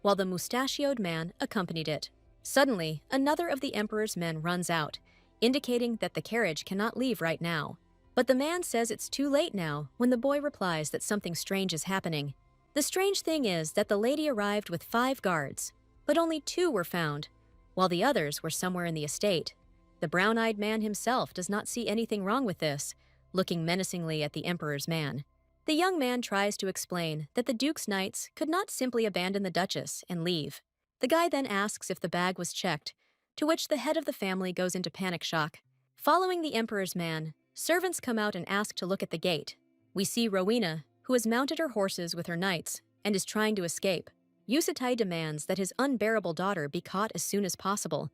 while the mustachioed man accompanied it. Suddenly, another of the Emperor's men runs out, indicating that the carriage cannot leave right now. But the man says it's too late now when the boy replies that something strange is happening. The strange thing is that the lady arrived with 5 guards, but only 2 were found, while the others were somewhere in the estate. The brown-eyed man himself does not see anything wrong with this, looking menacingly at the Emperor's man. The young man tries to explain that the Duke's knights could not simply abandon the Duchess and leave. The guy then asks if the bag was checked, to which the head of the family goes into panic shock. Following the Emperor's man, servants come out and ask to look at the gate. We see Rowena, who has mounted her horses with her knights and is trying to escape. Yusutai demands that his unbearable daughter be caught as soon as possible.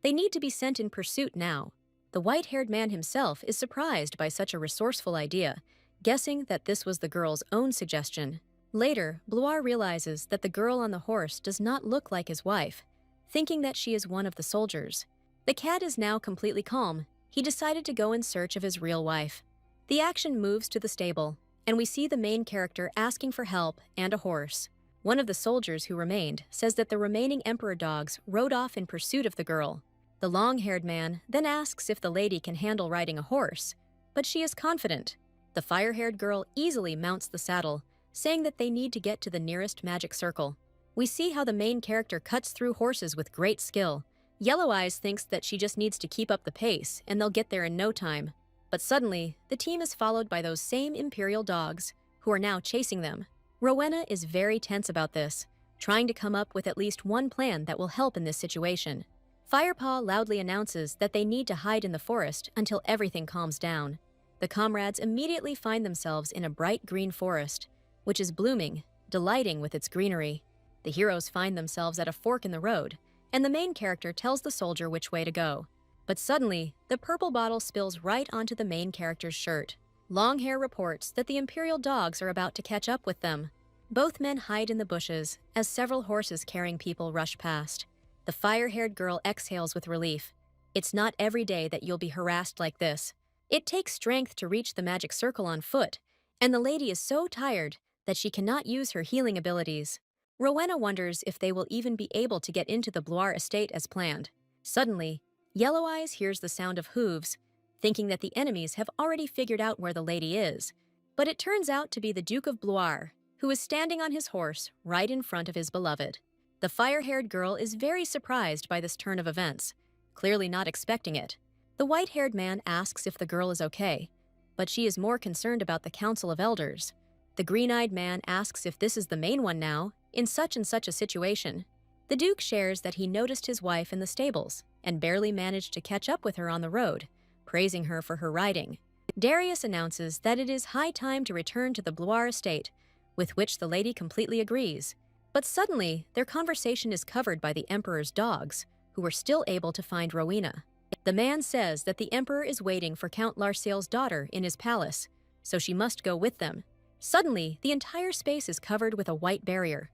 They need to be sent in pursuit now. The white-haired man himself is surprised by such a resourceful idea, guessing that this was the girl's own suggestion. Later, Bloire realizes that the girl on the horse does not look like his wife, thinking that she is one of the soldiers. The cat is now completely calm. He decided to go in search of his real wife. The action moves to the stable, and we see the main character asking for help and a horse. One of the soldiers who remained says that the remaining Emperor dogs rode off in pursuit of the girl. The long-haired man then asks if the lady can handle riding a horse, but she is confident. The fire-haired girl easily mounts the saddle, saying that they need to get to the nearest magic circle. We see how the main character cuts through horses with great skill. Yellow Eyes thinks that she just needs to keep up the pace and they'll get there in no time. But suddenly, the team is followed by those same Imperial dogs, who are now chasing them. Rowena is very tense about this, trying to come up with at least one plan that will help in this situation. Firepaw loudly announces that they need to hide in the forest until everything calms down. The comrades immediately find themselves in a bright green forest, which is blooming, delighting with its greenery. The heroes find themselves at a fork in the road, and the main character tells the soldier which way to go. But suddenly, the purple bottle spills right onto the main character's shirt. Longhair reports that the Imperial dogs are about to catch up with them. Both men hide in the bushes as several horses carrying people rush past. The fire-haired girl exhales with relief. It's not every day that you'll be harassed like this. It takes strength to reach the magic circle on foot, and the lady is so tired that she cannot use her healing abilities. Rowena wonders if they will even be able to get into the Blois estate as planned. Suddenly, Yellow Eyes hears the sound of hooves, thinking that the enemies have already figured out where the lady is. But it turns out to be the Duke of Blois, who is standing on his horse right in front of his beloved. The fire-haired girl is very surprised by this turn of events, clearly not expecting it. The white-haired man asks if the girl is okay, but she is more concerned about the Council of Elders. The green-eyed man asks if this is the main one now, in such and such a situation. The Duke shares that he noticed his wife in the stables and barely managed to catch up with her on the road, praising her for her riding. Darius announces that it is high time to return to the Blois estate, with which the lady completely agrees. But suddenly, their conversation is covered by the Emperor's dogs, who are still able to find Rowena. The man says that the Emperor is waiting for Count Larciel's daughter in his palace, so she must go with them. Suddenly, the entire space is covered with a white barrier.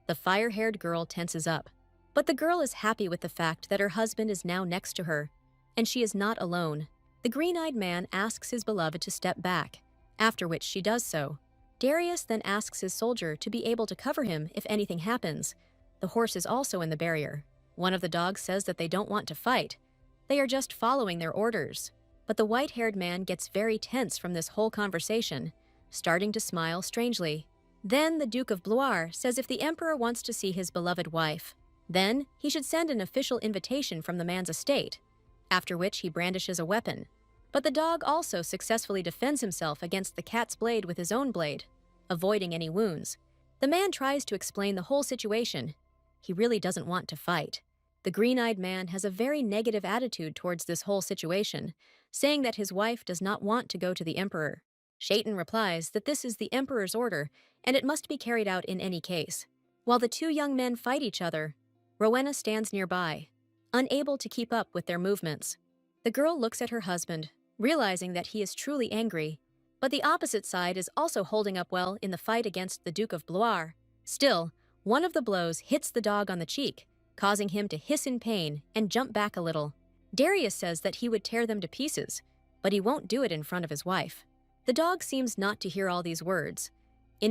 The fire-haired girl tenses up. But the girl is happy with the fact that her husband is now next to her, and she is not alone. The green-eyed man asks his beloved to step back, after which she does so. Darius then asks his soldier to be able to cover him if anything happens. The horse is also in the barrier. One of the dogs says that they don't want to fight. They are just following their orders. But the white-haired man gets very tense from this whole conversation, starting to smile strangely. Then the Duke of Blois says if the Emperor wants to see his beloved wife, then he should send an official invitation from the man's estate, after which he brandishes a weapon. But the dog also successfully defends himself against the cat's blade with his own blade, avoiding any wounds. The man tries to explain the whole situation. He really doesn't want to fight. The green-eyed man has a very negative attitude towards this whole situation, saying that his wife does not want to go to the Emperor. Ktten replies that this is the Emperor's order, and it must be carried out in any case. While the two young men fight each other, Rowena stands nearby, unable to keep up with their movements. The girl looks at her husband, realizing that he is truly angry, but the opposite side is also holding up well in the fight against the Duke of Blois. Still, one of the blows hits the dog on the cheek, causing him to hiss in pain and jump back a little. Darius says that he would tear them to pieces, but he won't do it in front of his wife. The dog seems not to hear all these words,